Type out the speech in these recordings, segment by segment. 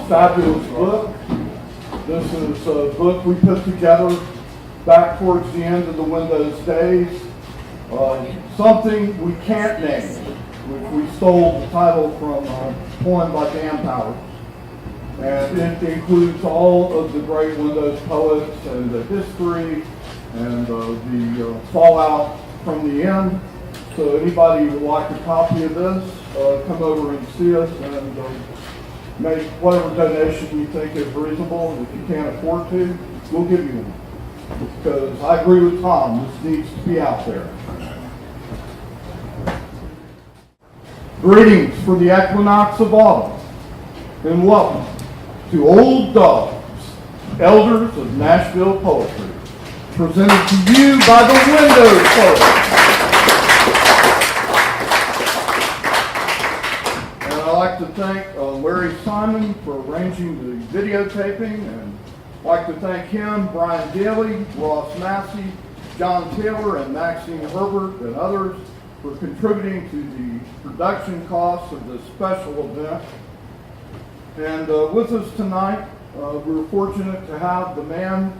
fabulous book. This is a book we put together back towards the end of the Windows days. Something we can't name. We stole the title from a poem by Dan Powers. And it includes all of the great Windows poets and the history and the fallout from the end. So anybody who would like a copy of this, come over and see us and make whatever donation you think is reasonable. And if you can't afford to, we'll give you one. Because I agree with Tom, this needs to be out there. Greetings for the equinox of autumn, and welcome to Old Dogs, Elders of Nashville Poetry, presented to you by the Windows Poets. And I'd like to thank Larry Simon for arranging the videotaping, and I'd like to thank him, Brian Daly, Ross Massey, John Taylor, and Maxine Herbert, and others for contributing to the production costs of this special event. And with us tonight, we're fortunate to have the man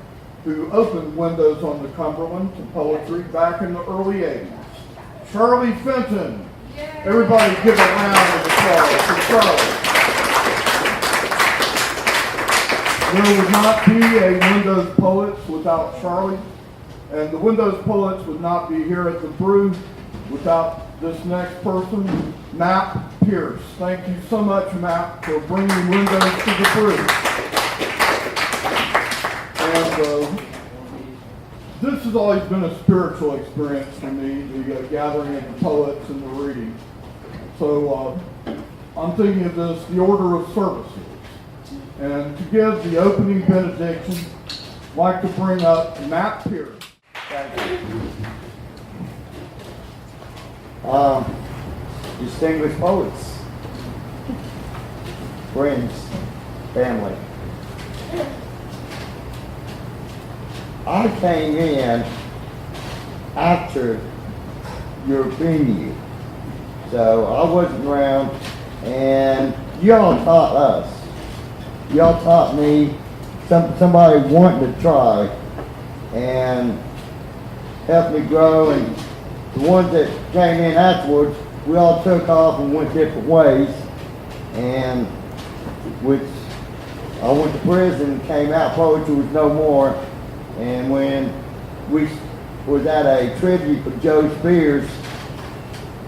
who opened Windows on the Cumberland to poetry back in the early 80s, Charlie Fenton. Yay. Everybody give a round of applause for Charlie. There would not be a Windows Poets without Charlie, and the Windows Poets would not be here at the Brew without this next person, Matt Pierce. Thank you so much, Matt, for bringing Windows to the Brew. And this has always been a spiritual experience for me, the gathering of the poets and the reading. So I'm thinking of this, the order of services. And to give the opening benediction, I'd like to bring up Matt Pierce. Thank you. Distinguished poets, friends, family. I came in after your venue, so I wasn't around, and y'all taught us. Y'all taught me somebody wanting to try and helped me grow, and the ones that came in afterwards, we all took off and went different ways, and which I went to prison, came out, poetry was no more, and when we was at a tribute for Joe Spears,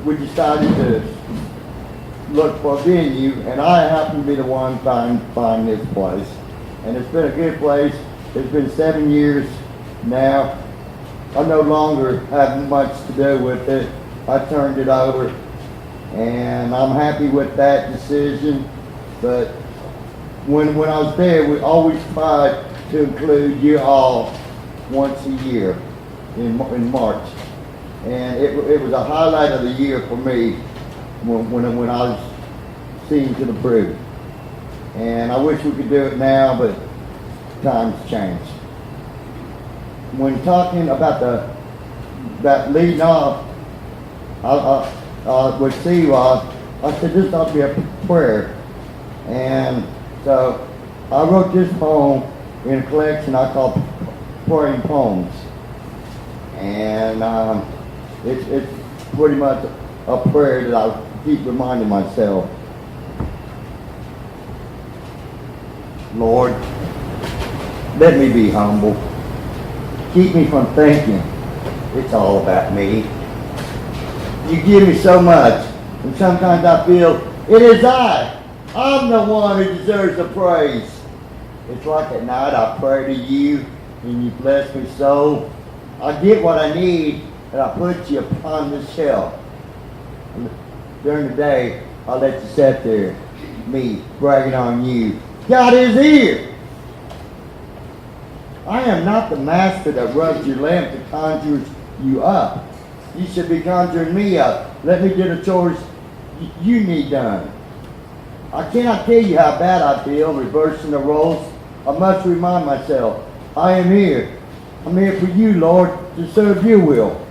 we decided to look for a venue, and I happened to be the one find this place, and it's been a good place. It's been 7 years now. I no longer have much to do with it. I turned it over, and I'm happy with that decision. But when I was there, we always tried to include you all once a year in March, and it was a highlight of the year for me when I was seen to the Brew. And I wish we could do it now, but times change. When talking about that leading off, with C-Rod, I said this ought to be a prayer. And so I wrote this poem in a collection I call Praying Poems. And it's pretty much a prayer that I keep reminding myself. Lord, let me be humble. Keep me from thinking it's all about me. You give me so much, and sometimes I feel it is I'm the one who deserves the praise. It's like at night I pray to you, and you bless me so. I get what I need, and I put you upon the shelf. And during the day, I let you sit there, me bragging on you. God is here. I am not the master that rubs your lamp that conjures you up. You should be conjuring me up. Let me do the chores you need done. I cannot tell you how bad I feel reversing the roles. I must remind myself, I am here. I'm here for you, Lord, to serve your will.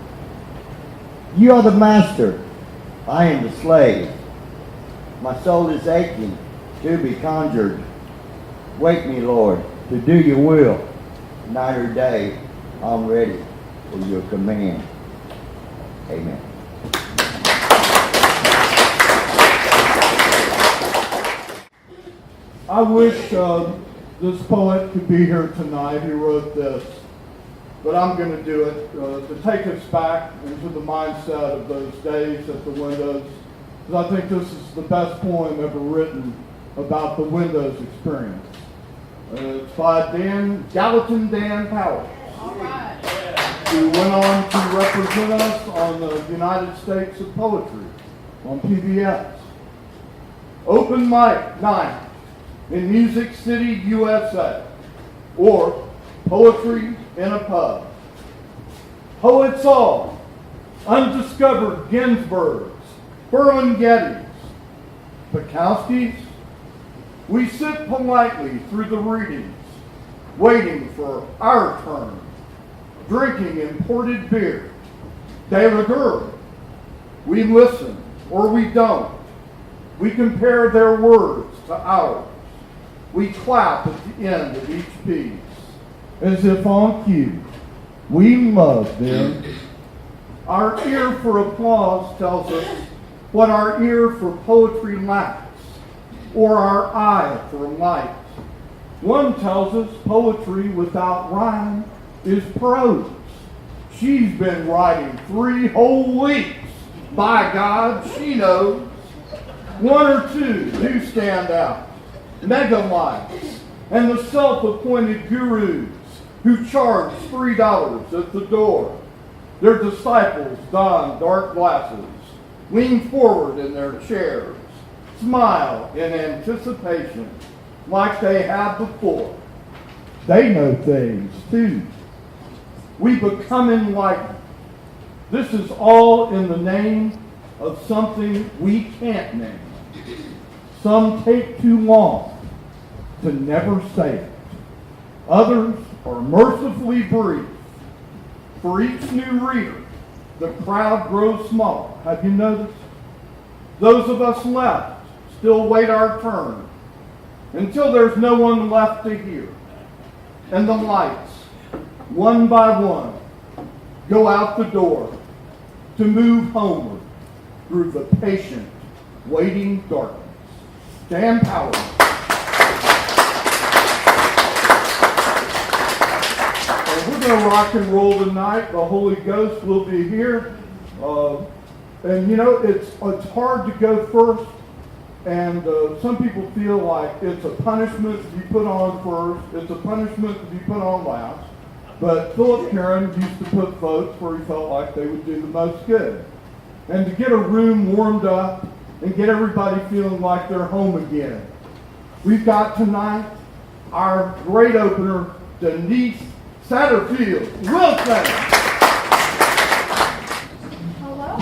You are the master. I am the slave. My soul is aching to be conjured. Wake me, Lord, to do your will. Night or day, I'm ready for your command. Amen. I wish this poet could be here tonight. He wrote this, but I'm going to do it to take us back into the mindset of those days at the windows, because I think this is the best poem ever written about the windows experience. It's by Gallatin Dan Powers, All right. who went on to represent us on the United States of Poetry on PBS. Open mic night in Music City, USA, or Poetry in a Pub. Poets all, undiscovered Ginsbergs, Ferlinghettis, Bukowskis. We sit politely through the readings, waiting for our turn, drinking imported beer. De rigueur. We listen or we don't. We compare their words to ours. We clap at the end of each piece, as if on cue. We love them. Our ear for applause tells us what our ear for poetry lacks, or our eye for light. One tells us poetry without rhyme is prose. She's been writing 3 whole weeks. By God, she knows. One or two do stand out. Megalites and the self-appointed gurus who charge $3 at the door. Their disciples don dark glasses, lean forward in their chairs, smile in anticipation like they have before. They know things too. We become enlightened. This is all in the name of something we can't name. Some take too long to never say it. Others are mercifully brief. For each new reader, the crowd grows smaller. Have you noticed? Those of us left still wait our turn until there's no one left to hear. And the lights, one by one, go out the door to move homeward through the patient, waiting darkness. Dan Powers. And we're going to rock and roll tonight. The Holy Ghost will be here. And you know, it's hard to go first. And some people feel like it's a punishment to be put on first. It's a punishment to be put on last. But Philip Karen used to put votes where he felt like they would do the most good. And to get a room warmed up and get everybody feeling like they're home again, we've got tonight our great opener, Denise Satterfield. Wilson. Hello?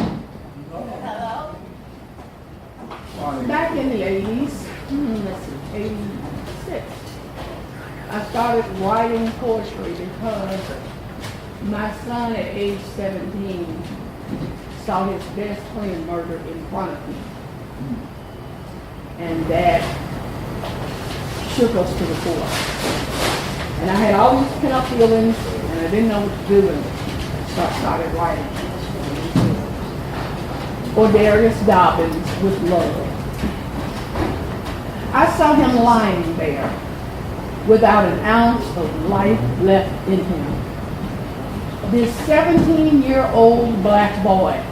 Hello? Back in the 80s, let's see, 86, I started writing poetry because my son at age 17 saw his best friend murdered in front of him. And that shook us to the core. And I had all these pent-up feelings, and I didn't know what to do, and so I started writing. Or Darius Dobbins with Love. I saw him lying there without an ounce of life left in him. This 17-year-old black boy,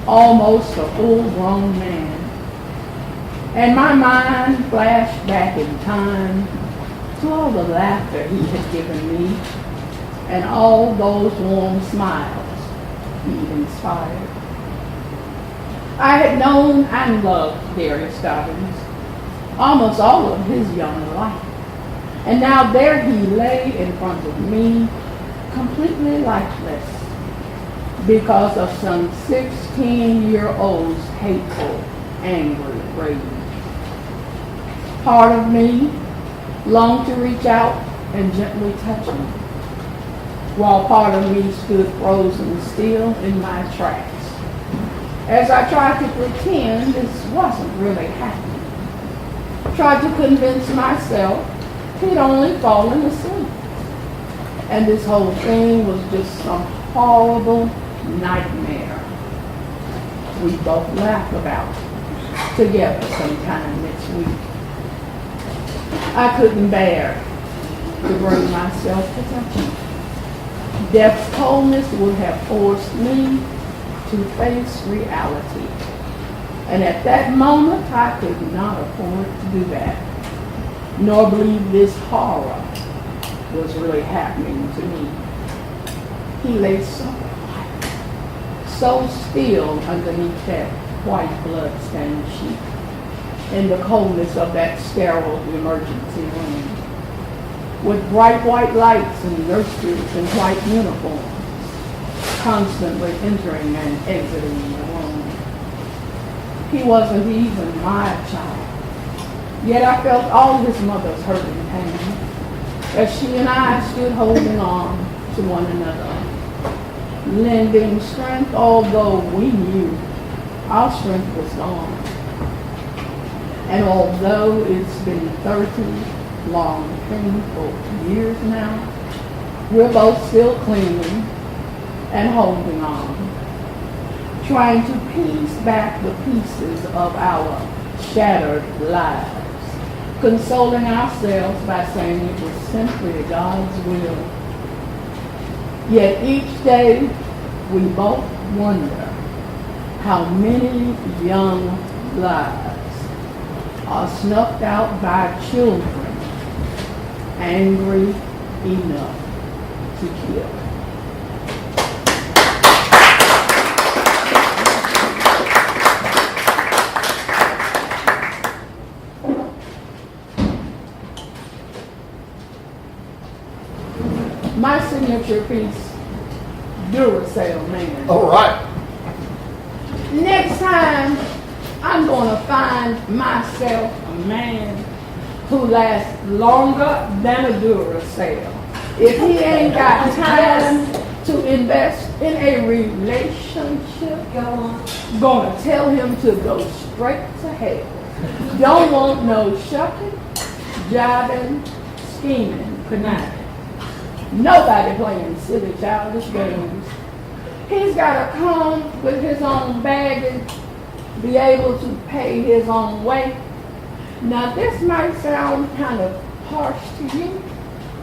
almost a full-grown man. And my mind flashed back in time to all the laughter he had given me and all those warm smiles he inspired. I had known and loved Darius Dobbins almost all of his young life. And now there he lay in front of me, completely lifeless, because of some 16-year-old's hateful, angry rage. Part of me longed to reach out and gently touch him, while part of me stood frozen still in my tracks, as I tried to pretend this wasn't really happening. Tried to convince myself he'd only fallen asleep. And this whole thing was just some horrible nightmare. We both laugh about it together sometime next week. I couldn't bear to bring myself to touch him. Death's coldness would have forced me to face reality. And at that moment, I could not afford to do that, nor believe this horror was really happening to me. He lay so quiet, so still underneath that white blood-stained sheet in the coldness of that sterile emergency room, with bright white lights and nurses in white uniforms constantly entering and exiting the room. He wasn't even my child, yet I felt all his mother's hurt and pain as she and I stood holding on to one another, lending strength, although we knew our strength was gone. And although it's been 30 long, painful years now, we're both still clinging and holding on, trying to piece back the pieces of our shattered lives, consoling ourselves by saying it was simply God's will. Yet each day we both wonder how many young lives are snuffed out by children angry enough to kill. My signature piece, Duracell Man. All right. Next time, I'm gonna find myself a man who lasts longer than a Duracell. If he ain't got time to invest in a relationship, gonna tell him to go straight to hell. Don't want no shucking, jiving, scheming, conniving. Nobody playing silly childish games. He's got to come with his own baggage, be able to pay his own way. Now this might sound kind of harsh to you,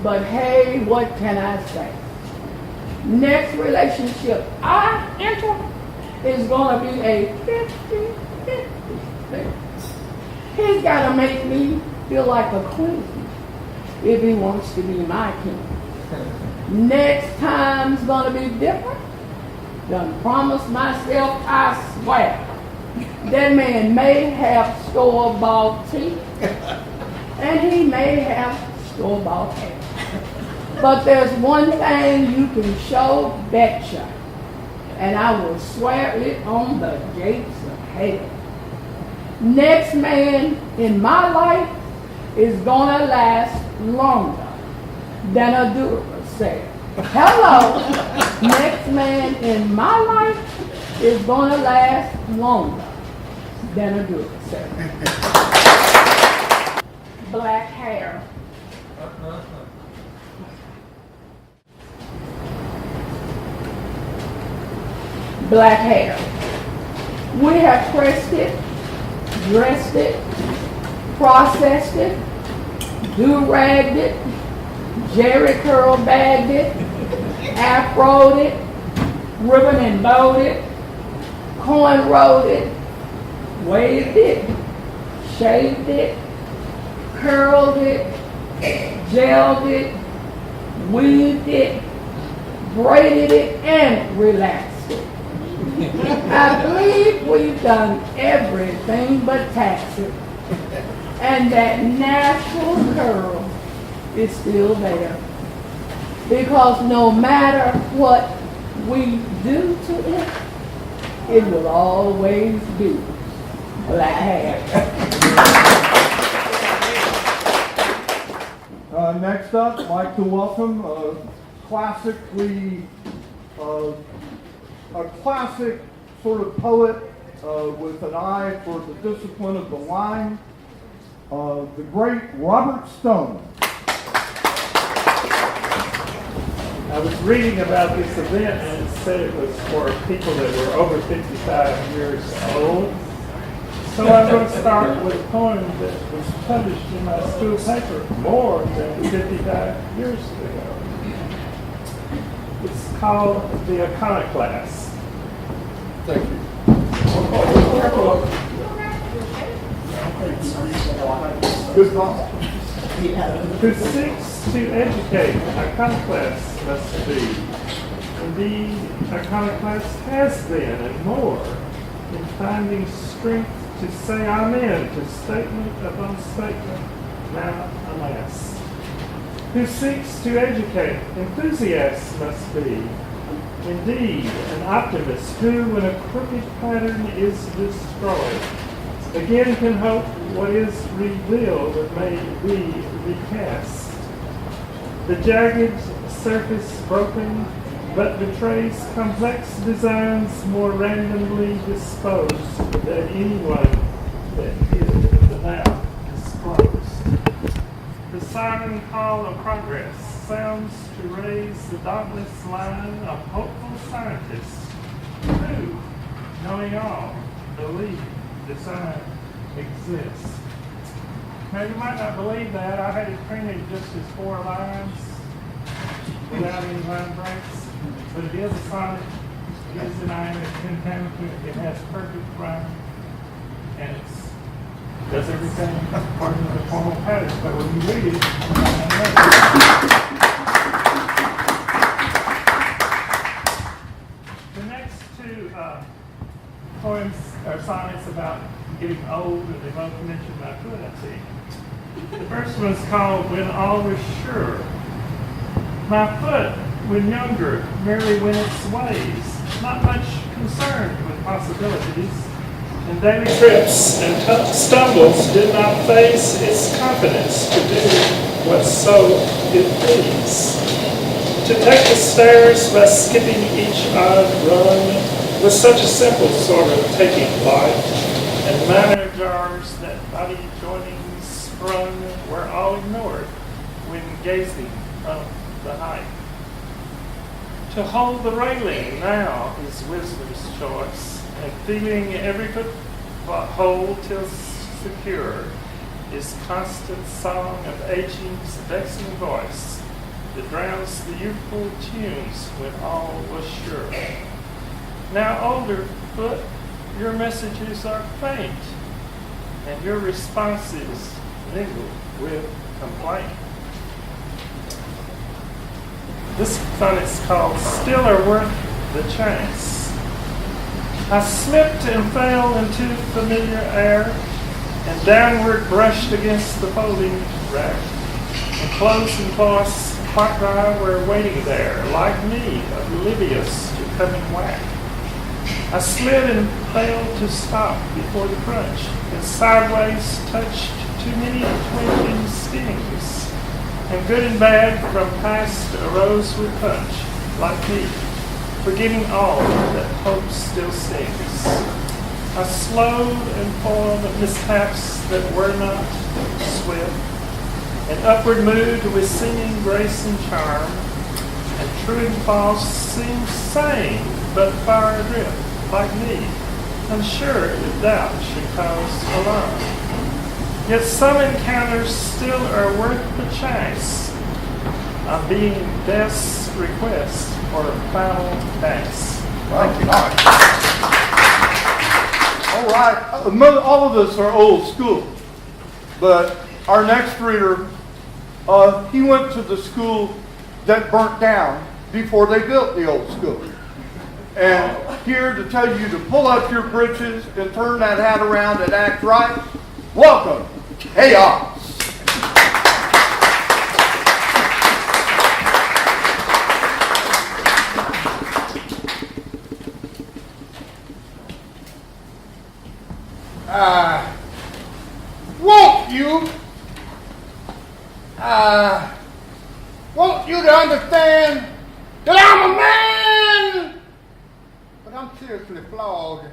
but hey, what can I say? Next relationship I enter is going to be a 50-50 thing. He's got to make me feel like a queen if he wants to be my king. Next time's gonna be different. Done promised myself, I swear. That man may have store-bought teeth, and he may have store-bought hair. But there's one thing you can show betcha, and I will swear it on the gates of hell. Next man in my life is gonna last longer than a Duracell. Hello. Next man in my life is gonna last longer than a Duracell. Black hair. Black hair. We have pressed it, dressed it, processed it, do-ragged it, jerry curl bagged it, afroed it, ribbon and bowed it, cornrowed it, waved it, shaved it, curled it, gelled it, weaved it, braided it, and relaxed it. I believe we've done everything but tax it. And that natural curl is still there. Because no matter what we do to it, it will always be black hair. Next up, I'd like to welcome a classic sort of poet with an eye for the discipline of the line, the great Robert Stone. I was reading about this event and it said it was for people that were over 55 years old. So I'm going to start with a poem that was published in my school paper more than 55 years ago. It's called The Iconoclast. Thank you. Good thought. Who seeks to educate, iconoclast must be. Indeed, iconoclast has been and more in finding strength to say amen to statement upon statement, now alas. Who seeks to educate, enthusiast must be. Indeed, an optimist who, when a crooked pattern is destroyed, again can hope what is revealed may be recast. The jagged surface broken, but betrays complex designs more randomly disposed than anyone that is the now disclosed. The siren call of progress sounds to raise the dauntless line of hopeful scientists who, knowing all, believe design exists. Now you might not believe that. I had it printed just as 4 lines without any line breaks. But it is a sonnet, it is an iambic pentameter, it has perfect rhyme, and it does everything according to the formal pattern. But when you read it, you might not know. The next 2 poems or sonnets about getting old, and they both mention my foot, I see. The first one is called When All Was Sure. My foot, when younger, merely went its ways, not much concerned with possibilities, and daily trips and stumbles did not face its confidence to do whatso it pleased. To take the stairs by skipping each odd run was such a simple sort of taking life, and minor jars that body joinings sprung were all ignored when gazing up the height. To hold the railing now is wisdom's choice, and feeling every foothold till secure is constant song of aging's vexing voice that drowns the youthful tunes when all was sure. Now older foot, your messages are faint, and your responses mingle with complaint. This sonnet's called Still Are Worth the Chance. I slipped and fell into familiar air, and downward brushed against the folding rack, and clothes and cloths quite dry were waiting there, like me, oblivious to coming whack. I slid and failed to stop before the crunch, and sideways touched too many twinging stings. And good and bad from past arose with punch, like me, forgetting all that hope still sings. I slowed and formed mishaps that were not swift, and upward moved with seeming grace and charm, and true and false seemed sane, but far adrift, like me, unsure if doubt should cause alarm. Yet some encounters still are worth the chance of being death's request for a final thanks. Thank you. All right. All of us are old school, but our next reader, he went to the school that burnt down before they built the old school. And here to tell you to pull up your britches and turn that hat around and act right, welcome, Chaos. Want you to understand that I'm a man, but I'm seriously flawed.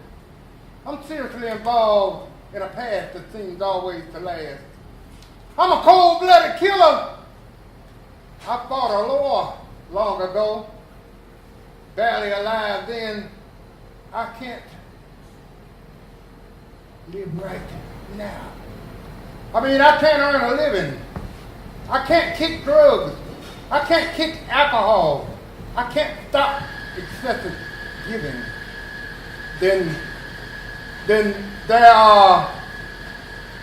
I'm seriously involved in a past that seems always to last. I'm a cold-blooded killer. I fought a long ago, barely alive then, I can't live right now. I mean, I can't earn a living. I can't kick drugs. I can't kick alcohol. I can't stop excessive giving. Then there are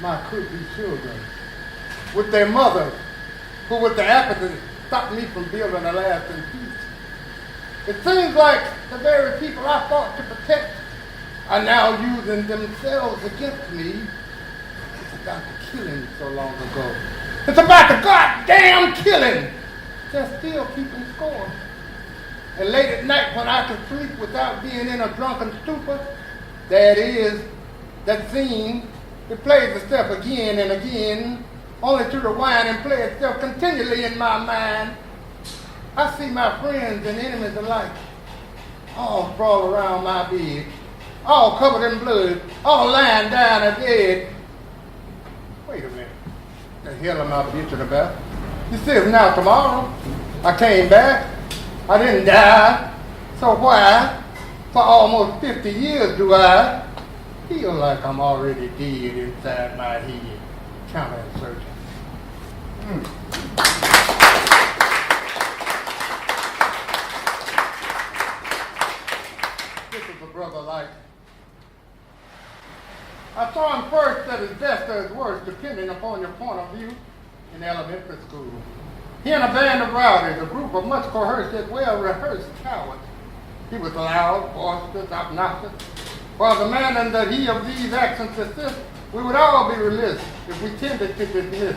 my could-be children with their mothers who with the apathy stop me from building a lasting peace. It seems like the very people I fought to protect are now using themselves against me. It's about the killing so long ago. It's about the goddamn killing. They're still keeping score. And late at night when I can sleep without being in a drunken stupor, there it is, that scene, it plays itself again and again, only to rewind and play itself continually in my mind. I see my friends and enemies alike, all sprawl around my bed, all covered in blood, all lying down and dead. Wait a minute, the hell am I bitching about? This is now tomorrow. I came back, I didn't die, so why, for almost 50 years do I feel like I'm already dead inside my head, counterinsurgent. This is a brother like. I saw him first at his best or his worst, depending upon your point of view, in elementary school. He and a band of rowdies, a group of much coerced yet well-rehearsed cowards. He was loud, boisterous, obnoxious. While demanding that he of these actions desist, we would all be remiss if we tended to dismiss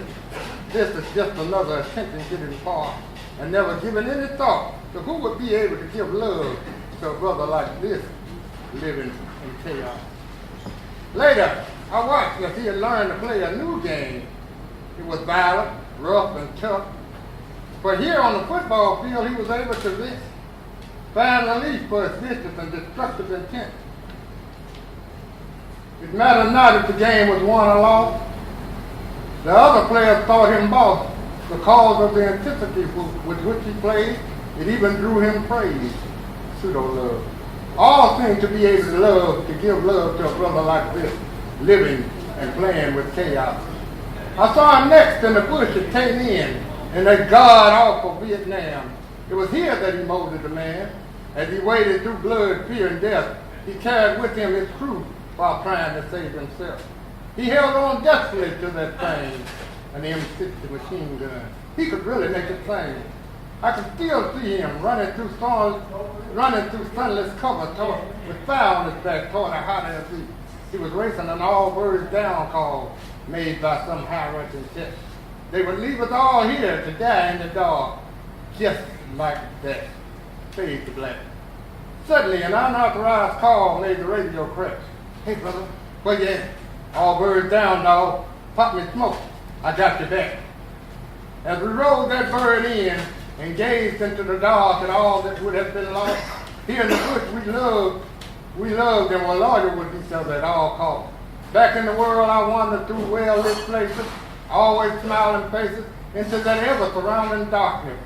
this as just another attention getting far, and never given any thought to who would be able to give love to a brother like this, living in chaos. Later, I watched as he had learned to play a new game. It was violent, rough, and tough. But here on the football field, he was able to find relief for his vicious and destructive intent. It mattered not if the game was won or lost. The other players thought him boss because of the intensity with which he played. It even drew him praise, pseudo-love. All seem to be able to give love to a brother like this, living and playing with chaos. I saw him next in the bush at Tay Inn, in that god-awful Vietnam. It was here that he molded the man. As he waded through blood, fear, and death, he carried with him his crew while trying to save himself. He held on desperately to that thing, an M60 machine gun. He could really make it sing. I could still see him running through sunless cover with fire on his back toward a hot air seat. He was racing an all-birds down call made by some high-ranking jet. They would leave us all here to die in the dark, just like that. Fade to black. Suddenly, an unauthorized call made the radio crash. Hey, brother, where you at? All birds down, dog. Pop me smoke. I got your back. As we rolled that bird in and gazed into the dark and all that would have been lost, here in the bush we loved and were loyal with each other at all costs. Back in the world, I wandered through well-lit places, always smiling faces, into that ever-surrounding darkness.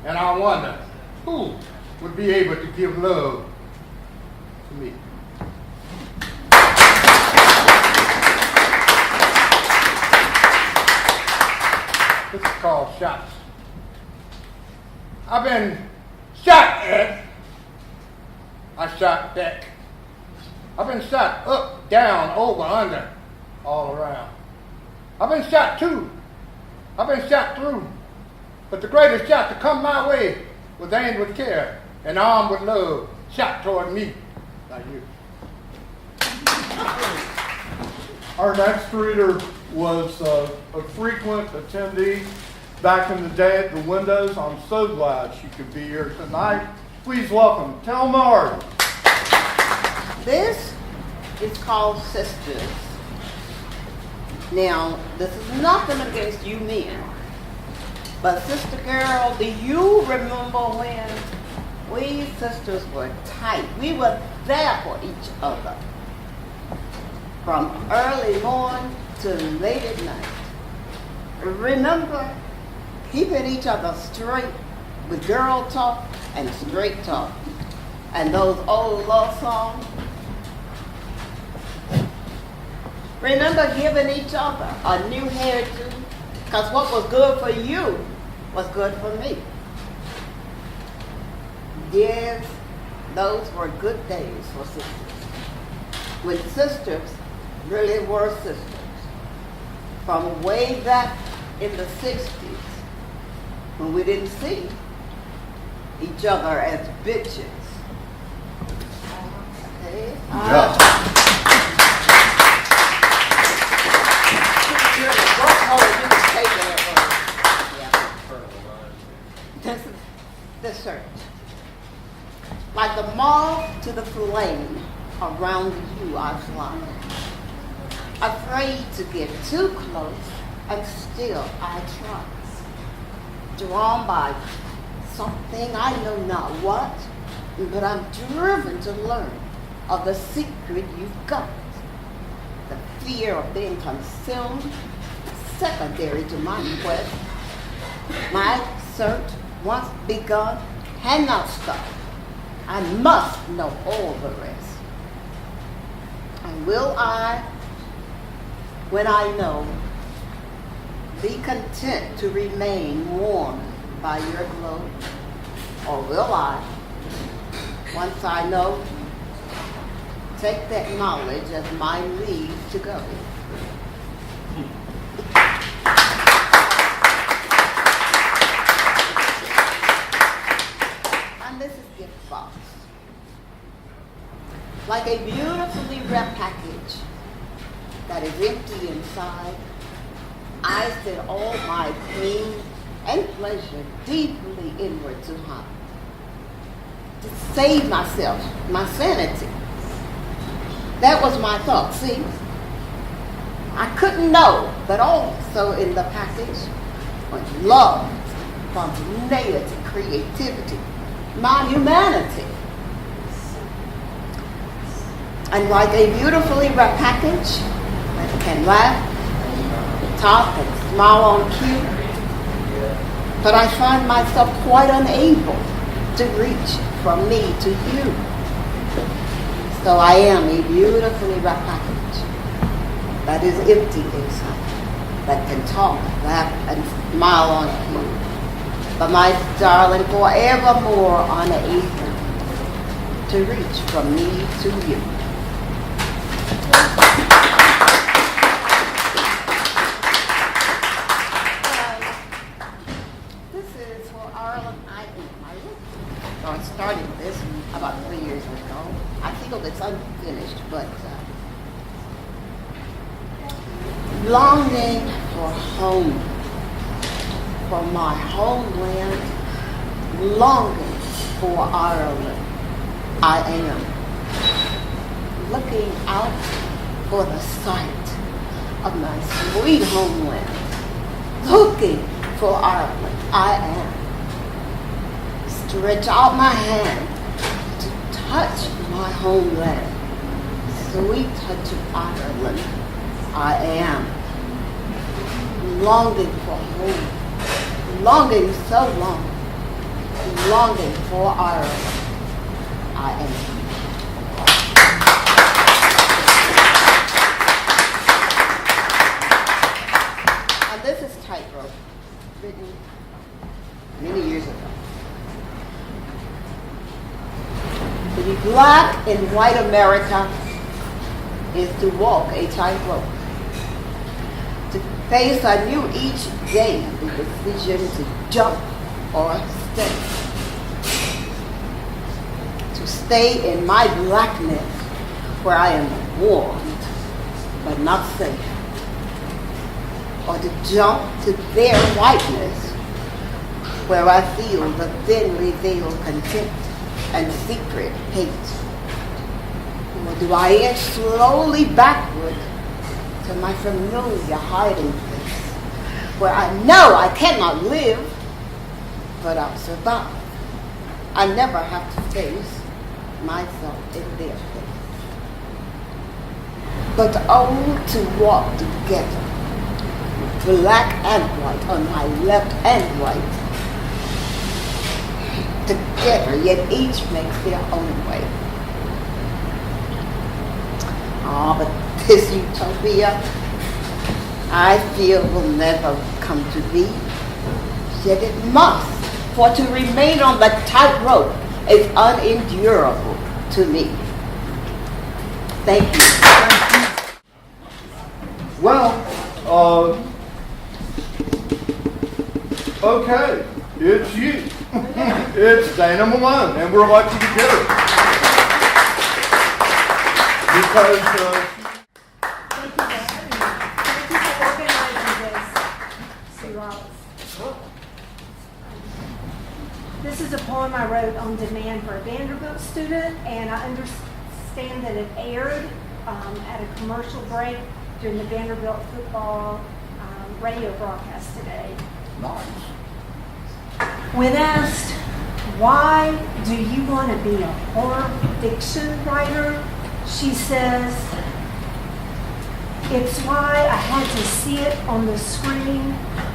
And I wonder, who would be able to give love to me? This is called shots. I've been shot at. I shot back. I've been shot up, down, over, under, all around. I've been shot too. I've been shot through. But the greatest shot to come my way was aimed with care and armed with love, shot toward me, like you. Our next reader was a frequent attendee back in the day at the Windows. I'm so glad she could be here tonight. Please welcome Telmar. This is called Sisters. Now, this is nothing against you men, but sister girl, do you remember when we sisters were tight? We were there for each other from early morning to late at night. Remember keeping each other straight with girl talk and straight talk. And those old love songs. Remember giving each other a new hairdo, because what was good for you was good for me. Yes, those were good days for sisters. When sisters really were sisters. From way back in the 60s, when we didn't see each other as bitches. Okay? The search. Like the moth to the flame, around you I fly. Afraid to get too close, and still I try. Drawn by something I know not what, but I'm driven to learn of the secret you've got. The fear of being consumed, secondary to my quest. My search, once begun, had not stopped. I must know all the rest. And will I, when I know, be content to remain warm by your glow? Or will I, once I know, take that knowledge as my lead to go? And this is gift box. Like a beautifully wrapped package that is empty inside, I set all my pain and pleasure deeply inward to hide. To save myself, my sanity. That was my thought, see? I couldn't know that also in the package was love, spontaneity, creativity, my humanity. And like a beautifully wrapped package that can laugh, talk, and smile on cue, but I find myself quite unable to reach from me to you. So I am a beautifully wrapped package that is empty inside, that can talk, laugh, and smile on cue, but my darling, forevermore unable to reach from me to you. I started this about 3 years ago. I feel it's unfinished, but longing for home, for my homeland, longing for Ireland. I am looking out for the sight of my sweet homeland, looking for Ireland. I am. Stretch out my hand to touch my homeland. Sweet touch of Ireland. I am longing for home. Longing so long. Longing for Ireland. I am. And this is Tightrope, written many years ago. To be black in white America is to walk a tightrope. To face anew each day the decision to jump or stay. To stay in my blackness where I am warmed but not safe. Or to jump to their whiteness where I feel the thinly veiled contempt and secret hate. Or do I inch slowly backward to my familiar hiding place, where I know I cannot live, but I'll survive. I never have to face myself in their face. But oh, to walk together, black and white on my left and right, together, yet each makes their own way. Oh, but this utopia, I feel, will never come to be. Yet it must, for to remain on the tightrope is unendurable to me. Thank you. Well, okay, it's you. It's Dana Malone, and we're lucky to get her. Because, Thank you for having me. Thank you for organizing this, Sue Roberts. This is a poem I wrote on demand for a Vanderbilt student, and I understand that it aired at a commercial break during the Vanderbilt football radio broadcast today. nice. When asked, why do you want to be a horror fiction writer? She says, it's why I had to see it on the screen,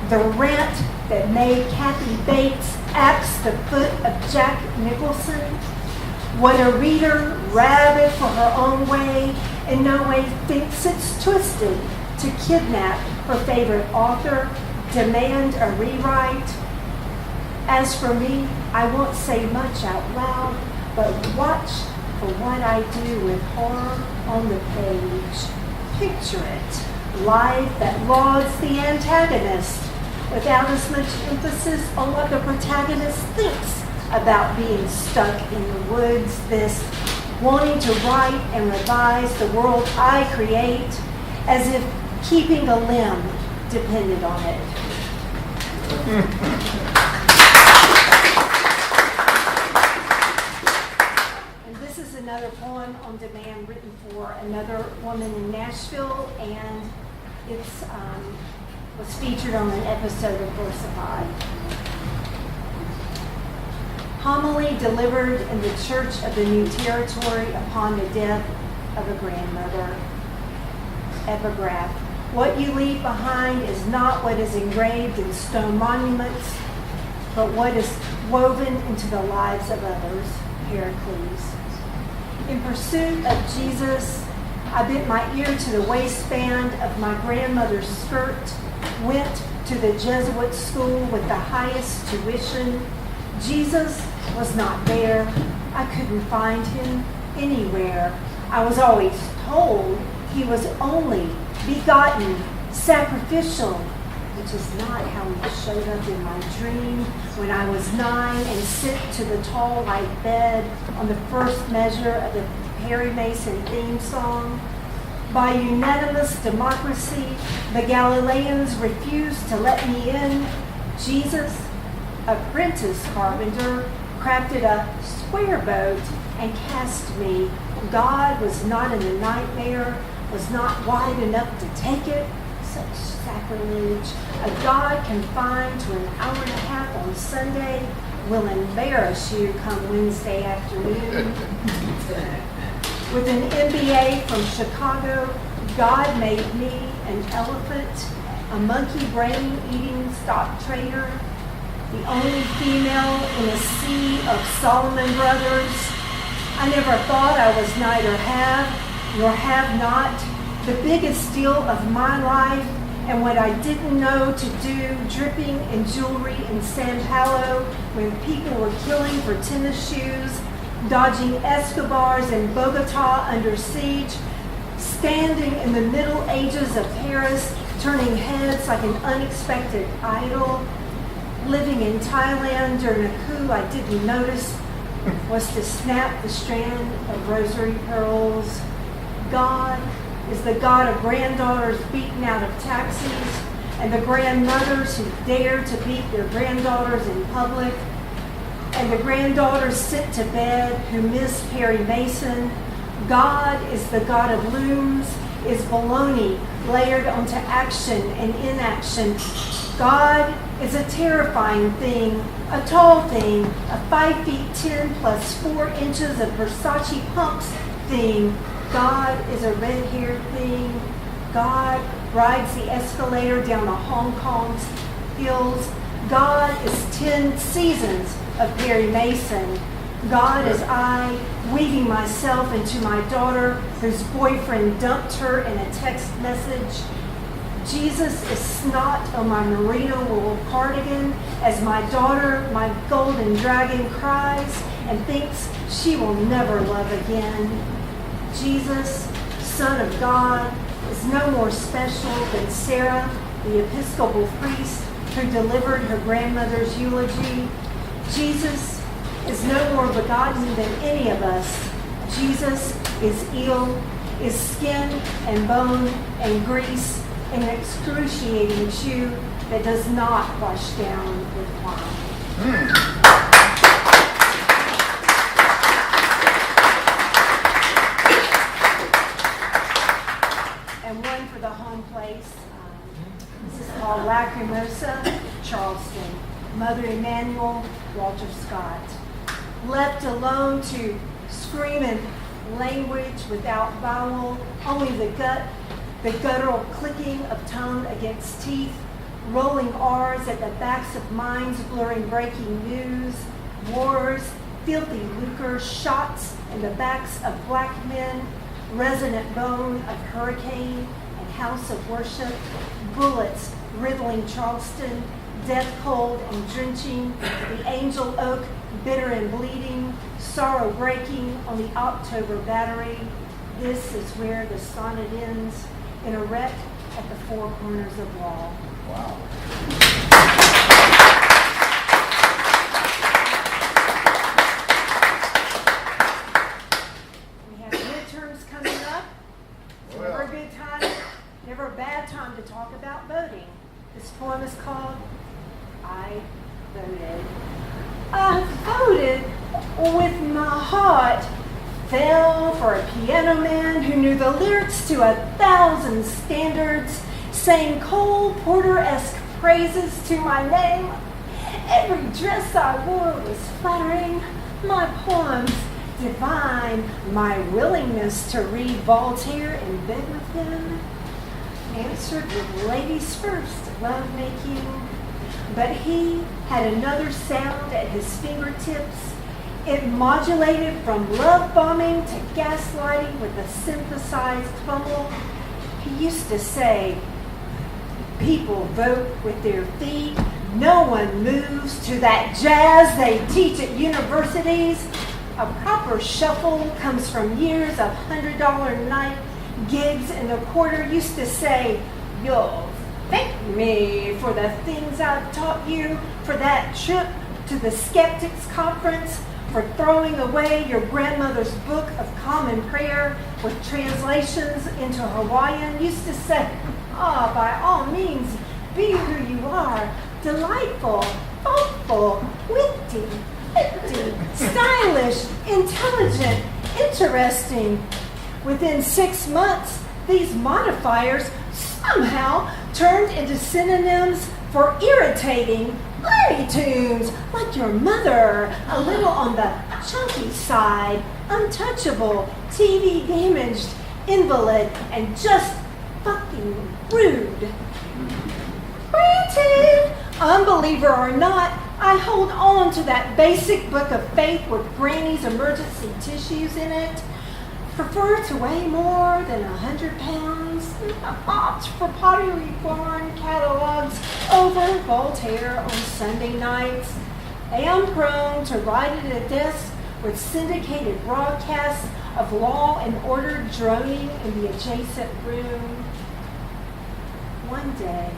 the rant that made Kathy Bates axe the foot of Jack Nicholson. When a reader, rabid for her own way, in no way thinks it's twisted to kidnap her favorite author, demand a rewrite. As for me, I won't say much out loud, but watch for what I do with horror on the page. Picture it, life that lauds the antagonist without as much emphasis on what the protagonist thinks about being stuck in the woods, this wanting to write and revise the world I create as if keeping a limb depended on it. Another poem on demand written for another woman in Nashville, and it was featured on an episode of Versified. Homily delivered in the Church of the New Territory upon the death of a grandmother. Epigraph. What you leave behind is not what is engraved in stone monuments, but what is woven into the lives of others. Pericles. In pursuit of Jesus, I bent my ear to the waistband of my grandmother's skirt, went to the Jesuit school with the highest tuition. Jesus was not there. I couldn't find him anywhere. I was always told he was only begotten, sacrificial, which is not how he showed up in my dream when I was 9 and sent to the tall white bed on the first measure of the Perry Mason theme song. By unanimous democracy, the Galileans refused to let me in. Jesus, apprentice carpenter, crafted a square boat and cast me. God was not in the nightmare, was not wide enough to take it. Such sacrilege. A God confined to an hour and a half on Sunday will embarrass you come Wednesday afternoon. With an MBA from Chicago, God made me an elephant, a monkey brain eating stock trader, the only female in a sea of Solomon brothers. I never thought I was neither have nor have not. The biggest deal of my life and what I didn't know to do, dripping in jewelry in San Paulo when people were killing for tennis shoes, dodging Escobars in Bogota under siege, standing in the Middle Ages of Paris, turning heads like an unexpected idol, living in Thailand during a coup I didn't notice was to snap the strand of rosary pearls. God is the God of granddaughters beaten out of taxis and the grandmothers who dare to beat their granddaughters in public and the granddaughters sent to bed who miss Perry Mason. God is the God of looms, is baloney layered onto action and inaction. God is a terrifying thing, a tall thing, a 5 feet 10 plus 4 inches of Versace pumps thing. God is a red-haired thing. God rides the escalator down the Hong Kong hills. God is 10 seasons of Perry Mason. God, as I, weaving myself into my daughter whose boyfriend dumped her in a text message. Jesus is snot on my merino wool cardigan as my daughter, my golden dragon, cries and thinks she will never love again. Jesus, Son of God, is no more special than Sarah, the Episcopal priest who delivered her grandmother's eulogy. Jesus is no more begotten than any of us. Jesus is ill, is skin and bone and grease, an excruciating chew that does not wash down with wine. And one for the home place. This is called Lacrimosa, Charleston. Mother Emanuel, Walter Scott. Left alone to scream in language without vowel, only the guttural clicking of tongue against teeth, rolling R's at the backs of minds, blurring breaking news, wars, filthy lucre, shots in the backs of black men, resonant bone of hurricane and house of worship, bullets riddling Charleston, death cold and drenching, the angel oak bitter and bleeding, sorrow breaking on the October battery. This is where the sonnet ends, in a wreck at the four corners of wall. Wow. We have midterms coming up. It's never a good time, never a bad time to talk about voting. This poem is called I Voted. I voted with my heart, fell for a piano man who knew the lyrics to 1,000 standards, sang Cole Porter-esque praises to my name. Every dress I wore was flattering, my poems divine, my willingness to read Voltaire in bed with him, answered with ladies first love-making. But he had another sound at his fingertips. It modulated from love bombing to gaslighting with a synthesized fumble. He used to say, people vote with their feet. No one moves to that jazz they teach at universities. A proper shuffle comes from years of $100 a night gigs in the quarter. Used to say, you'll thank me for the things I've taught you, for that trip to the Skeptics Conference, for throwing away your grandmother's book of common prayer with translations into Hawaiian. Used to say, by all means, be who you are, delightful, thoughtful, witty, stylish, intelligent, interesting. Within 6 months, these modifiers somehow turned into synonyms for irritating, Larry tunes, like your mother, a little on the chunky side, untouchable, TV damaged, invalid, and just fucking rude. Granted, unbeliever or not, I hold on to that basic book of faith with Granny's emergency tissues in it. Prefer to weigh more than 100 pounds. Opt for Pottery Barn catalogs over Voltaire on Sunday nights. Am prone to ride at a desk with syndicated broadcasts of Law and Order droning in the adjacent room. One day,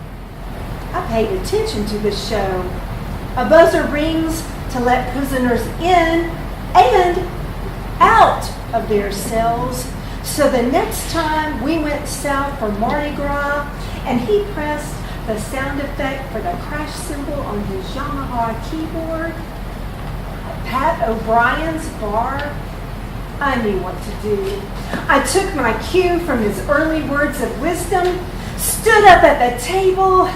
I paid attention to the show. A buzzer rings to let prisoners in and out of their cells. So the next time we went south for Mardi Gras and he pressed the sound effect for the crash cymbal on his Yamaha keyboard, Pat O'Brien's bar, I knew what to do. I took my cue from his early words of wisdom, stood up at the table,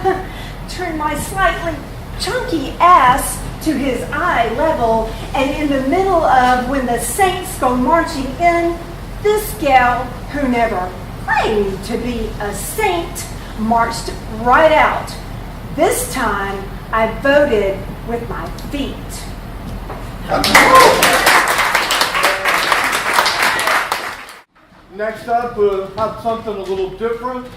turned my slightly chunky ass to his eye level, and in the middle of when the saints go marching in, this gal, who never claimed to be a saint, marched right out. This time, I voted with my feet. Next up, we'll have something a little different.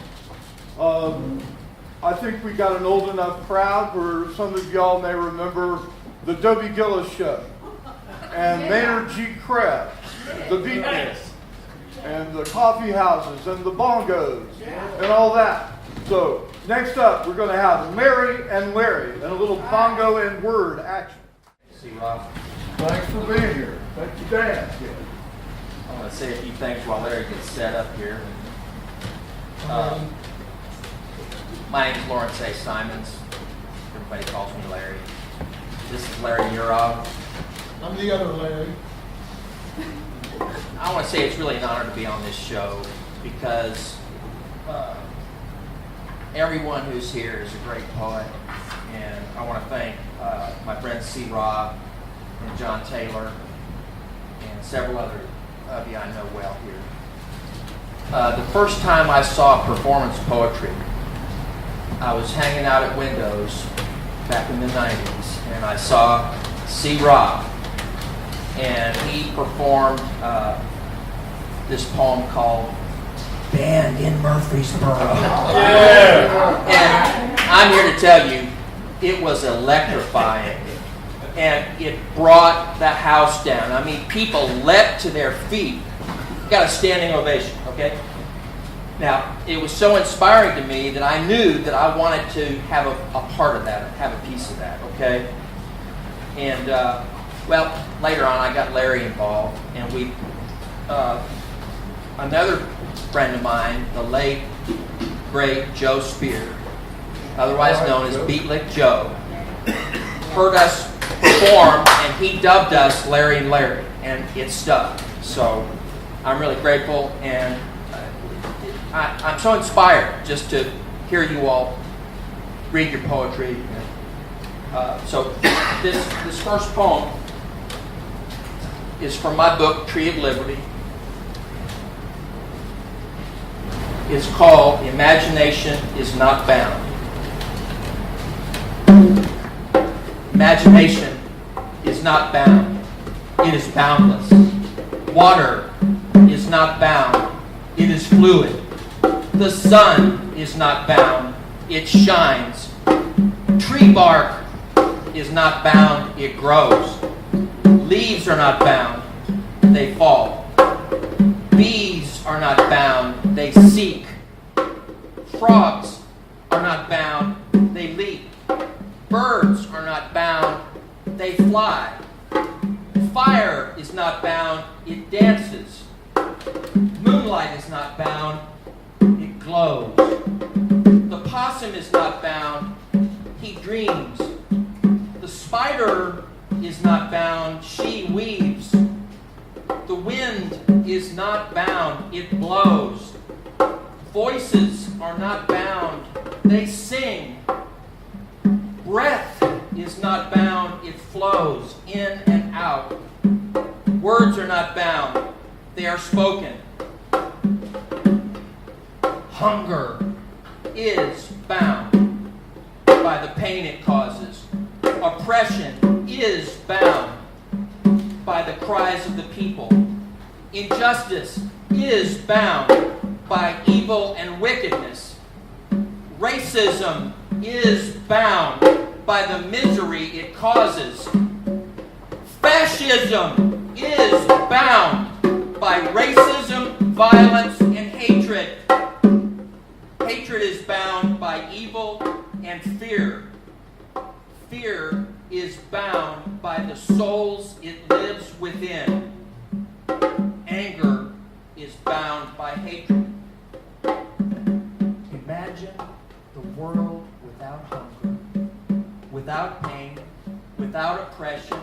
I think we got an old enough crowd where some of y'all may remember the Dobie Gillis Show and Maynard G. Krebs, the Beatniks, and the coffee houses and the bongos and all that. So next up, we're going to have Mary and Larry and a little bongo and word action. See, Rob, Thanks for being here. Thank you, Dan. I want to say a few things while Larry gets set up here. My name is Lawrence A. Simons. Everybody calls me Larry. This is Larry Urov. I'm the other Larry. I want to say it's really an honor to be on this show because everyone who's here is a great poet, and I want to thank my friends C. Rob and John Taylor and several other of you I know well here. The first time I saw performance poetry, I was hanging out at Windows back in the 90s, and I saw C. Rob, and he performed this poem called Band in Murfreesboro. And I'm here to tell you, it was electrifying, and it brought the house down. I mean, people leapt to their feet. Got a standing ovation, okay? Now, it was so inspiring to me that I knew that I wanted to have a part of that, have a piece of that, okay? And, well, later on I got Larry involved, and we, another friend of mine, the late, great Joe Spear, otherwise known as Beatlick Joe, heard us perform, and he dubbed us Larry and Larry, and it stuck. So I'm really grateful, and I'm so inspired just to hear you all read your poetry. So this first poem is from my book, Tree of Liberty. It's called Imagination is Not Bound. Imagination is not bound. It is boundless. Water is not bound. It is fluid. The sun is not bound. It shines. Tree bark is not bound. It grows. Leaves are not bound. They fall. Bees are not bound. They seek. Frogs are not bound. They leap. Birds are not bound. They fly. Fire is not bound. It dances. Moonlight is not bound. It glows. The possum is not bound. He dreams. The spider is not bound. She weaves. The wind is not bound. It blows. Voices are not bound. They sing. Breath is not bound. It flows in and out. Words are not bound. They are spoken. Hunger is bound by the pain it causes. Oppression is bound by the cries of the people. Injustice is bound by evil and wickedness. Racism is bound by the misery it causes. Fascism is bound by racism, violence, and hatred. Hatred is bound by evil and fear. Fear is bound by the souls it lives within. Anger is bound by hatred. Imagine the world without hunger, without pain, without oppression,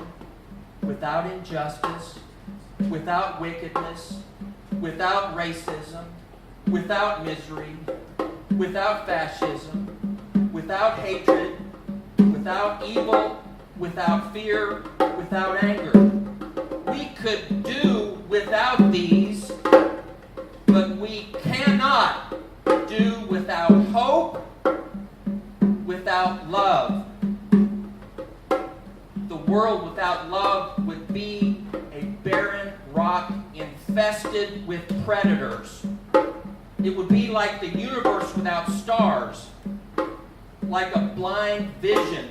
without injustice, without wickedness, without racism, without misery, without fascism, without hatred, without evil, without fear, without anger. We could do without these, but we cannot do without hope, without love. The world without love would would be a barren rock infested with predators. It would be like the universe without stars, like a blind vision.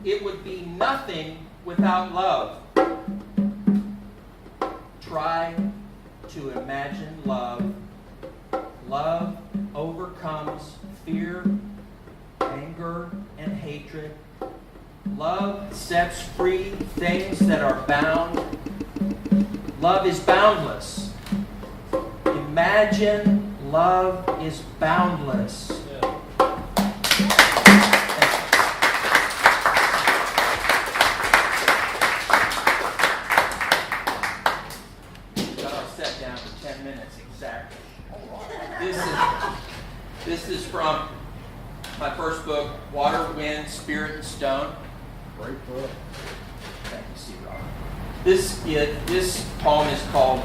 It would be nothing without love. Try to imagine love. Love overcomes fear, anger, and hatred. Love sets free things that are bound. Love is boundless. Imagine love is boundless. I'll set down for 10 minutes exactly. This is from my first book, Water, Wind, Spirit, and Stone. Great book. Thank you, C. Robert. This poem is called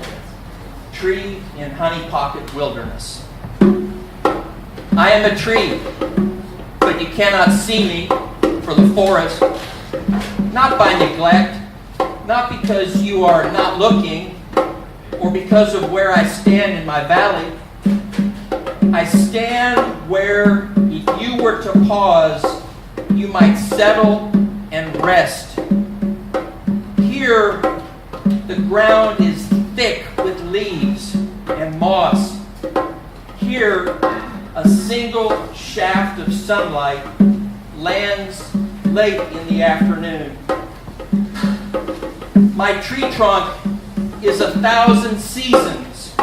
Tree in Honey Pocket Wilderness. I am a tree, but you cannot see me for the forest, not by neglect, not because you are not looking, or because of where I stand in my valley. I stand where, if you were to pause, you might settle and rest. Here, the ground is thick with leaves and moss. Here, a single shaft of sunlight lands late in the afternoon. My tree trunk is 1,000 seasons,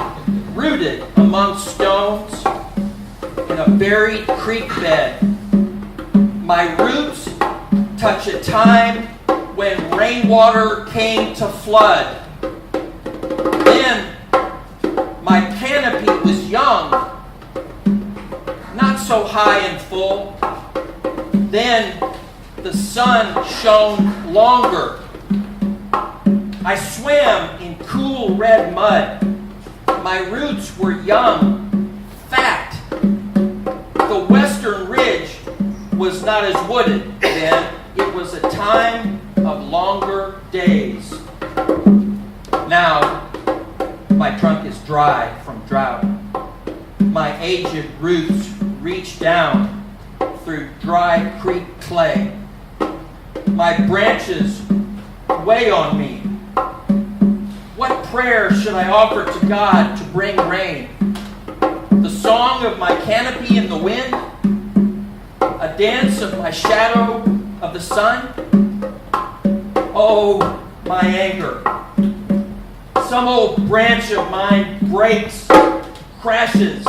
rooted among stones in a buried creek bed. My roots touch a time when rainwater came to flood. Then my canopy was young, not so high and full. Then the sun shone longer. I swam in cool red mud. My roots were young, fat. The western ridge was not as wooded then. It was a time of longer days. Now, my trunk is dry from drought. My aged roots reach down through dry creek clay. My branches weigh on me. What prayer should I offer to God to bring rain? The song of my canopy in the wind? A dance of my shadow of the sun? Oh, my anger. Some old branch of mine breaks, crashes.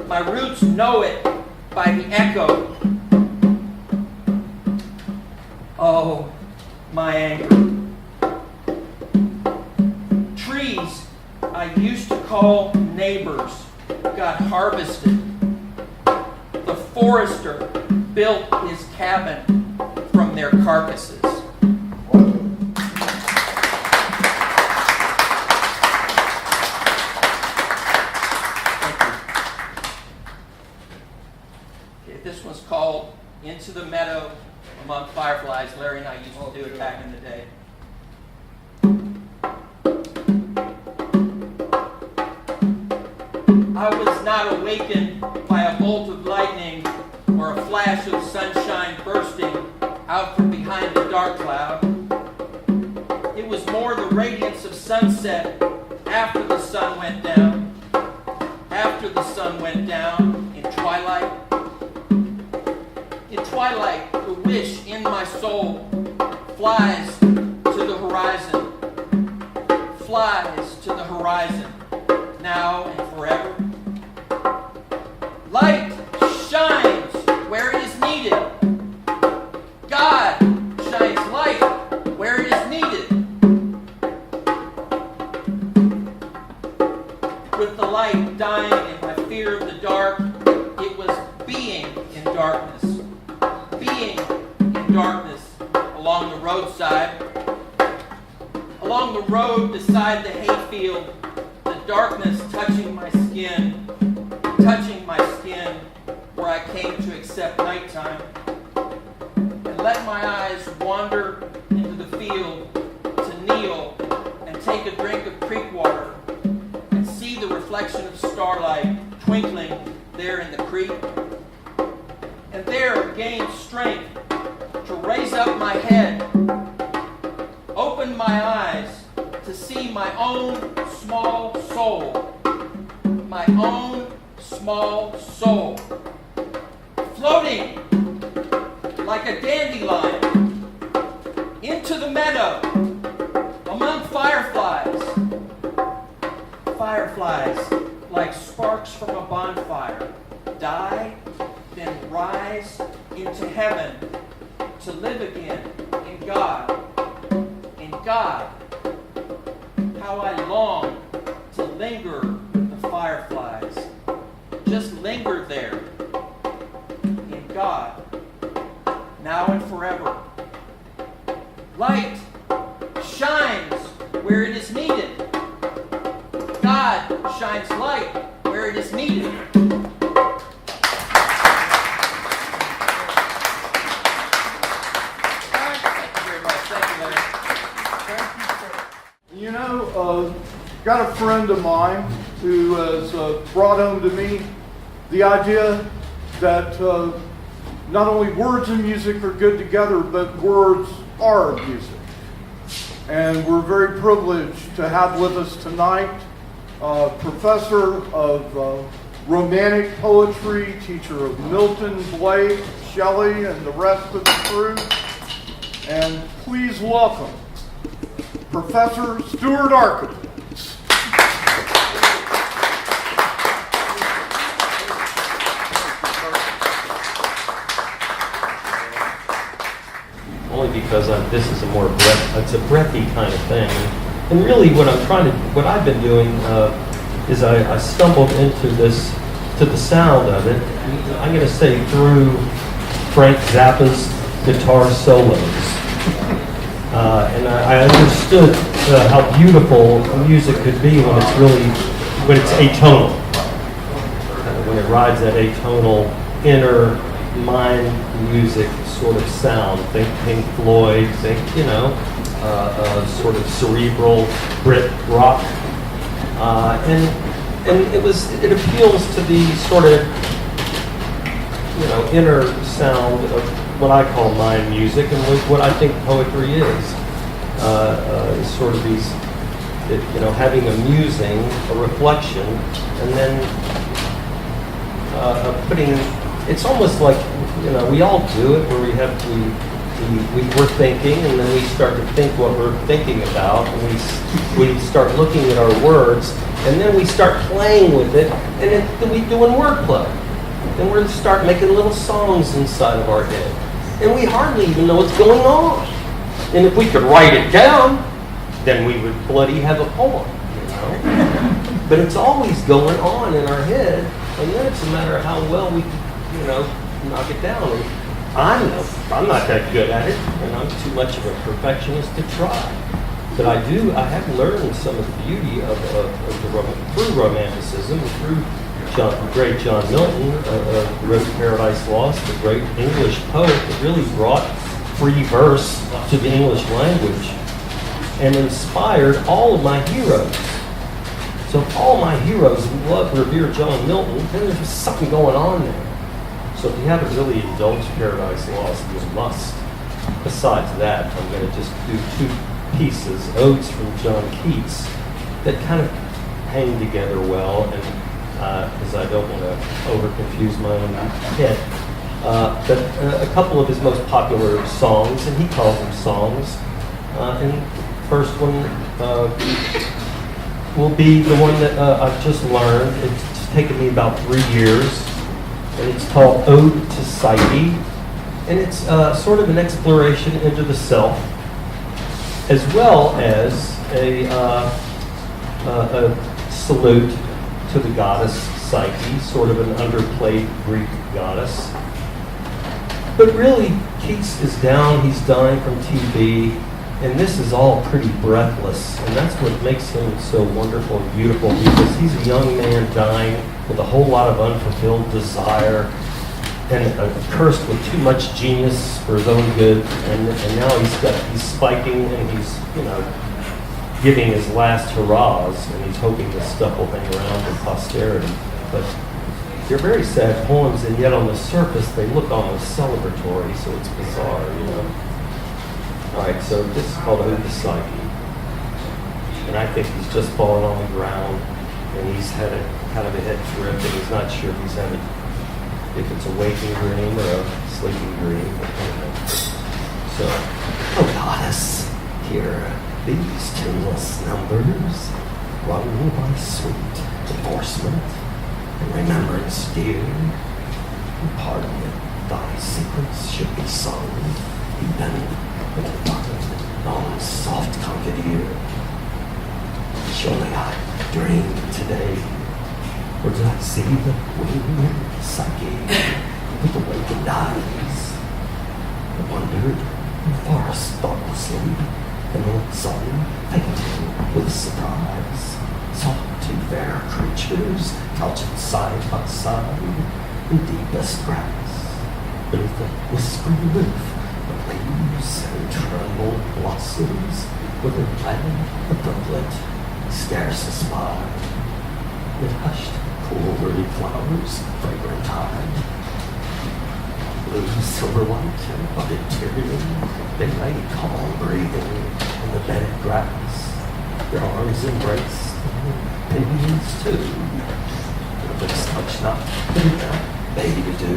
My roots know it by the echo. Oh, my anger. Trees I used to call neighbors got harvested. The forester built his cabin from their carcasses. This one's called Into the Meadow Among Fireflies. Larry and I used to do it back in the day. I was not awakened by a bolt of lightning or a flash of sunshine bursting out from behind the dark cloud. It was more the radiance of sunset after the sun went down. After the sun went down in twilight. In twilight, the wish in my soul flies to the horizon. Flies to the horizon, now and forever. Light shines where it is needed. God shines light where it is needed. With the light dying in my fear of the dark, it was being in darkness. Being in darkness along the roadside. Along the road beside the hayfield, the darkness touching my skin where I came to accept nighttime, and let my eyes wander in take a drink of creek water and see the reflection of starlight twinkling there in the creek, and there gain strength to raise up my head, open my eyes to see my own small soul, my own small soul, floating like a dandelion into the meadow among fireflies. Fireflies, like sparks from a bonfire, die, then rise into heaven to live again in God. In God. How I long to linger with the fireflies. Just linger there. In God. Now and forever. Light shines where it is needed. God shines light where it is needed. You know, got a friend of mine who has brought home to me the idea that not only words and music are good together, but words are music. And we're very privileged to have with us tonight a professor of romantic poetry, teacher of Milton, Blake, Shelley, and the rest of the crew. And please welcome Professor Stuart Arkin. Only because this is it's a breathy kind of thing. And really what I've been doing is I stumbled into the sound of it, I'm going to say through Frank Zappa's guitar solos. And I understood how beautiful music could be when it's atonal. When it rides that atonal inner mind music sort of sound. Think Pink Floyd, think, sort of cerebral Brit rock. And it appeals to the sort of, inner sound of what I call mind music and what I think poetry is sort of these, having a musing, a reflection, and then putting, it's almost like, we all do it where we're thinking and then we start to think what we're thinking about and we start looking at our words and then we start playing with it and then we doing wordplay. Then we're start making little songs inside of our head. And we hardly even know what's going on. And if we could write it down, then we would bloody have a poem, But it's always going on in our head, and then it's a matter of how well we can, knock it down. And I'm not that good at it, and I'm too much of a perfectionist to try. But I have learned some of the beauty through Romanticism, through the great John Milton, who wrote Paradise Lost, the great English poet that really brought free verse to the English language and inspired all of my heroes. So if all my heroes revere John Milton, then there's just something going on there. So if you haven't really indulged Paradise Lost, you must. Besides that, I'm going to just do two pieces, odes from John Keats, that kind of hang together well, and because I don't want to over-confuse my own head. But a couple of his most popular songs, and he calls them songs. And the first one will be the one that I've just learned. It's taken me about 3 years, and it's called Ode to Psyche. And it's sort of an exploration into the self, as well as a salute to the goddess Psyche, sort of an underplayed Greek goddess. But really, Keats is down, he's dying from TB, and this is all pretty breathless, and that's what makes him so wonderful and beautiful, because he's a young man dying with a whole lot of unfulfilled desire, and cursed with too much genius for his own good, and now he's spiking, and he's, giving his last hurrahs, and he's hoping this stuff will hang around for posterity. But they're very sad poems, and yet on the surface they look almost celebratory, so it's bizarre, you know. All right, so this is called Ode to Psyche. And I think he's just fallen on the ground, and he's had a kind of a head trip, and he's not sure if he's having, if it's a waking dream or a sleeping dream. I don't know. So, oh goddess, here these tuneless numbers, rung by sweet enforcement and remembrance dear, and pardon it, thy secrets should be sung, even with a fine, long, soft conquered ear. Surely I dreamed today, or did I see the winged Psyche with awakened eyes? I wondered in forest thoughtlessly, and all of a sudden, fainting with surprise, saw two fair creatures couched side by side in deepest grass, beneath a whispering roof of leaves and trembled blossoms, with a land abundant, scarce a spy, with hushed, cool, ruddy flowers, fragrant tide. Blue, silver light, and budded Tyrian, they lay calm breathing on the bedded grass, their arms embraced, and pinions too. Their lips touch not, their baby do,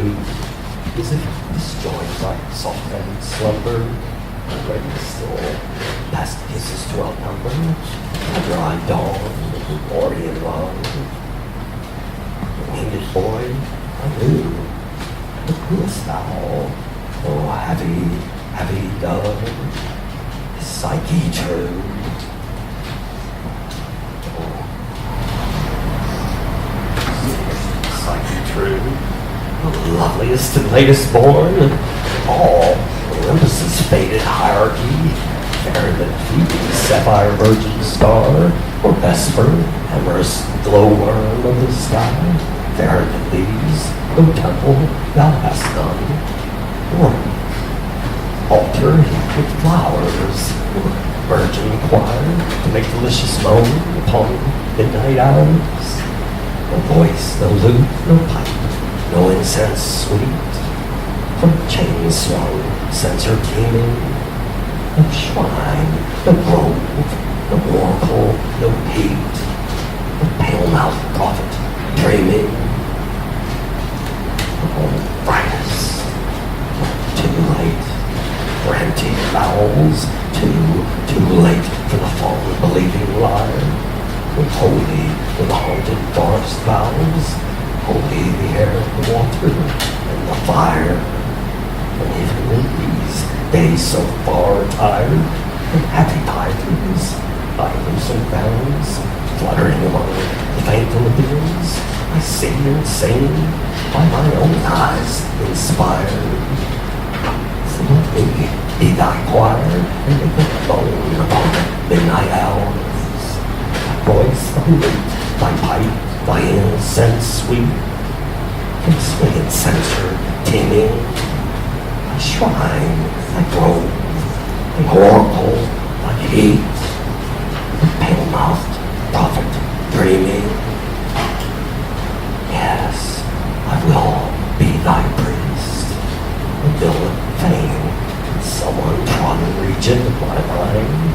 as if disjoined like soft-headed slumber, already still, past kisses to outnumber, a dry dawn of Orient love. The winged boy, I knew. But who is thou, oh heavy, heavy dove, is Psyche true? Oh, Psyche true, the loveliest and latest born, all Olympus's faded hierarchy, fairer than Phoebe's sapphire virgin star, or Vesper, amorous glowworm of the sky, fairer than these, O temple, thou hast none, or altar heaped with flowers, or virgin choir to make delicious moan upon midnight hours. No voice, no lute, no pipe, no incense sweet, from chain swung, censer teeming, no shrine, no grove, no oracle, no heat, no pale-mouthed prophet dreaming. Oh, brightness, too late for empty bowels, too late for the fallen believing liar. Holy the haunted forest vows, holy the air, the water, and the fire. And even in these days so far tired, and happy tidings, by loosened bounds, fluttering among the faint Olympians, I sing and sing, by my own eyes inspired. So let me be thy choir, and make a moan upon midnight hours. Thy voice, thy lute, thy pipe, thy incense sweet, can swing its censer teeming. Thy shrine, thy grove, thy oracle, thy heat, the pale-mouthed prophet dreaming. Yes, I will be thy priest, a villain fame in some untrodden region of my mind,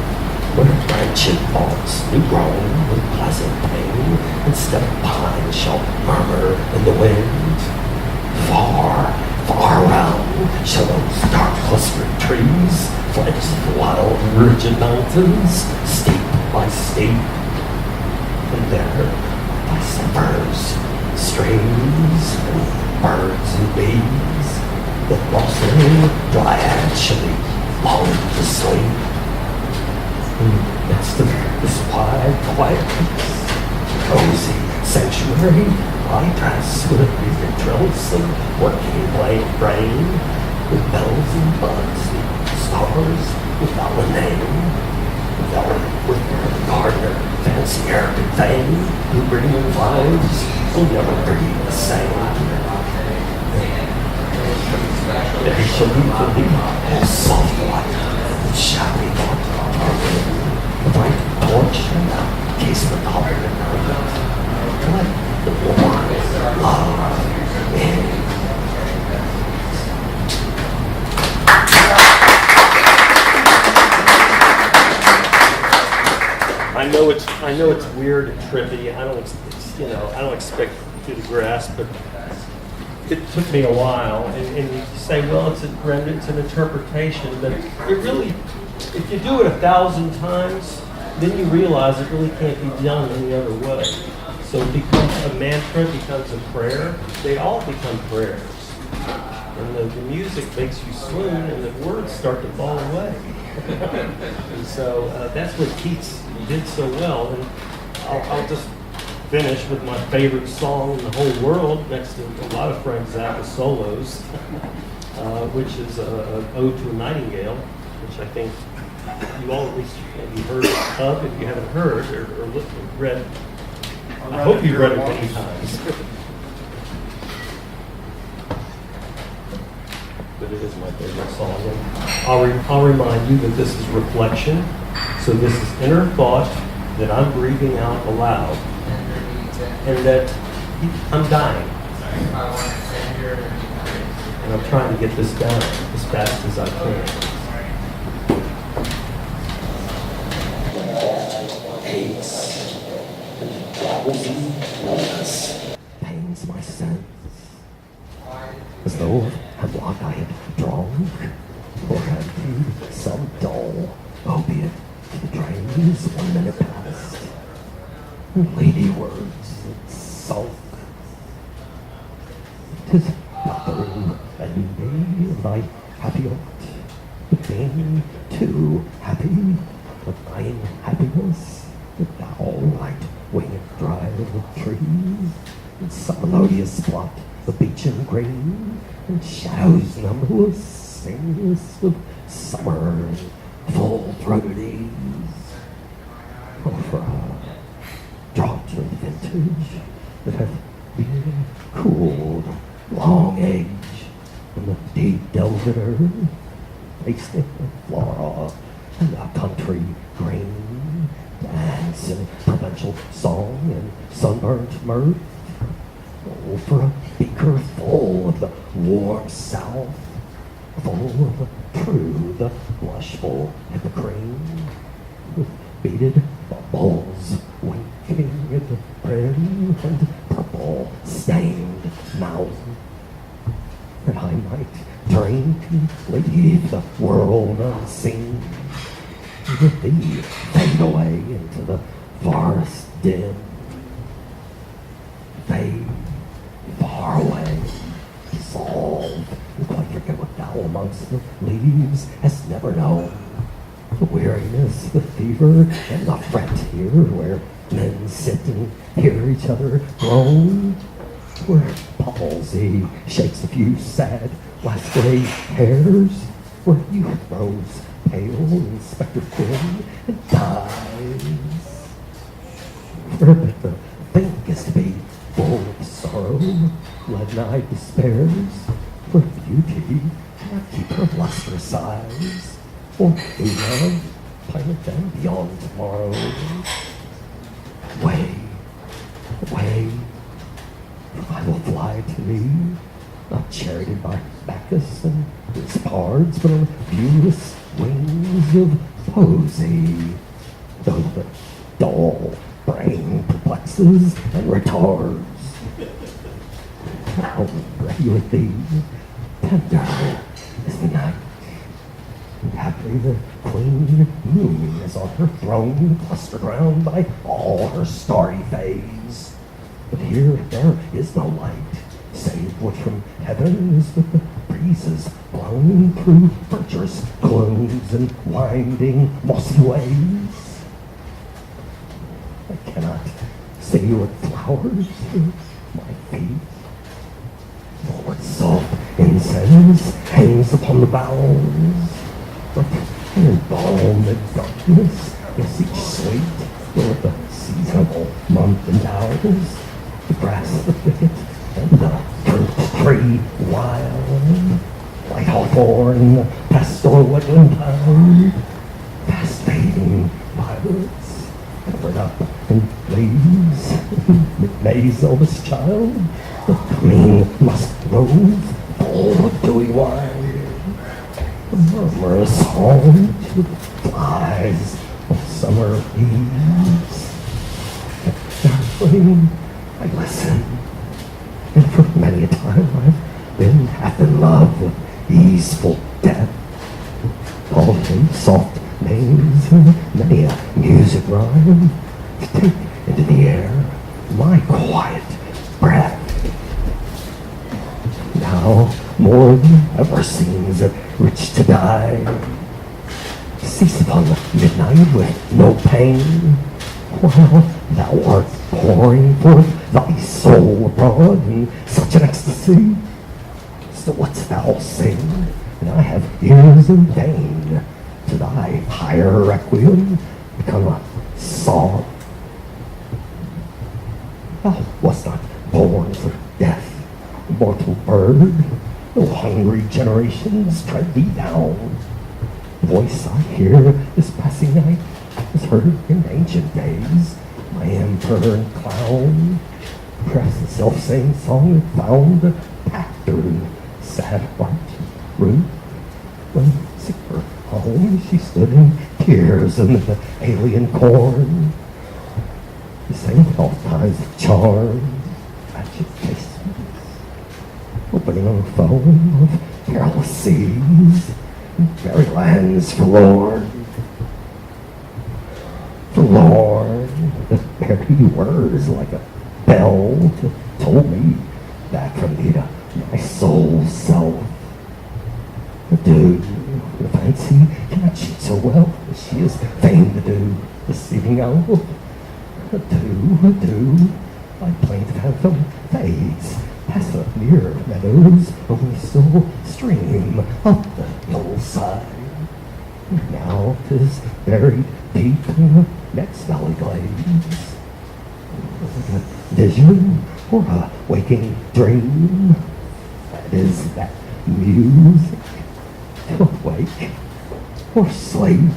where branching thoughts new grown with pleasant pain, instead of pine shall murmur in the wind. Far, far around shall those dark clustered trees fledge the wild rigid mountains, steep by steep, and there by zephyrs, streams, and birds and bees, the blossoming dryad shall be lulled to sleep. In the midst of this wide quietness, cozy sanctuary, I dress with a breathing trellis of working brain, with bells and buds and stars without a name. With the gardener, fancy Arabic fame, who bring in lives will never breathe the same. They shall be for thee all soft light, and shadowy thought, the bright torch and the casement open and let the warm love in. I know it's weird and trippy. I don't expect you to grasp, but it took me a while. And you say, well, it's an interpretation, but it really, if you do it 1,000 times, then you realize it really can't be done any other way. So it becomes a mantra, it becomes a prayer. They all become prayers. And the music makes you swoon, and the words start to fall away. And so that's what Keats did so well. And I'll just finish with my favorite song in the whole world, next to a lot of Frank Zappa solos, which is an Ode to a Nightingale, which I think you all at least maybe heard of if you haven't heard or read. I hope you've read it many times. But it is my favorite song. And I'll remind you that this is reflection. So this is inner thought that I'm breathing out aloud. And that I'm dying. And I'm trying to get this down as fast as I can. Hates and pains my sense. As though hemlock I had drunk, or had viewed some dull opiate to the drains 1 minute past. And lady words that sulk. 'Tis not the room and me of thy happy art, but being too happy with thine happiness, that thou light winged drive of trees, and some melodious spot the beechen green, and shadows numberless, singless of summer, full-throated ease. Oh, for a draught of vintage that hath been cooled long age in the deep delved earth, tasting of flora and a country green, dance in provincial song and sunburnt mirth. Oh, for a beaker full of the warm south, full of the true, the blushful hippocrene, with beaded bubbles winking in the brim and purple stained mouth, that I might drink and leave the world unseen, and with thee fade away into the forest dim, fade far away, dissolve, and quite forget what thou amongst the leaves hast never known. The weariness, the fever, and the fret here, where men sit and hear each other groan, where palsy shakes a few sad last gray hairs, where youth grows pale and spectre thin and dies, where the think is to be full of sorrow, leaden-eyed despairs, where beauty cannot keep her lustrous eyes, or true love pilot them beyond tomorrow. Away, away, I will fly to thee, not charioted by Bacchus and his bards, but on viewless wings of poesy, though the dull brain perplexes and retards. How ready with thee, tender is the night, and happy the queen moon is on her throne, clustered round by all her starry fays. But here there is no light, save what from heaven is with the breezes blown through virtuous glooms and winding mossy ways. I cannot say what flowers to my feet, or what soft incense hangs upon the boughs, but an embalmed darkness is each sweet, or the seasonable month endows, the grass, the thicket, and the curved tree wild, white hawthorn, the pastoral woodland pine, fast fading violets, covered up in fleas. May's eldest child, the clean musk rose, full of dewy wine. The murmurous song to the flies of summer eves. Darkling, I listen, and for many a time I've been half in love with easeful death. Called him soft names and many a music rhyme to take into the air my quiet breath. Now more than ever seems it rich to die. Cease upon the midnight with no pain, while thou art pouring forth thy soul abroad in such an ecstasy. So what's thou sing? And I have ears in vain to thy higher requiem become a song. Thou wast not born for death, mortal bird. No hungry generations tread thee down. The voice I hear this passing night was heard in ancient days. My emperor and clown, perhaps the self-same song that found a path through sad heart root. When sick her home, she stood in tears amid the alien corn. She sang all kinds of charms, magic casements, opening on the foam of perilous seas, and fairy lands forlorn. Forlorn, the very words like a bell told me back from me to my soul's self. Adieu, the fancy cannot cheat so well as she is fain to do, deceiving owl. Adieu, adieu, my plaintive anthem fades past the near meadows, only still stream up the hillside. Now 'tis buried deep in the next valley glades. A vision or a waking dream? That is that music to awake or sleep.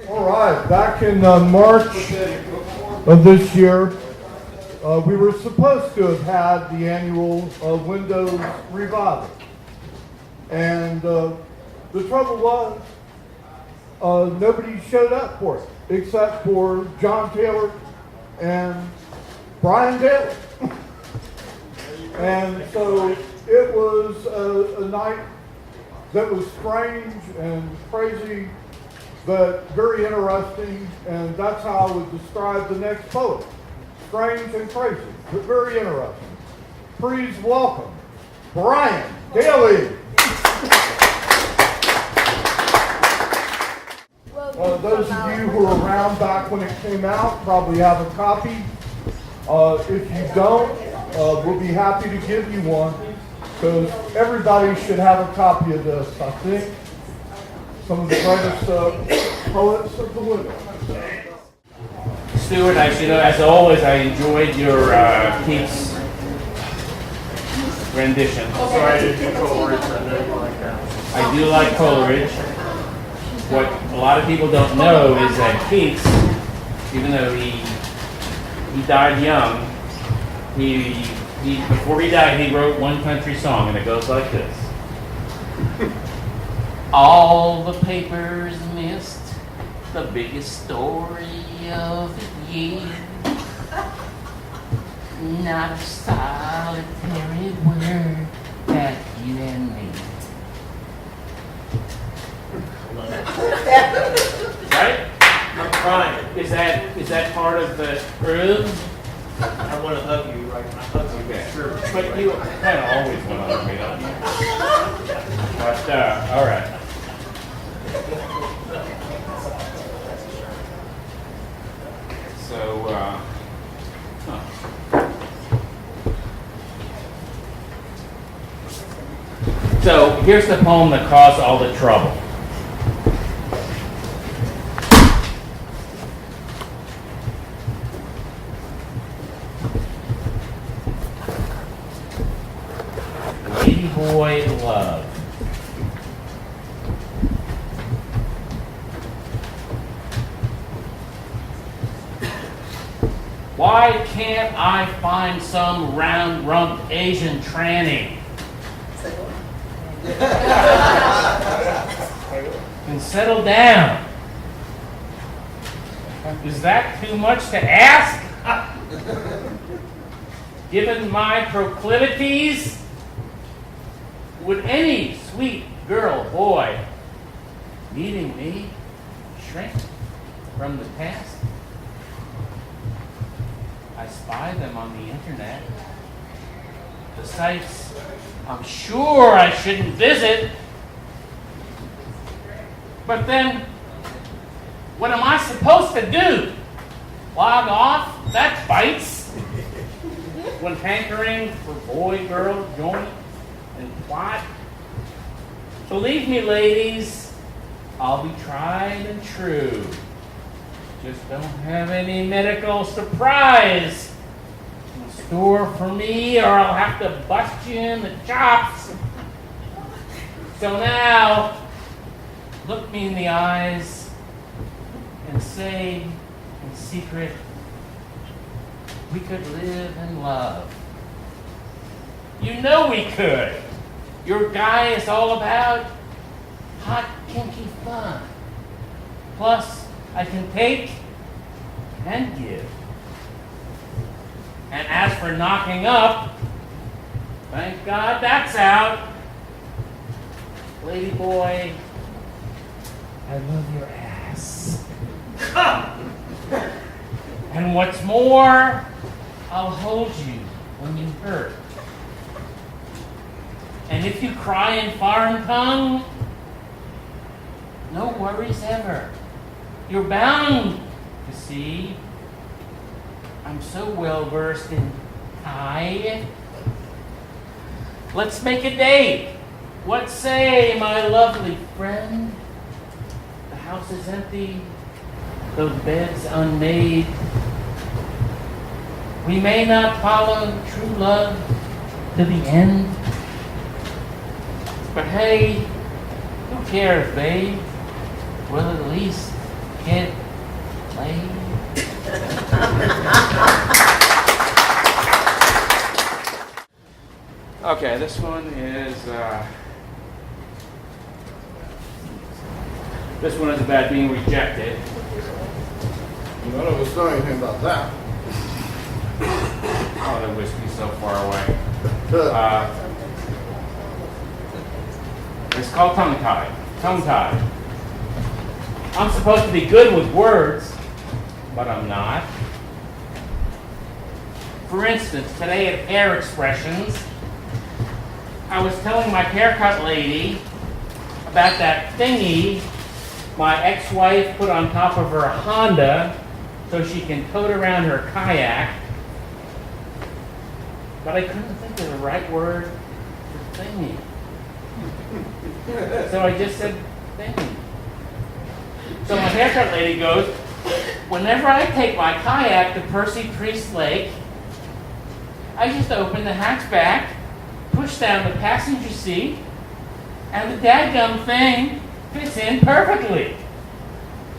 All right, back in March of this year, we were supposed to have had the annual Windows revival. And the trouble was, nobody showed up for it, except for John Taylor and Brian Daly. And so it was a night that was strange and crazy, but very interesting, and that's how I would describe the next poet. Strange and crazy, but very interesting. Please welcome Brian Daly. Those of you who were around back when it came out probably have a copy. If you don't, we'll be happy to give you one, because everybody should have a copy of this, I think. Some of the greatest poets of the winter. Stuart, as always, I enjoyed your Keats rendition. Sorry, I did Coleridge. I know you like that. I do like Coleridge. What a lot of people don't know is that Keats, even though he died young, he before he died, he wrote one country song, and it goes like this. All the papers missed the biggest story of the year. Not a solitary word that you and me. Right? I'm crying. Is that part of the groove? I want to hug you right now. Hug you. Okay. Sure. But you kind of always want to hug me, don't you? But, all right. So, So, here's the poem that caused all the trouble. Lady boy love. love. Why can't I find some round-rumped Asian tranny? And settle down. Is that too much to ask? Given my proclivities, would any sweet girl or boy meeting me shrink from the task? I spy them on the internet. The sites I'm sure I shouldn't visit. But then, what am I supposed to do? Log off? That bites. When hankering for boy-girl joint and plot. Believe me, ladies, I'll be tried and true. Just don't have any medical surprise in store for me, or I'll have to bust you in the chops. So now, look me in the eyes and say in secret, we could live and love. You know we could. Your guy is all about hot, kinky fun. Plus, I can take and give. And as for knocking up, thank God that's out. Lady boy, I love your ass. And what's more, I'll hold you when you hurt. And if you cry in foreign tongue, no worries ever. You're bound to see. I'm so well versed in Thai. Let's make a date. What say, my lovely friend? The house is empty, those beds unmade. We may not follow true love to the end. But hey, who cares, babe? We'll at least get laid. Okay, this one is about being rejected. None of us know anything about that. Oh, the whiskey's so far away. It's called tongue-tied. Tongue-tied. I'm supposed to be good with words, but I'm not. For instance, today at Hair Expressions, I was telling my haircut lady about that thingy my ex-wife put on top of her Honda so she can tote around her kayak. But I couldn't think of the right word for thingy. So I just said thingy. So my haircut lady goes, whenever I take my kayak to Percy Priest Lake, I just open the hatchback, push down the passenger seat, and the dadgum thing fits in perfectly.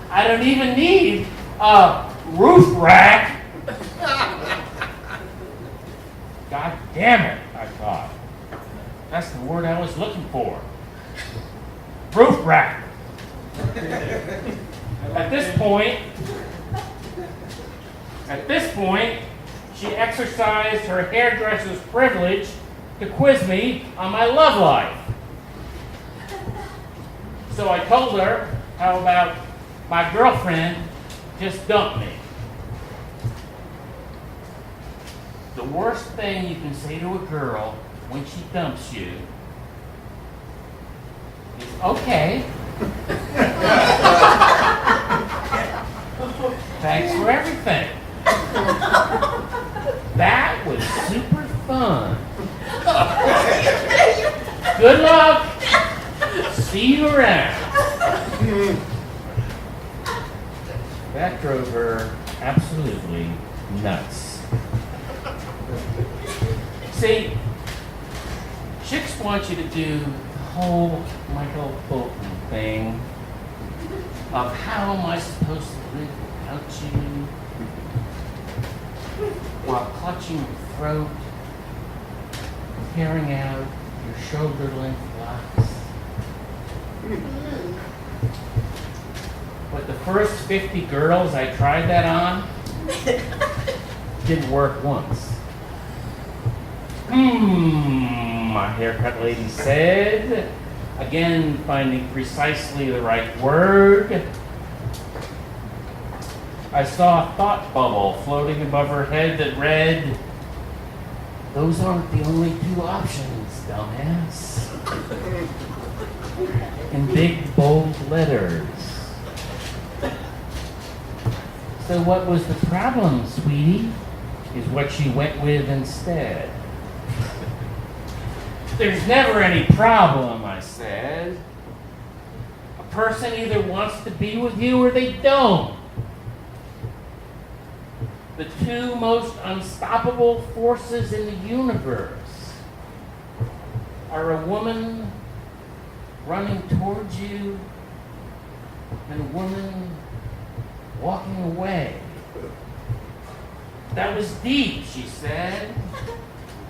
I don't even need a roof rack. God damn it, I thought. That's the word I was looking for. Roof rack. At this point, she exercised her hairdresser's privilege to quiz me on my love life. So I told her how about my girlfriend just dumped me. The worst thing you can say to a girl when she dumps you is, okay. Thanks for everything. That was super fun. Good luck. See you around. That drove her absolutely nuts. See, chicks want you to do the whole Michael Bolton thing of how am I supposed to live without you while clutching your throat, tearing out your shoulder-length locks. But the first 50 girls I tried that on didn't work once. My haircut lady said, again finding precisely the right word. I saw a thought bubble floating above her head that read, "Those aren't the only two options, dumbass." In big, bold letters. So what was the problem, sweetie? Is what she went with instead. There's never any problem, I said. A person either wants to be with you or they don't. The two most unstoppable forces in the universe are a woman running towards you and a woman walking away. That was deep, she said,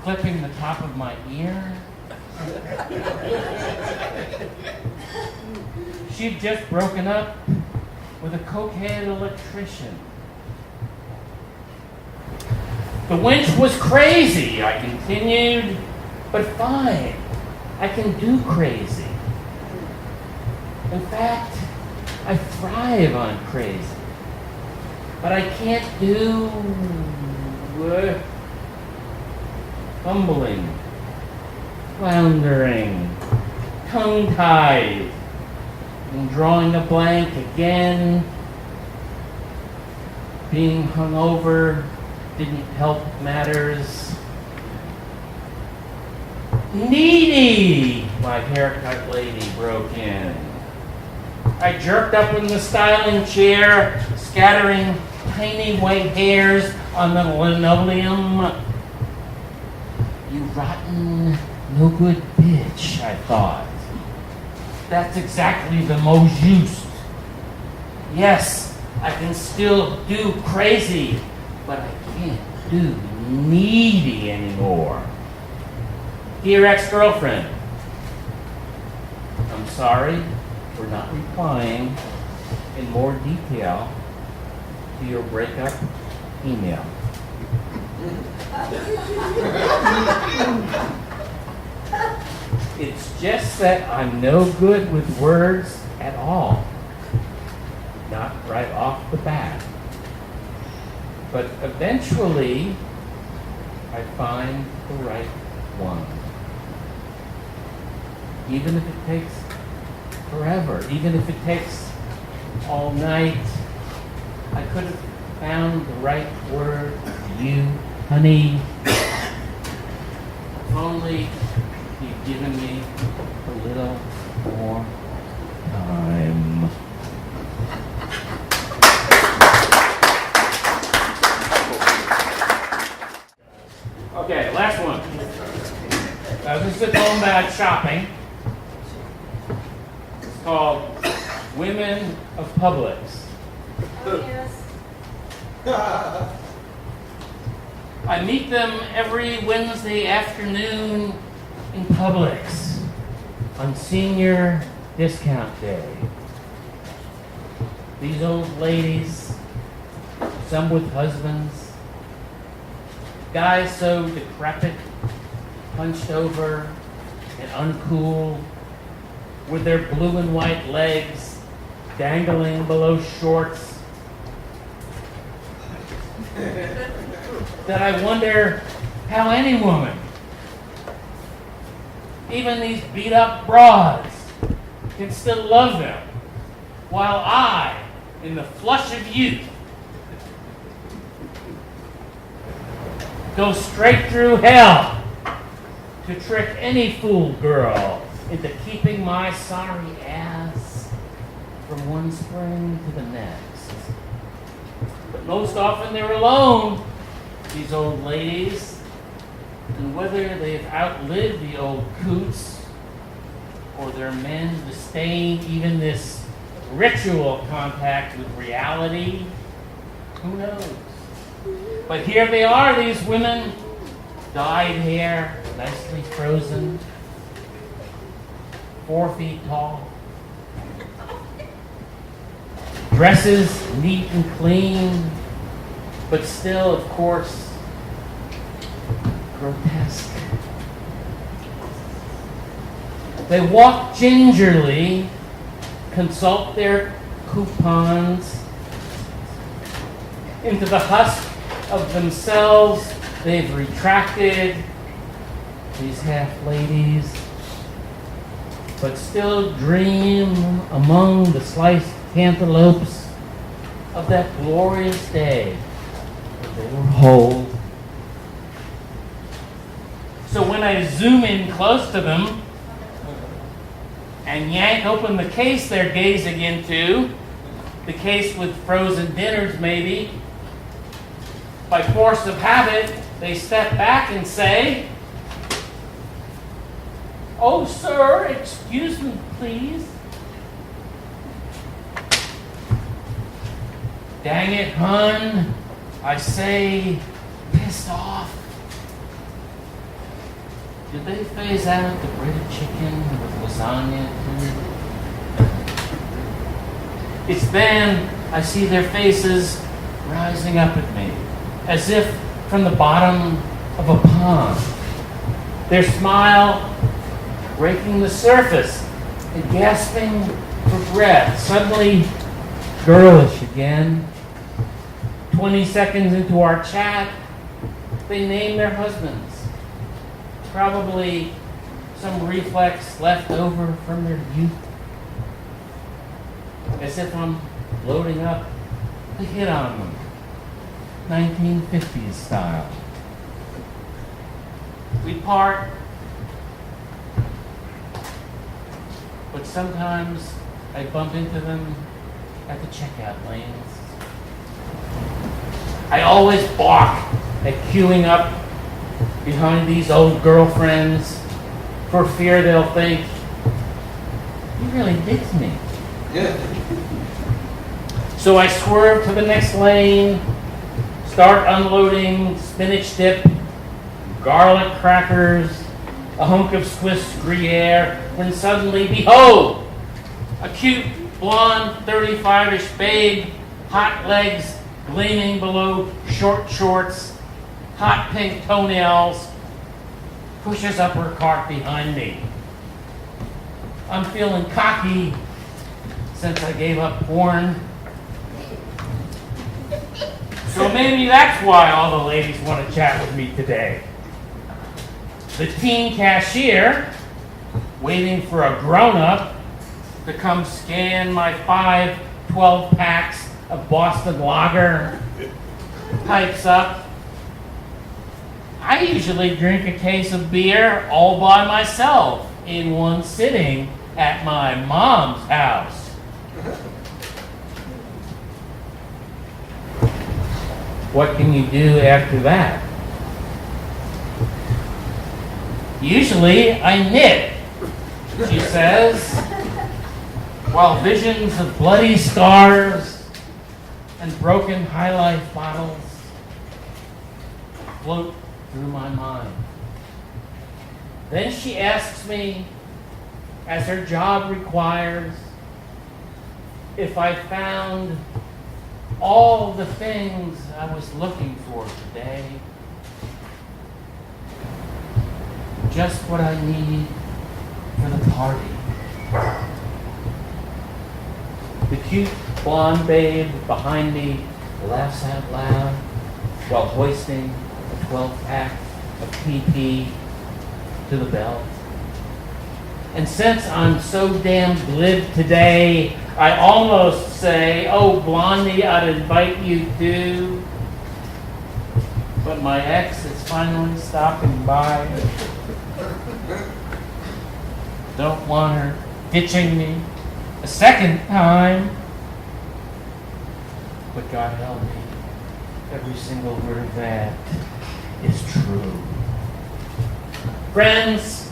clipping the top of my ear. She'd just broken up with a cokehead electrician. The wench was crazy, I continued, but fine, I can do crazy. In fact, I thrive on crazy. But I can't do fumbling, floundering, tongue-tied, and drawing a blank again. Being hungover didn't help matters. Needy, my haircut lady broke in. I jerked up in the styling chair, scattering tiny white hairs on the linoleum. You rotten, no good bitch, I thought. That's exactly the mot juste. Yes, I can still do crazy, but I can't do needy anymore. Dear ex-girlfriend, I'm sorry for not replying in more detail to your breakup email. It's just that I'm no good with words at all. Not right off the bat. But eventually, I find the right one. Even if it takes forever, even if it takes all night, I could have found the right word for you, honey. If only you'd given me a little more time. Okay, last one. This is a home bag shopping. It's called Women of Publix. Yes. I meet them every Wednesday afternoon in Publix on senior discount day. These old ladies, some with husbands, guys so decrepit, hunched over, and uncool, with their blue and white legs dangling below shorts, that I wonder how any woman, even these beat up broads, can still love them, while I, in the flush of youth, go straight through hell to trick any fool girl into keeping my sorry ass from one spring to the next. But most often they're alone, these old ladies, and whether they've outlived the old coots for their men to disdain even this ritual contact with reality? Who knows? But here they are, these women, dyed hair, nicely frozen, 4 feet tall, dresses neat and clean, but still, of course, grotesque. They walk gingerly, consult their coupons. Into the husk of themselves, they've retracted, these half-ladies, but still dream among the sliced cantaloupes of that glorious day when they were whole. So when I zoom in close to them and yank open the case they're gazing into, the case with frozen dinners maybe, by force of habit, they step back and say, "Oh, sir, excuse me, please." "Dang it, hun," I say, pissed off. Did they phase out the breaded chicken with lasagna too? It's then I see their faces rising up at me, as if from the bottom of a pond. Their smile breaking the surface and gasping for breath, suddenly girlish again. 20 seconds into our chat, they name their husbands. Probably some reflex left over from their youth. As if I'm loading up to hit on them. 1950s style. We part, but sometimes I bump into them at the checkout lanes. I always balk at queuing up behind these old girlfriends for fear they'll think, "He really digs me." So I swerve to the next lane, start unloading spinach dip, garlic crackers, a hunk of Swiss Gruyere, when suddenly, behold, a cute, blonde, 35-ish babe, hot legs gleaming below short shorts, hot pink toenails, pushes up her cart behind me. I'm feeling cocky since I gave up porn. So maybe that's why all the ladies want to chat with me today. The teen cashier, waiting for a grown-up to come scan my 5 12-packs of Boston Lager, pipes up. I usually drink a case of beer all by myself in one sitting at my mom's house. What can you do after that? Usually I knit, she says, while visions of bloody scars and broken High Life bottles float through my mind. Then she asks me, as her job requires, if I found all the things I was looking for today. Just what I need for the party. The cute blonde babe behind me laughs out loud while hoisting a 12-pack of PP to the belt. And since I'm so damn glib today, I almost say, "Oh, Blondie, I'd invite you too." But my ex is finally stopping by. Don't want her ditching me a second time. But God help me, every single word of that is true. Friends,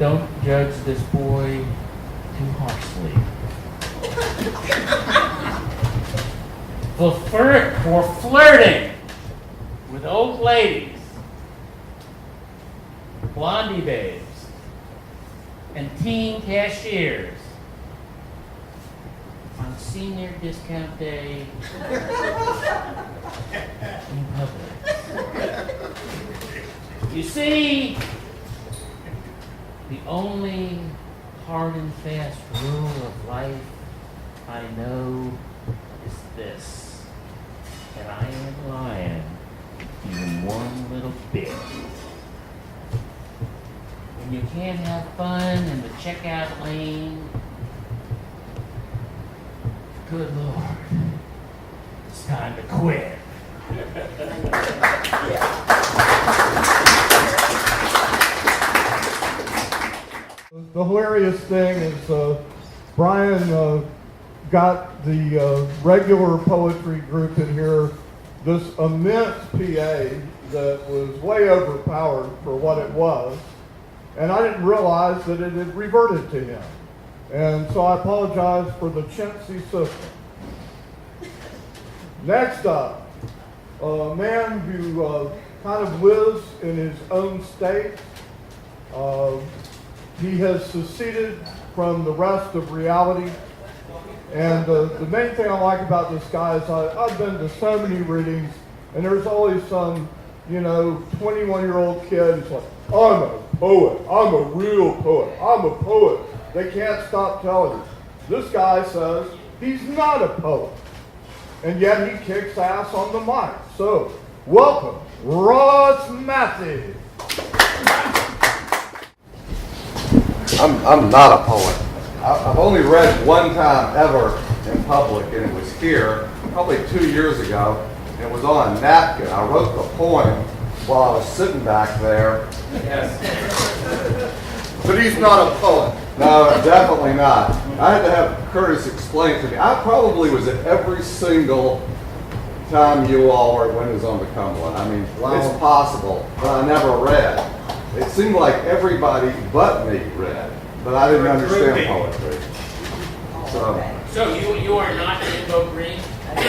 don't judge this boy too harshly. For flirting with old ladies, blondie babes, and teen cashiers on senior discount day in public. You see, the only hard and fast rule of life I know is this, that I ain't lying even one little bit. When you can't have fun in the checkout lane, good Lord, it's time to quit. The hilarious thing is Brian got the regular poetry group in here, this immense PA that was way overpowered for what it was, and I didn't realize that it had reverted to him. And so I apologize for the chintzy system. Next up, a man who kind of lives in his own state. He has seceded from the rest of reality. And the main thing I like about this guy is I've been to so many readings, and there's always some, 21-year-old kid who's like, I'm a poet. I'm a real poet. I'm a poet. They can't stop telling you. This guy says he's not a poet. And yet he kicks ass on the mic. So, welcome, Ross Matthews. I'm not a poet. I've only read one time ever in public, and it was here, probably 2 years ago. And it was on a napkin. I wrote the poem while I was sitting back there. Yes. But he's not a poet. No, definitely not. I had to have Curtis explain to me. I probably was at every single time you all were when it was on the Cumberland. I mean, it's possible, but I never read. It seemed like everybody but me read, but I didn't understand poetry. So you are not Jimbo Green?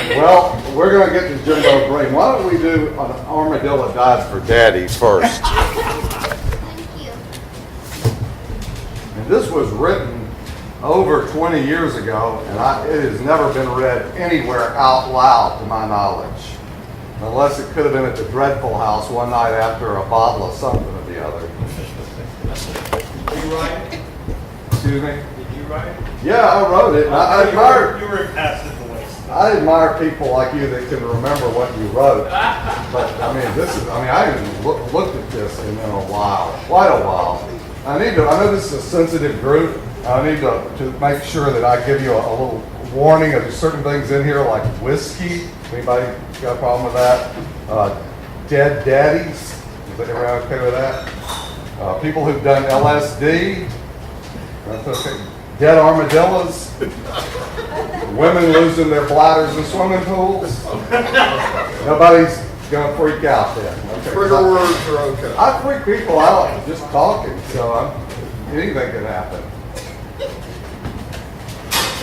Well, we're going to get to Jimbo Green. Why don't we do an Armadillo Dies for Daddy first? And this was written over 20 years ago, and it has never been read anywhere out loud to my knowledge. Unless it could have been at the Dreadful House one night after a bottle of something or the other. Did you write it? Excuse me? Did you write it? Yeah, I wrote it. I admire. You were past it the waist. I admire people like you that can remember what you wrote. But I haven't looked at this in a while, quite a while. I know this is a sensitive group. I need to make sure that I give you a little warning of certain things in here, like whiskey. Anybody got a problem with that? Dead daddies. Is everyone okay with that? People who've done LSD. That's okay. Dead armadillos. Women losing their bladders in swimming pools. Nobody's gonna freak out then. Okay. Trigger words are okay. I freak people out just talking, so anything can happen.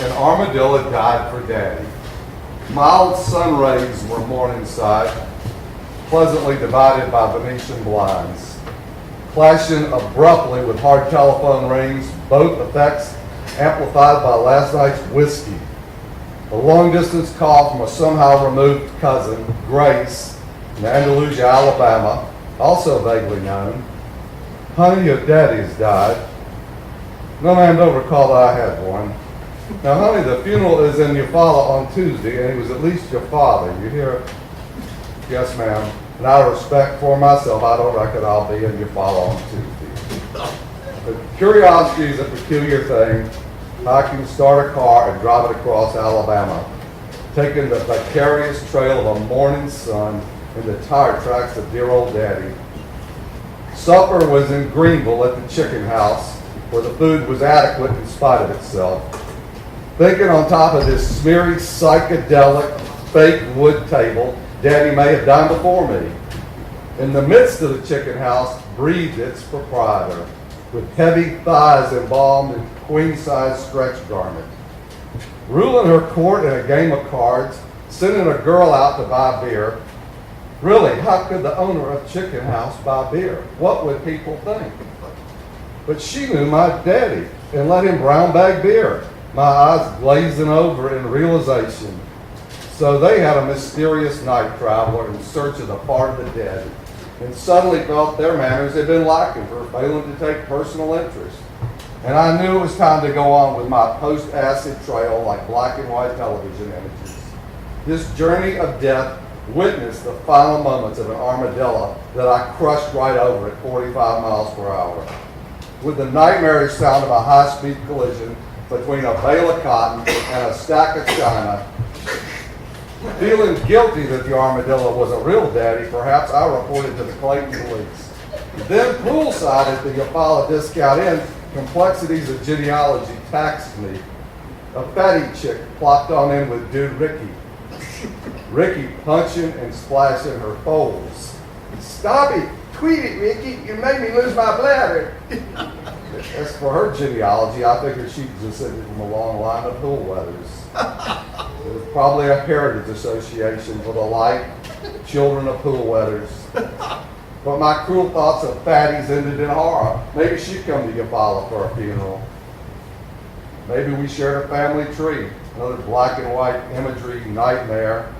An armadillo died for daddy. Mild sun rays were morning-side, pleasantly divided by Venetian blinds. Clashing abruptly with hard telephone rings, both effects amplified by last night's whiskey. A long-distance call from a somehow removed cousin, Grace, in Andalusia, Alabama, also vaguely known. Honey, your daddy's died. No, man, don't recall that I had one. Now, honey, the funeral is in Eufaula on Tuesday, and he was at least your father. You hear it? Yes, ma'am. And out of respect for myself, I don't reckon I'll be in Eufaula on Tuesday. But curiosity is a peculiar thing. I can start a car and drive it across Alabama, taking the vicarious trail of a morning sun in the tire tracks of dear old daddy. Supper was in Greenville at the chicken house, where the food was adequate in spite of itself. Thinking on top of this smeary, psychedelic, fake wood table, Daddy may have dined before me. In the midst of the chicken house breathed its proprietor, with heavy thighs embalmed in queen-size stretch garment. Ruling her court in a game of cards, sending a girl out to buy beer. Really, how could the owner of Chicken House buy beer? What would people think? But she knew my daddy and let him brown bag beer. My eyes glazing over in realization. So they had a mysterious night traveler in search of the part of the dead, and suddenly felt their manners had been lacking for failing to take personal interest. And I knew it was time to go on with my post-acid trail like black and white television images. This journey of death witnessed the final moments of an armadillo that I crushed right over at 45 miles per hour. With the nightmarish sound of a high-speed collision between a bale of cotton and a stack of china, feeling guilty that the armadillo was a real daddy, perhaps I reported to the Clayton police. Then poolside at the Eufaula Discount Inn, complexities of genealogy taxed me. A fatty chick plopped on in with dude Ricky. Ricky punching and splashing her foals. Stop it! Quit it, Ricky! You made me lose my bladder! As for her genealogy, I figured she descended from a long line of pool wetters. It was probably a heritage association for the light children of pool wetters. But my cruel thoughts of fatties ended in horror. Maybe she'd come to Eufaula for a funeral. Maybe we shared a family tree. Another black and white imagery nightmare.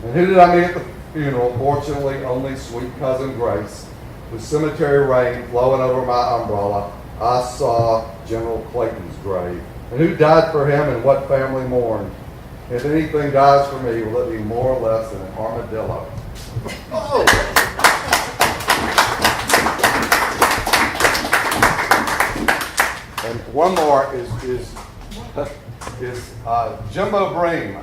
And who did I meet at the funeral? Fortunately, only sweet cousin Grace. With cemetery rain flowing over my umbrella, I saw General Clayton's grave. And who died for him and what family mourned? If anything dies for me, will it be more or less than an armadillo? Oh! And one more is Jimbo Bream.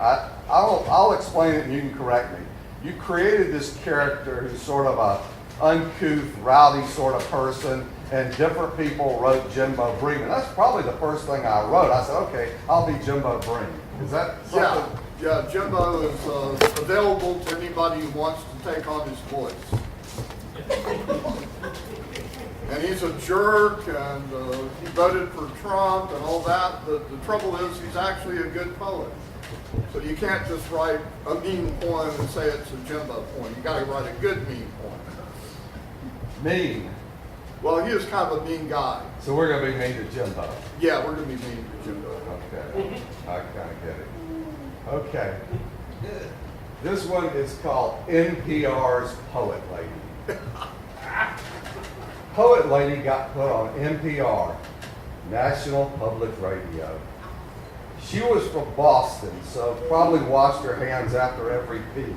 I'll explain it and you can correct me. You created this character who's sort of a uncouth, rowdy sort of person, and different people wrote Jimbo Bream. And that's probably the first thing I wrote. I said, okay, I'll be Jimbo Bream. Is that something? Yeah, Jimbo is available to anybody who wants to take on his voice. And he's a jerk, and he voted for Trump and all that. The trouble is he's actually a good poet. So you can't just write a mean poem and say it's a Jimbo poem. You got to write a good mean poem. Mean? Well, he is kind of a mean guy. So we're going to be mean to Jimbo? Yeah, we're going to be mean to Jimbo. Okay, I kind of get it. Okay. This one is called NPR's Poet Lady. Poet Lady got put on NPR, National Public Radio. She was from Boston, so probably washed her hands after every pee.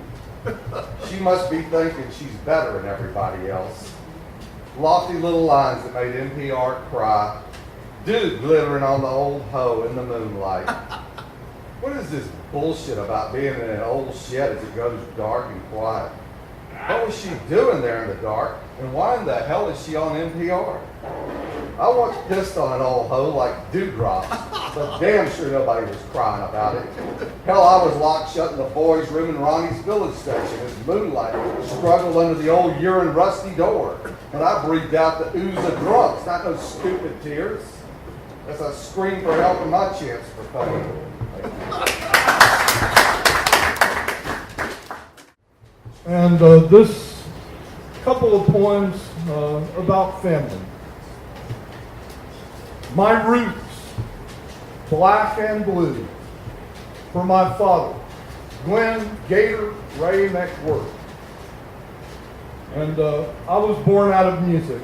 She must be thinking she's better than everybody else. Lofty little lines that made NPR cry. Dude glittering on the old hoe in the moonlight. What is this bullshit about being in an old shed as it goes dark and quiet? What was she doing there in the dark? And why in the hell is she on NPR? I once pissed on an old hoe like dewdrops, but damn sure nobody was crying about it. Hell, I was locked shut in the boys' room in Ronnie's village station as moonlight struggled under the old urine rusty door. And I breathed out the ooze of drunks, not no stupid tears. As I screamed for help and my chance for fame. And this couple of poems about family. My roots, black and blue, for my father, Glenn Gator Ray McWhirter. And I was born out of music.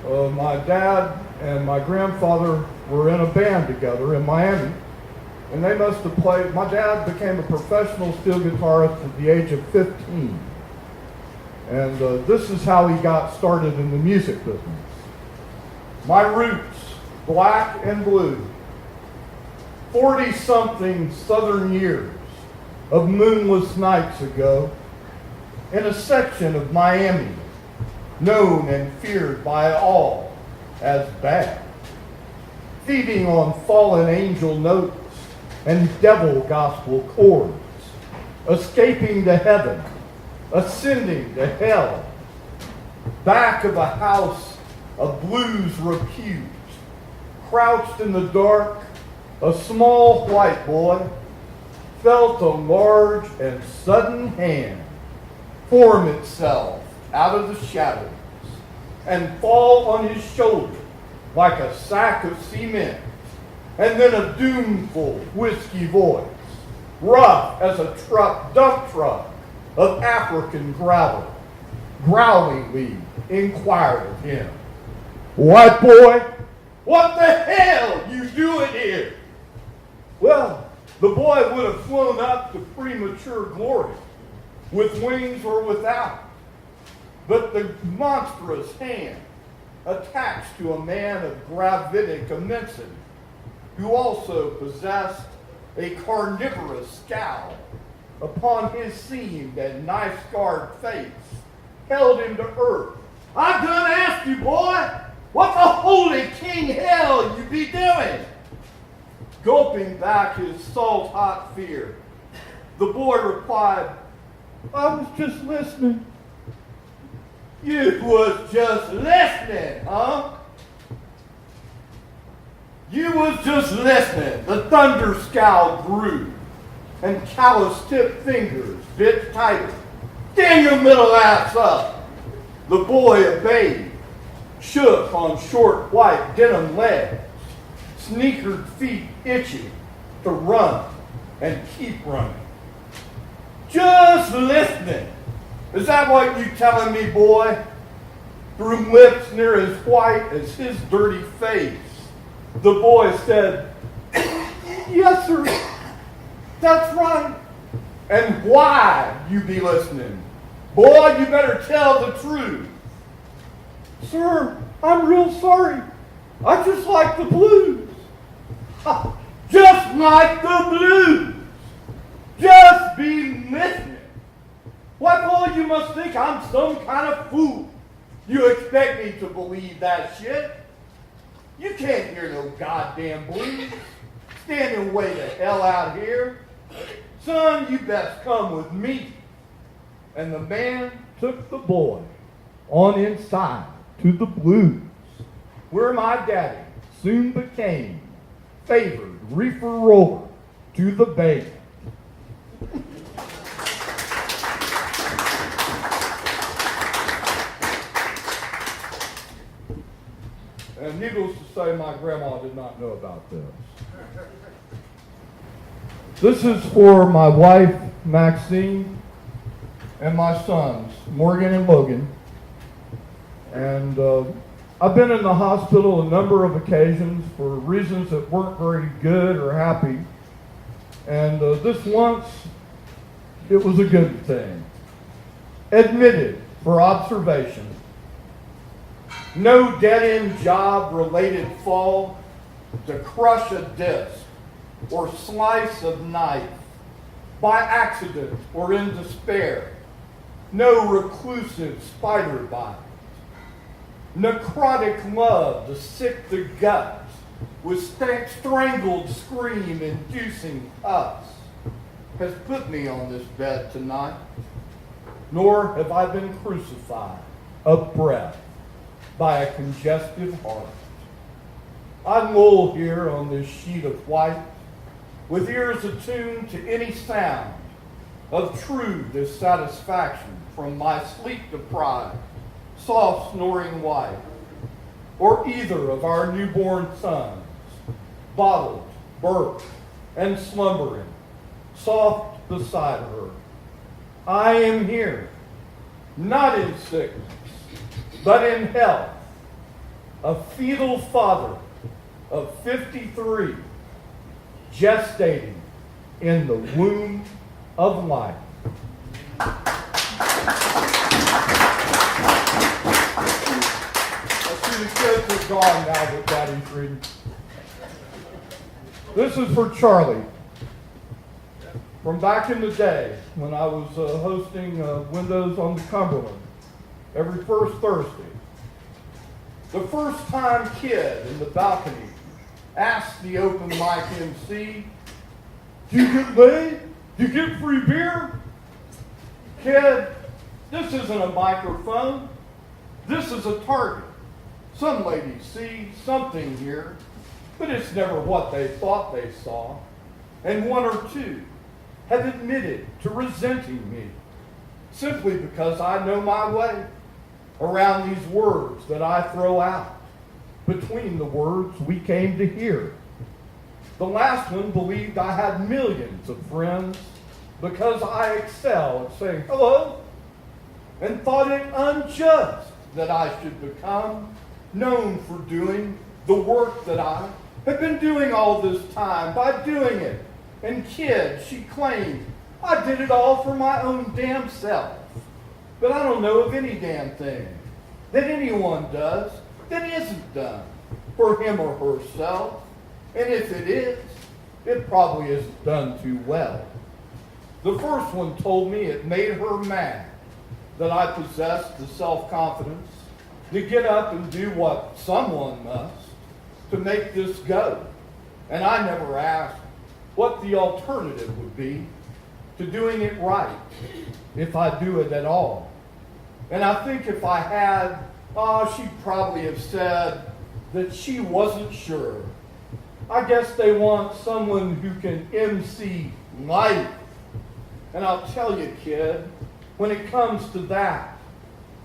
My dad and my grandfather were in a band together in Miami. And they must have played, my dad became a professional steel guitarist at the age of 15. And this is how he got started in the music business. My roots, black and blue, 40-something southern years of moonless nights ago, in a section of Miami, known and feared by all as bad, feeding on fallen angel notes and devil gospel chords, escaping to heaven, ascending to hell, back of a house of blues repute. Crouched in the dark, a small white boy felt a large and sudden hand form itself out of the shadows and fall on his shoulder like a sack of cement, and then a doomful whiskey voice, rough as a dump truck of African gravel, growlingly inquired of him, "White boy, what the hell you doing here?" Well, the boy would have flown up to premature glory, with wings or without. But the monstrous hand attached to a man of gravitic immensity, who also possessed a carnivorous scowl upon his seamed and knife-scarred face, held him to earth. "I done asked you, boy, what the holy king hell you be doing?" Gulping back his salt-hot fear, the boy replied, "I was just listening." "You was just listening, huh?" "You was just listening." The thunder scowl grew, and callous-tipped fingers bit tighter. "Stand your middle ass up." The boy obeyed, shook on short white denim legs, sneakered feet itching to run and keep running. "Just listening. Is that what you telling me, boy?" Through lips near as white as his dirty face, the boy said, "Yes, sir. That's right." "And why you be listening? Boy, you better tell the truth." "Sir, I'm real sorry. I just like the blues." "Just like the blues. Just be listening. Why, boy, you must think I'm some kind of fool. You expect me to believe that shit? You can't hear no goddamn blues. Standing way the hell out here. Son, you best come with me." And the man took the boy on inside to the blues, where my daddy soon became favored reefer roller to the band. And needless to say, my grandma did not know about this. This is for my wife, Maxine, and my sons, Morgan and Logan. And I've been in the hospital a number of occasions for reasons that weren't very good or happy. And this once, it was a good thing. Admitted for observation. No dead-end job-related fall to crush a disc or slice of knife by accident or in despair. No reclusive spider bite. Necrotic love to sick the guts with strangled scream-inducing puffs has put me on this bed tonight. Nor have I been crucified of breath by a congestive heart. I loll here on this sheet of white, with ears attuned to any sound of true dissatisfaction from my sleep-deprived, soft snoring wife, or either of our newborn sons, bottled, burped, and slumbering, soft beside her. I am here, not in sickness, but in health, a fetal father of 53, gestating in the womb of life. I see the kids are gone now that Daddy's reading. This is for Charlie. From back in the day when I was hosting Windows on the Cumberland every first Thursday. The first time kid in the balcony asked the open mic MC, "Do you get laid? Do you get free beer?" "Kid, this isn't a microphone. This is a target. Some ladies see something here, but it's never what they thought they saw. And one or two have admitted to resenting me simply because I know my way around these words that I throw out between the words we came to hear. The last one believed I had millions of friends because I excel at saying hello, and thought it unjust that I should become known for doing the work that I have been doing all this time by doing it. And kid, she claimed I did it all for my own damn self. But I don't know of any damn thing that anyone does that isn't done for him or herself. And if it is, it probably isn't done too well. The first one told me it made her mad that I possessed the self-confidence to get up and do what someone must to make this go. And I never asked what the alternative would be to doing it right, if I do it at all. And I think if I had, she'd probably have said that she wasn't sure. I guess they want someone who can MC life. And I'll tell you, kid, when it comes to that,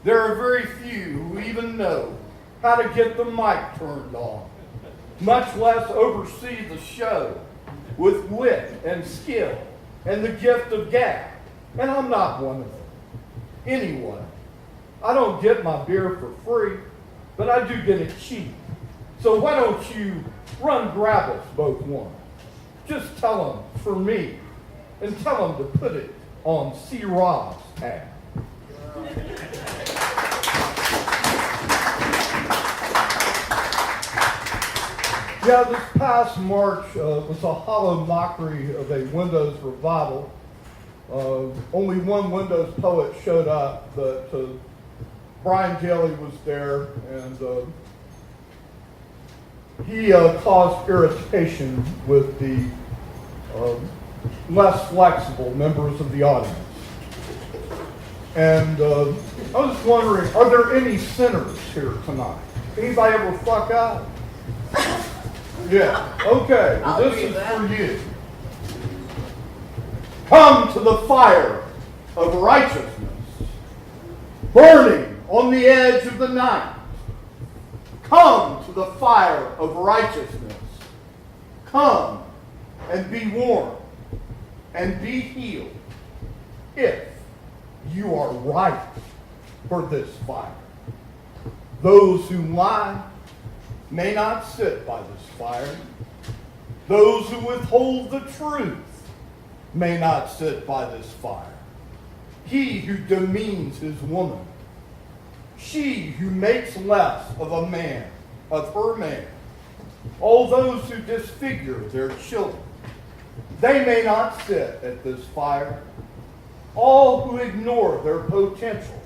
there are very few who even know how to get the mic turned on, much less oversee the show with wit and skill and the gift of gab. And I'm not one of them. Anyway, I don't get my beer for free, but I do get it cheap. So why don't you run grab us both one? Just tell them for me, and tell them to put it on C. Rob's tab. Yeah, this past March was a hollow mockery of a Windows revival. Only one Windows poet showed up, but Brian Daly was there, and he caused irritation with the less flexible members of the audience. And I was wondering, are there any sinners here tonight? Anybody ever fuck up? Yeah, okay, well, this is for you. Come to the fire of righteousness, burning on the edge of the night. Come to the fire of righteousness. Come and be warmed and be healed if you are right for this fire. Those who lie may not sit by this fire. Those who withhold the truth may not sit by this fire. He who demeans his woman, she who makes less of a man, of her man, all those who disfigure their children, they may not sit at this fire. All who ignore their potential,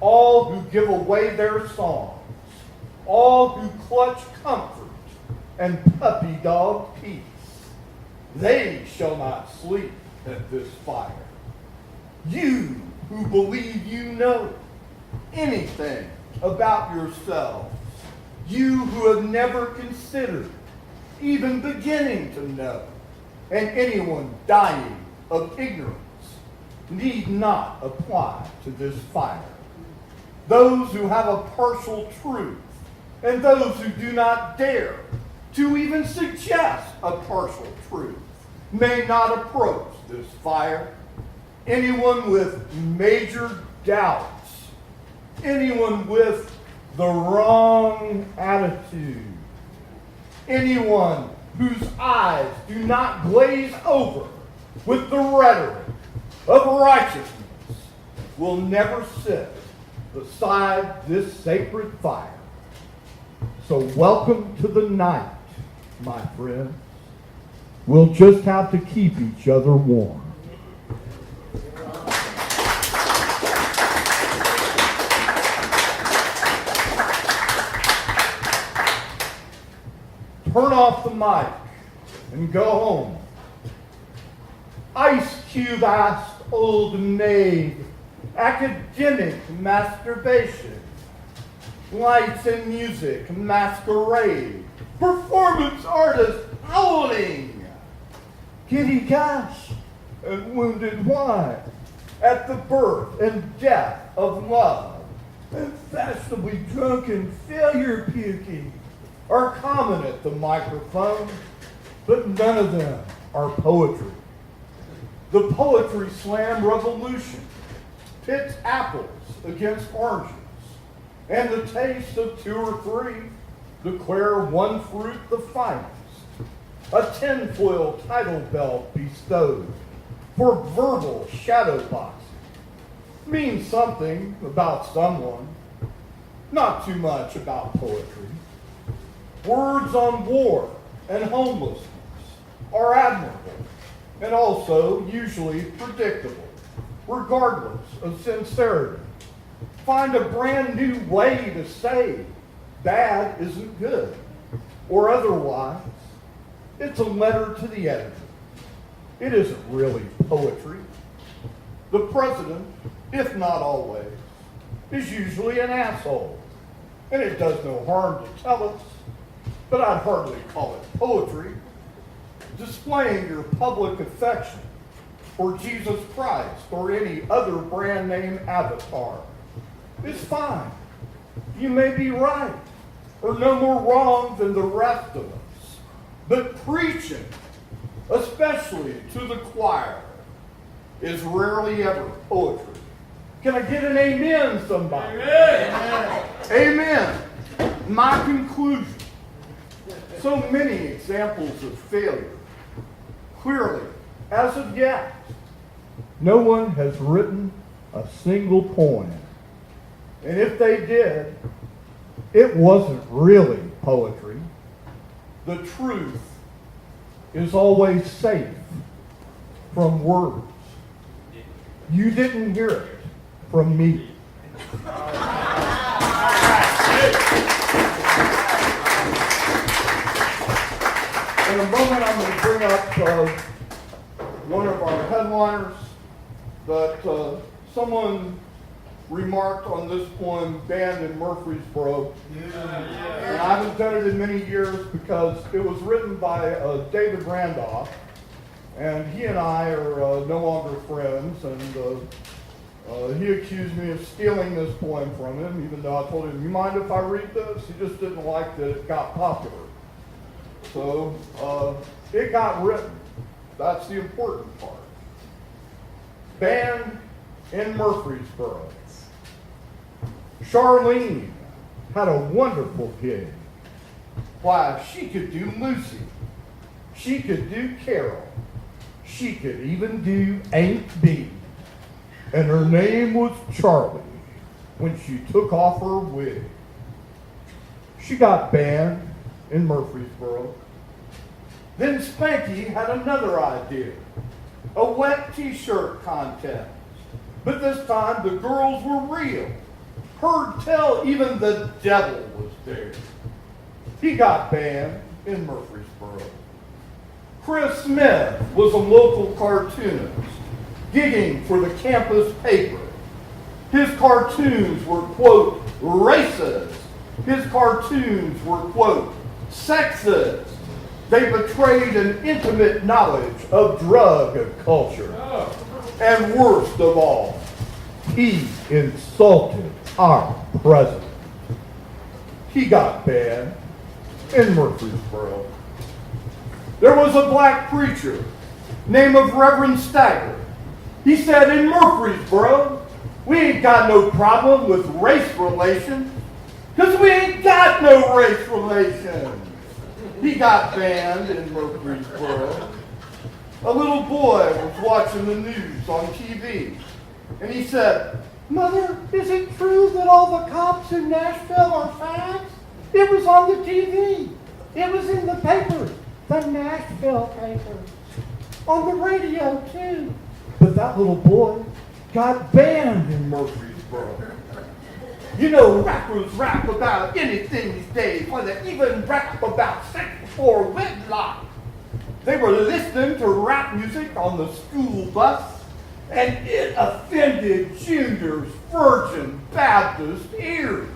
all who give away their songs, all who clutch comfort and puppy dog peace, they shall not sleep at this fire. You who believe you know anything about yourselves, you who have never considered even beginning to know, and anyone dying of ignorance need not apply to this fire. Those who have a partial truth, and those who do not dare to even suggest a partial truth, may not approach this fire. Anyone with major doubts, anyone with the wrong attitude, anyone whose eyes do not glaze over with the rhetoric of righteousness will never sit beside this sacred fire. So welcome to the night, my friends. We'll just have to keep each other warm. Turn off the mic and go home. Ice Cube asked old maid, academic masturbation. lights and music, masquerade, performance artists howling, giddy gush and wounded wine at the birth and death of love, and fashionably drunken failure puking are common at the microphone, but none of them are poetry. The poetry slam revolution pits apples against oranges, and the taste of two or three declare one fruit the finest. A tinfoil title belt bestowed for verbal shadow boxing means something about someone, not too much about poetry. Words on war and homelessness are admirable and also usually predictable, regardless of sincerity. Find a brand new way to say bad isn't good, or otherwise, it's a letter to the editor. It isn't really poetry. The president, if not always, is usually an asshole, and it does no harm to tell us, but I'd hardly call it poetry. Displaying your public affection for Jesus Christ or any other brand name avatar is fine. You may be right or no more wrong than the rest of us. But preaching, especially to the choir, is rarely ever poetry. Can I get an amen, somebody? Amen. Amen. My conclusion. So many examples of failure. Clearly, as of yet, no one has written a single poem. And if they did, it wasn't really poetry. The truth is always safe from words. You didn't hear it from me. In a moment, I'm going to bring up one of our headliners, but someone remarked on this poem banned in Murfreesboro. And I haven't done it in many years because it was written by David Randolph, and he and I are no longer friends, and he accused me of stealing this poem from him, even though I told him, you mind if I read this? He just didn't like that it got popular. So it got written. That's the important part. Banned in Murfreesboro. Charlene had a wonderful gig. Why, she could do Lucy. She could do Carol. She could even do Aunt Bee. And her name was Charlie when she took off her wig. She got banned in Murfreesboro. Then Spanky had another idea, a wet t-shirt contest. But this time the girls were real. Heard tell even the devil was there. He got banned in Murfreesboro. Chris Smith was a local cartoonist, gigging for the campus paper. His cartoons were, quote, racist. His cartoons were, quote, sexist. They betrayed an intimate knowledge of drug culture. And worst of all, he insulted our president. He got banned in Murfreesboro. There was a black preacher named of Reverend Stagger. He said, in Murfreesboro, we ain't got no problem with race relations, because we ain't got no race relations. He got banned in Murfreesboro. A little boy was watching the news on TV, and he said, Mother, is it true that all the cops in Nashville are fags? It was on the TV. It was in the papers, the Nashville papers, on the radio too. But that little boy got banned in Murfreesboro. You know, rappers rap about anything these days, when they even rap about sex before wedlock. They were listening to rap music on the school bus, and it offended Junior's Virgin Baptist ears.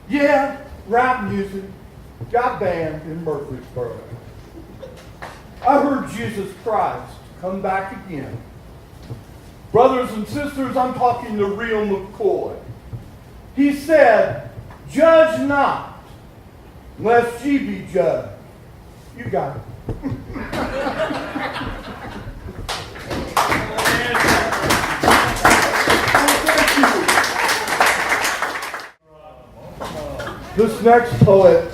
Yeah, rap music got banned in Murfreesboro. I heard Jesus Christ come back again. Brothers and sisters, I'm talking to real McCoy. He said, judge not, lest ye be judged. You got it. This next poet,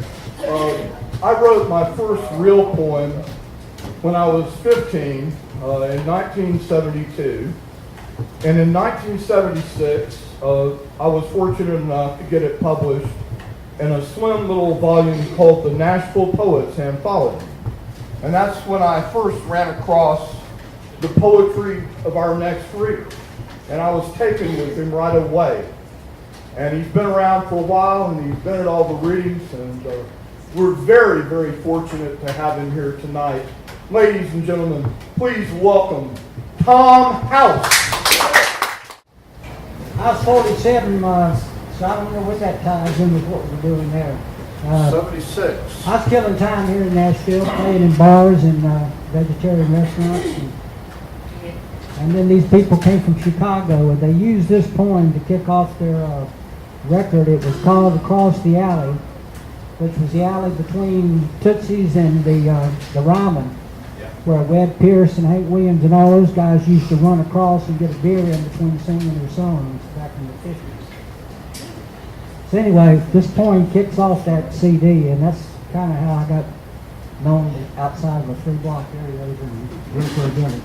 I wrote my first real poem when I was 15 in 1972. And in 1976, I was fortunate enough to get it published in a slim little volume called the Nashville Poets Anthology. And that's when I first ran across the poetry of our next reader. And I was taken with him right away. And he's been around for a while, and he's been at all the readings, and we're very, very fortunate to have him here tonight. Ladies and gentlemen, please welcome Tom House. I was 47, so I don't know what that ties in with what we're doing there. 76. I was killing time here in Nashville, playing in bars and vegetarian restaurants. And then these people came from Chicago, and they used this poem to kick off their record. It was called Across the Alley, which was the alley between Tootsie's and the Ramen, where Webb Pierce and Hank Williams and all those guys used to run across and get a beer in between singing their songs back in the 50s. So anyway, this poem kicks off that CD, and that's kind of how I got known outside of a 3-block area over in Greenfield Village.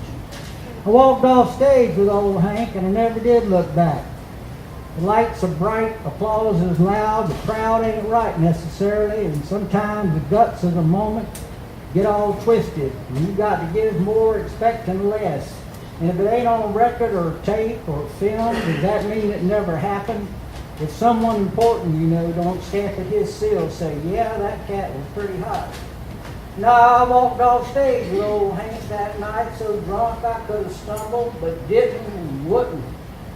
I walked off stage with old Hank, and I never did look back. The lights are bright, applause is loud, the crowd ain't right necessarily, and sometimes the guts of the moment get all twisted, and you got to give more expecting less. And if it ain't on record or tape or film, does that mean it never happened? If someone important you know don't stamp at his seal, say, yeah, that cat was pretty hot. No, I walked off stage with old Hank that night so drunk I could have stumbled, but didn't and wouldn't.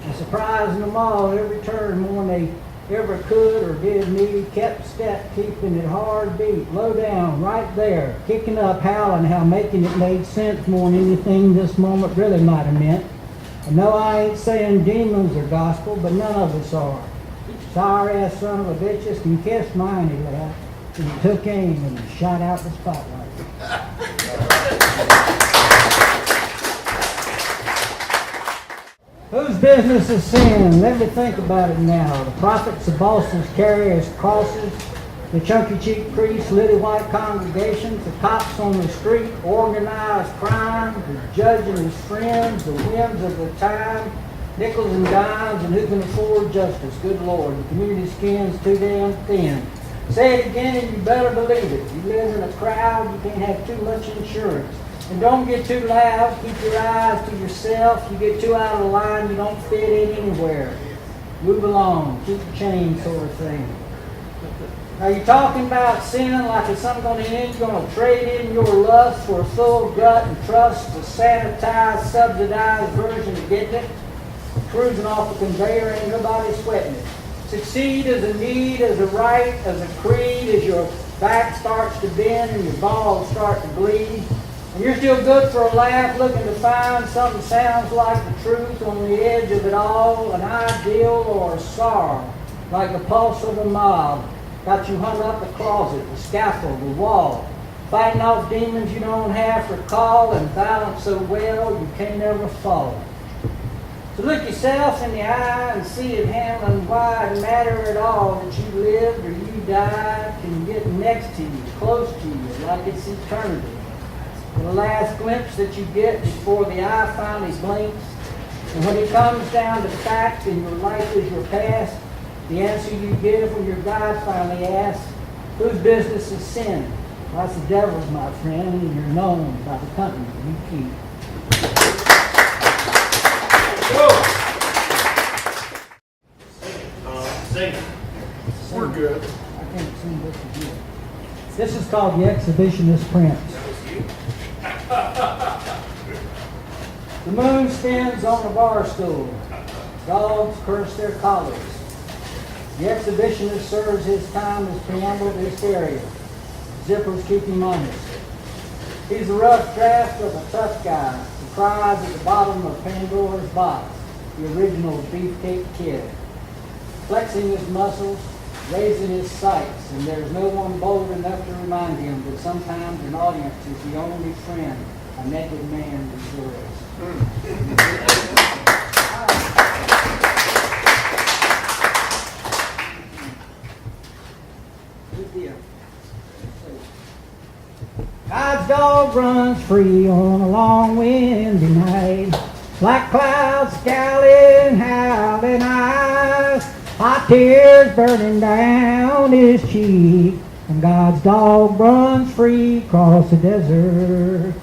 And surprising them all every turn more than they ever could or did me, kept step, keeping it hard beat, low down, right there, kicking up, howling, how making it made sense more than anything this moment really might have meant. I know I ain't saying demons are gospel, but none of us are. Sorry-ass son of a bitches can kiss mine, he laughed. And he took aim and shot out the spotlight. Whose business is sin? Let me think about it now. The prophets, the bosses carry as crosses, the chunky-cheeked priests, lily white congregations, the cops on the street, organized crime, the judge and his friends, the whims of the time, nickels and dimes, and who can afford justice? Good Lord, the community skin's too damn thin. Say it again and you better believe it. You live in a crowd, you can't have too much insurance. And don't get too loud, keep your eyes to yourself. You get too out of line, you don't fit in anywhere. Move along, keep the change sort of thing. Now you're talking about sinning like it's something going to end. You're going to trade in your lust for a full gut and trust, a sanitized, subsidized version of getting it. Cruising off a conveyor, ain't nobody sweating it. Succeed as a need, as a right, as a creed, as your back starts to bend and your balls start to bleed. And you're still good for a laugh, looking to find something sounds like the truth on the edge of it all, an ideal or a sorrow, like the pulse of a mob. Got you hung up the closet, the scaffold, the wall, fighting off demons you don't half recall and balance so well you can't ever fall. So look yourself in the eye and see if handling why it matter at all that you lived or you died can get next to you, close to you, like it's eternity. The last glimpse that you get before the eye finally blinks. And when it comes down to fact and your life is your past, the answer you give when your God finally asks, whose business is sin? Well, that's the devil's, my friend, and you're known by the company you keep. Sing. We're good. I can't sing this again. This is called The Exhibitionist Prince. The moon spins on a bar stool. Dogs curse their collars. The exhibitionist serves his time as preamble to his area. Zippers keep him honest. He's a rough draft of a tough guy who cries at the bottom of Pandora's box, the original Beefcake Kid. Flexing his muscles, raising his sights, and there's no one bold enough to remind him that sometimes an audience is the only friend a naked man deserves. Good deal. God's dog runs free on a long windy night. Black clouds scowling, howling eyes. Hot tears burning down his cheek. And God's dog runs free across the desert.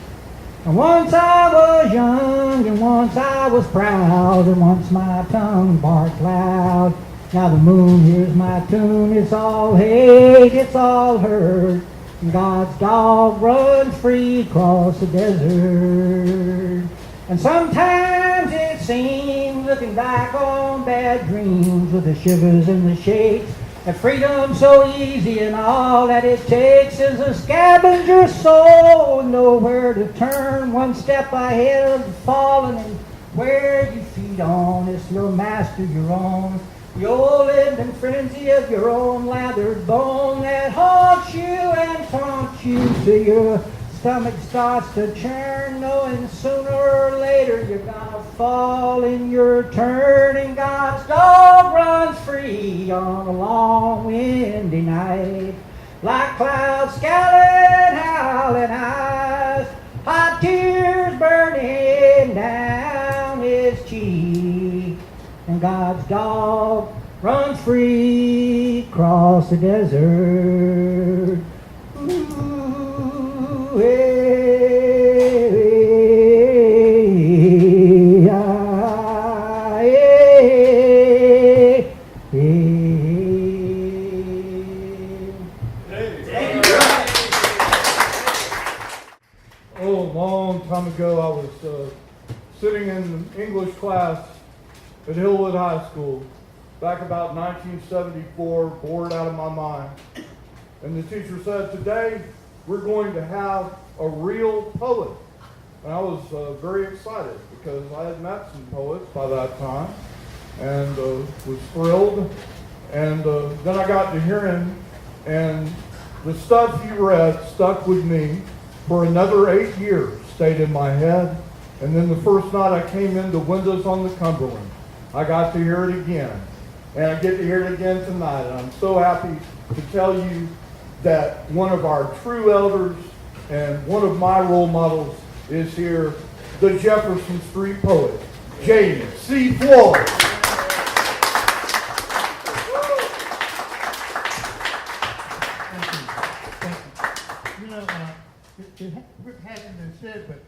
And once I was young, and once I was proud, and once my tongue barked loud. Now the moon hears my tune, it's all hate, it's all hurt. And God's dog runs free across the desert. And sometimes it seems, looking back on bad dreams with the shivers and the shakes, that freedom's so easy and all that it takes is a scavenger soul, nowhere to turn, one step ahead of the fallen, and where you feed on, it's your master, your own. The old ending frenzy of your own lathered bone that haunts you and taunts you till your stomach starts to churn, knowing sooner or later you're gonna fall in your turn. And God's dog runs free on a long windy night. Like clouds scowling, howling eyes, hot tears burning down his cheek. And God's dog runs free across the desert. Ooh, hey, ah, hey, hey. Oh, a long time ago, I was sitting in English class at Hillwood High School, back about 1974, bored out of my mind. And the teacher said, today we're going to have a real poet. And I was very excited because I had met some poets by that time and was thrilled. And then I got to hear him, and the stuff he read stuck with me for another 8 years, stayed in my head. And then the first night I came into Windows on the Cumberland, I got to hear it again. And I get to hear it again tonight. And I'm so happy to tell you that one of our true elders and one of my role models is here, the Jefferson Street poet, James C. Floyd. You know, it hasn't been said, but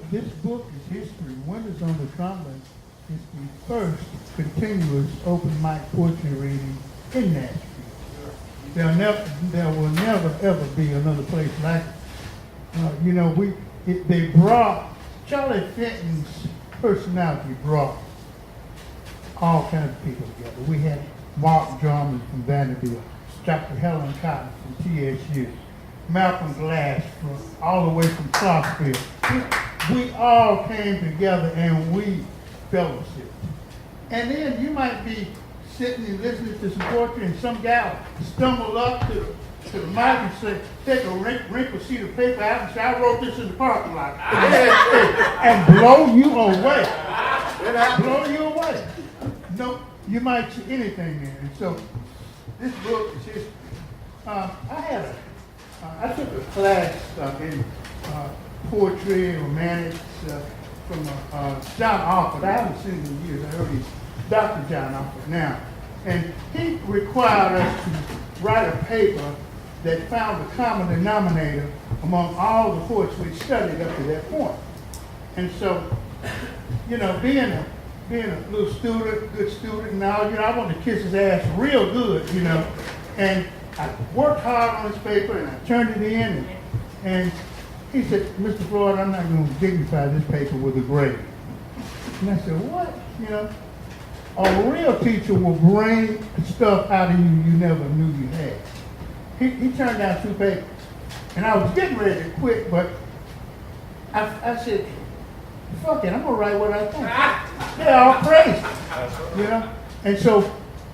this book is history. Windows on the Cumberland is the first continuous open mic poetry reading in Nashville. There will never ever be another place like it. You know, they brought Charlie Fenton's personality brought all kinds of people together. We had Mark Drummond from Vanderbilt, Dr. Helen Cotton from TSU, Malcolm Glass from all the way from Clarksville. We all came together and we fellowship. And then you might be sitting and listening to some poetry and some gal stumble up to the mic and say, take a wrinkled sheet of paper out and say, I wrote this in the parking lot. And blow you away. Blow you away. No, you might see anything there. And so this book is just, I took a class in poetry and romantics from John Alford. I haven't seen him in years. I heard he's Dr. John Alford now. And he required us to write a paper that found the common denominator among all the poets we studied up to that point. And so, you know, being a little student, good student and all, you know, I wanted to kiss his ass real good, you know. And I worked hard on this paper and I turned it in and he said, Mr. Floyd, I'm not going to dignify this paper with a grade. And I said, what? You know? A real teacher will bring stuff out of you you never knew you had. He turned down 2 papers. And I was getting ready to quit, but I said, fuck it, I'm gonna write what I think. They're all crazy. You know? And so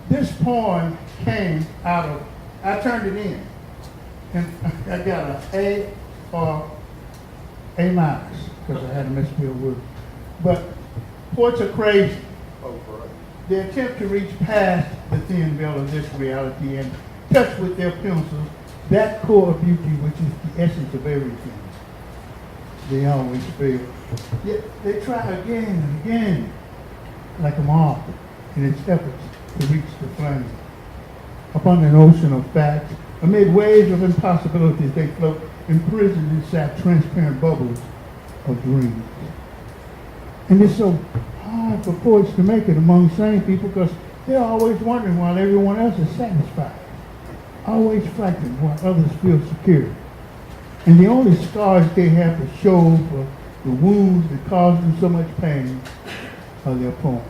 this poem came out of, I turned it in. And I got an A or A minus, because I had to misspell words. But poets are crazy. They attempt to reach past the thin veil of this reality and touch with their pencils that core of beauty which is the essence of everything. They always fail. Yet they try again and again, like a moth in its efforts to reach the flame. Upon an ocean of facts, amid waves of impossibilities, they float imprisoned inside transparent bubbles of dreams. And it's so hard for poets to make it among sane people because they're always wondering while everyone else is satisfied, always frightened while others feel secure. And the only scars they have to show for the wounds that cause them so much pain are their poems.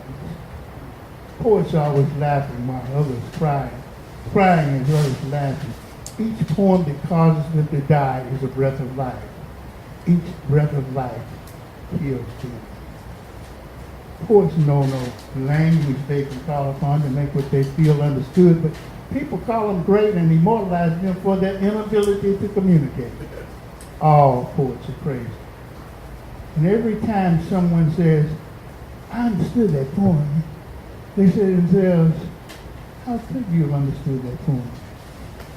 Poets are always laughing while others crying as others laughing. Each poem that causes them to die is a breath of life. Each breath of life heals them. Poets know no language they can call upon to make what they feel understood, but people call them great and immortalize them for their inability to communicate. All poets are crazy. And every time someone says, I understood that poem, they say to themselves, how could you have understood that poem?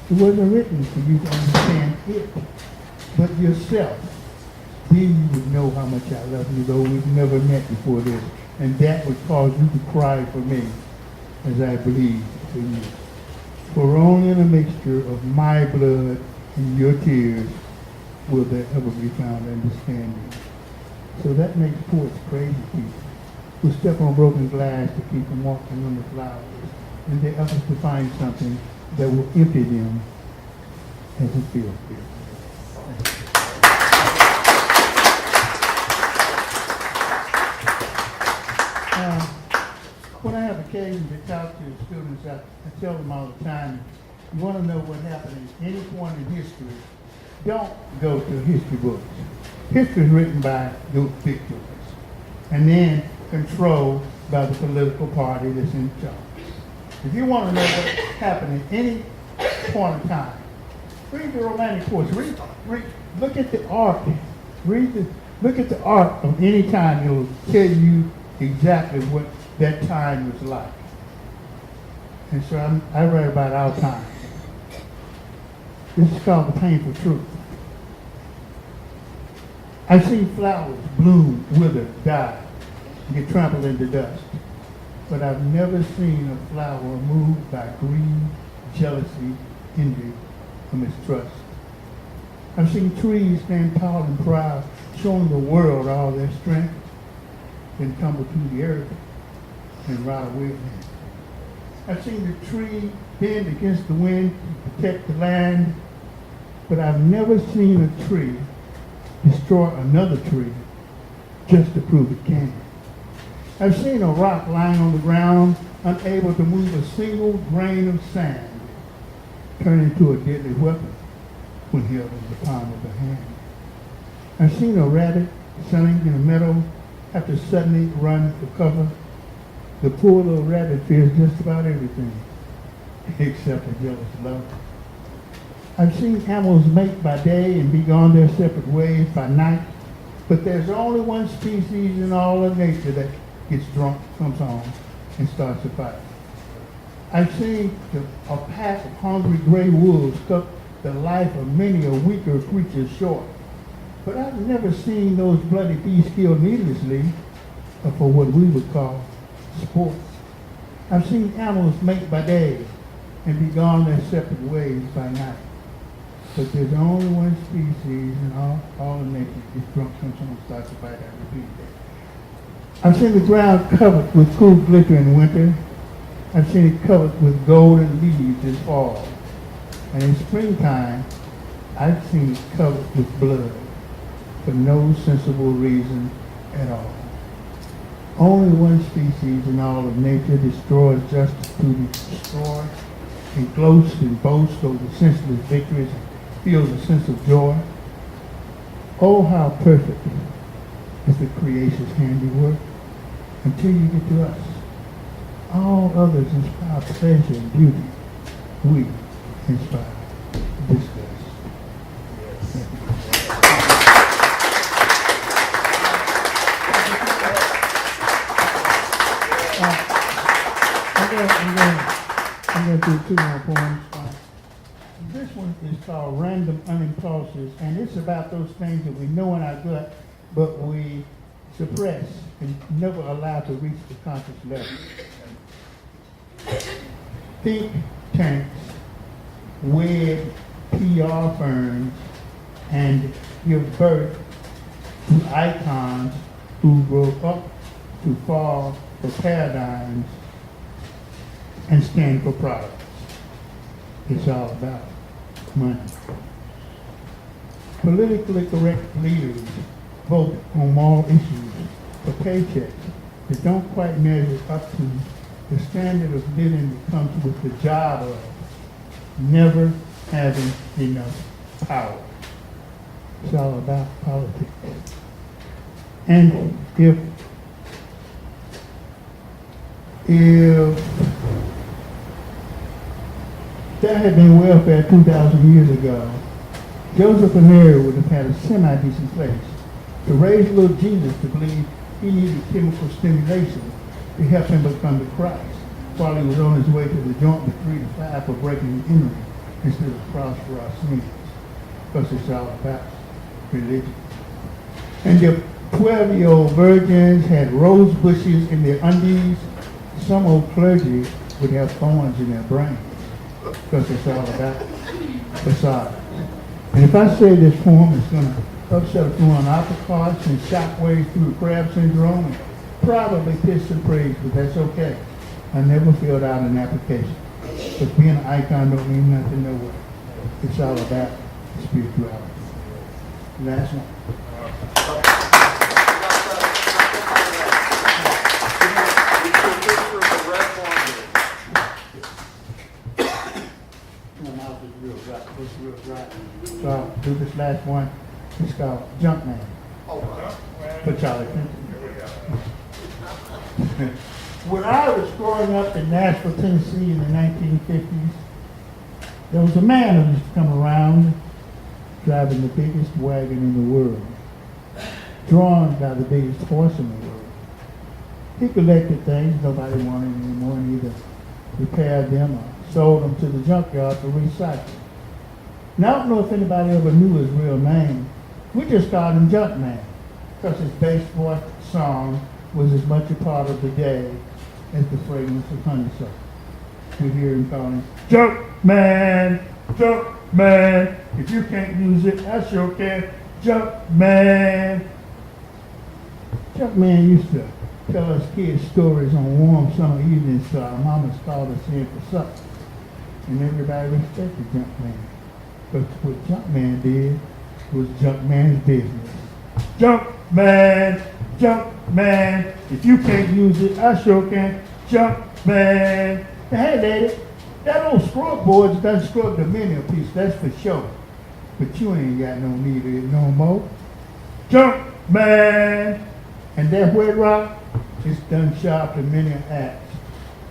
It wasn't written for you to understand it, but yourself. Then you would know how much I love you, though we've never met before this. And that would cause you to cry for me as I bleed for you. For only in a mixture of my blood and your tears will there ever be found understanding. So that makes poets crazy people who step on broken glass to keep from walking on the flowers in their efforts to find something that will empty them as it feels good. When I have occasion to talk to students, I tell them all the time, you want to know what happened at any point in history, don't go to history books. History is written by those victors and then controlled by the political party that's in charge. If you want to know what happened at any point in time, read the Romantic poets. Look at the art. Look at the art of any time. It'll tell you exactly what that time was like. And so I write about our time. This is called The Painful Truth. I've seen flowers bloom, wither, die, and get trampled into dust. But I've never seen a flower moved by greed, jealousy, envy, or mistrust. I've seen trees stand tall and proud, showing the world all their strength, then tumble to the earth and rot away. I've seen the tree bend against the wind to protect the land, but I've never seen a tree destroy another tree just to prove it can. I've seen a rock lying on the ground, unable to move a single grain of sand, turn into a deadly weapon when held in the palm of the hand. I've seen a rabbit sunning in a meadow after suddenly run for cover. The poor little rabbit fears just about everything except a jealous lover. I've seen animals mate by day and be gone their separate ways by night, but there's only one species in all of nature that gets drunk, comes home, and starts a fight. I've seen a pack of hungry gray wolves cut the life of many a weaker creature short, but I've never seen those bloody beasts killed needlessly for what we would call sports. I've seen animals mate by day and be gone their separate ways by night. But there's only one species in all of nature that drunk comes home and starts to fight. I repeat that. I've seen the ground covered with cool glitter in winter. I've seen it covered with golden leaves in fall. And in springtime, I've seen it covered with blood for no sensible reason at all. Only one species in all of nature destroys justice to destroy, and gloats and boasts over senseless victories and feels a sense of joy. Oh, how perfect is the creation's handiwork until you get to us. All others inspire pleasure and beauty. We inspire disgust. I'm going to do two more poems. This one is called Random Unimpulses, and it's about those things that we know in our gut, but we suppress and never allow to reach the conscious level. Think tanks, wed PR firms, and give birth to icons who grow up to fall for paradigms and stand for products. It's all about money. Politically correct leaders vote on moral issues for paychecks that don't quite measure up to the standard of living that comes with the job of never having enough power. It's all about politics. And if there had been welfare 2,000 years ago, Joseph and Mary would have had a semi-decent place to raise little Jesus to believe he needed chemical stimulation to help him become the Christ while he was on his way to the joint with 3 to 5 for breaking and entering instead of cross for our sins. Because it's all about religion. And if 12-year-old virgins had rose bushes in their undies, some old clergy would have thorns in their brains. Because it's all about facade. And if I say this poem is going to upset a few on apricots and shockwaves through the crab syndrome and probably piss and praise, but that's okay. I never filled out an application. Because being an icon don't mean nothing nowhere. It's all about spirituality. Last one. So I'll do this last one. It's called Junkman. For Charlie Clinton. When I was growing up in Nashville, Tennessee in the 1950s, there was a man who used to come around driving the biggest wagon in the world, drawn by the biggest horse in the world. He collected things nobody wanted anymore and either repaired them or sold them to the junkyard for recycling. Now, I don't know if anybody ever knew his real name. We just called him Junkman because his bass voice song was as much a part of the day as the fragrance of honeysuckle. We hear him calling, Junkman, Junkman. If you can't use it, I sure can. Junkman. Junkman used to tell us kids stories on warm summer evenings so our mamas called us in for supper. And everybody respected Junkman. But what Junkman did was Junkman's business. Junkman, Junkman, if you can't use it, I sure can. Junkman. Hey, lady, that old scrub board's done scrubbed a many a piece, that's for sure. But you ain't got no need of it no more. Junkman. And that wet rock, it's done sharp to many an axe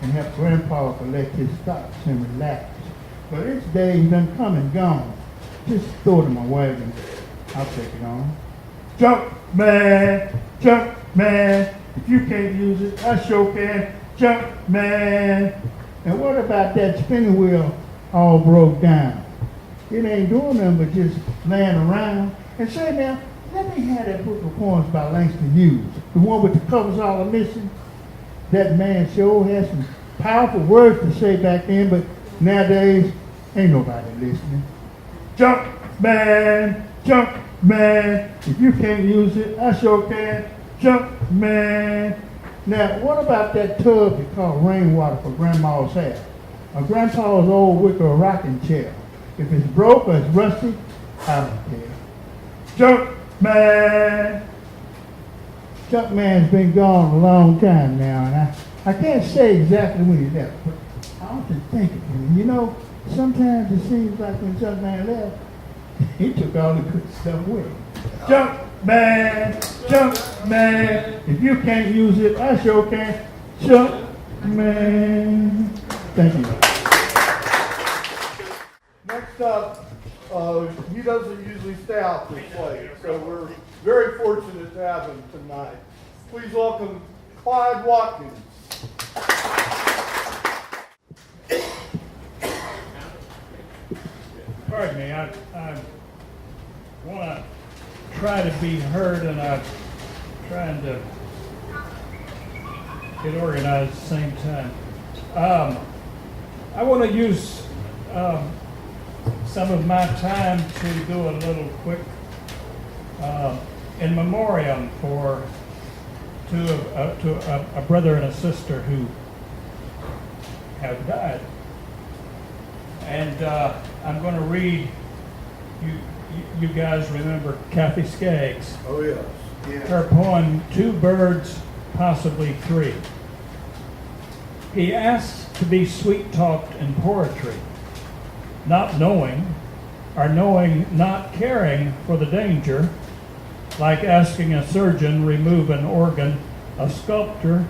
and helped Grandpa collect his stocks and relax. But its days done come and gone. Just throw it in my wagon. I'll take it on. Junkman, Junkman. If you can't use it, I sure can. Junkman. And what about that spinning wheel all broke down? It ain't doing nothing but just laying around. And say now, let me have that book of poems by Langston Hughes. The one with the covers all missing. That man sure has some powerful words to say back then, but nowadays, ain't nobody listening. Junkman, Junkman. If you can't use it, I sure can. Junkman. Now, what about that tub you call rainwater for Grandma's hair? Or Grandpa's old wicker rocking chair? If it's broke or it's rusty, I don't care. Junkman. Stuntman's been gone a long time now, and I can't say exactly when he left, but I often think of him. You know, sometimes it seems like when Stuntman left, he took all the good stuff with him. Jumpman, Jumpman. If you can't use it, I sure can. Jumpman. Thank you. Next up, he doesn't usually stay out this late, so we're very fortunate to have him tonight. Please welcome Clyde Watkins. Pardon me, I want to try to be heard, and I'm trying to get organized at the same time. I want to use some of my time to do a little quick in memoriam to a brother and a sister who have died. And I'm going to read, you guys remember Kathy Skaggs? Oh, yes. Yeah. Her poem, Two Birds, Possibly Three. He asks to be sweet-talked in poetry, not knowing, or knowing not caring for the danger, like asking a surgeon remove an organ, a sculptor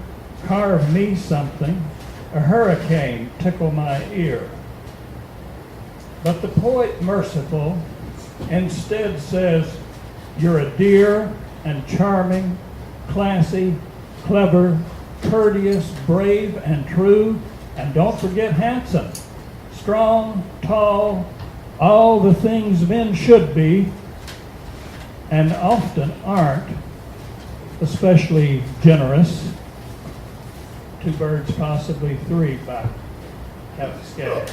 carve me something, a hurricane tickle my ear. But the poet merciful instead says, you're a dear and charming, classy, clever, courteous, brave, and true, and don't forget handsome, strong, tall, all the things men should be, and often aren't, especially generous. Two Birds, Possibly Three by Kathy Skaggs.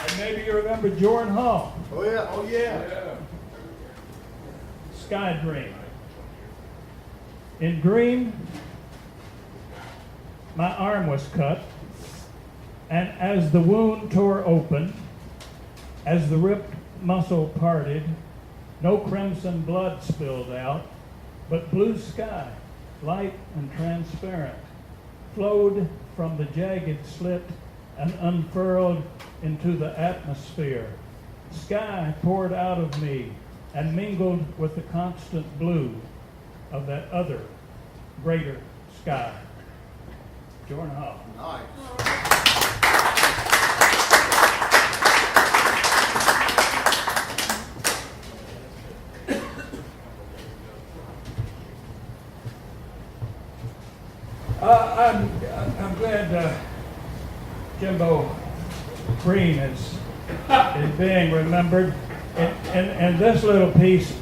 And maybe you remember Jordan Hall. Oh, yeah. Oh, yeah. Sky Dream. In Dream, my arm was cut, and as the wound tore open, as the ripped muscle parted, no crimson blood spilled out, but blue sky, light and transparent, flowed from the jagged slit and unfurled into the atmosphere. Sky poured out of me and mingled with the constant blue of that other, greater sky. Jordan Hall. I'm glad Jimbo Green is being remembered. And this little piece,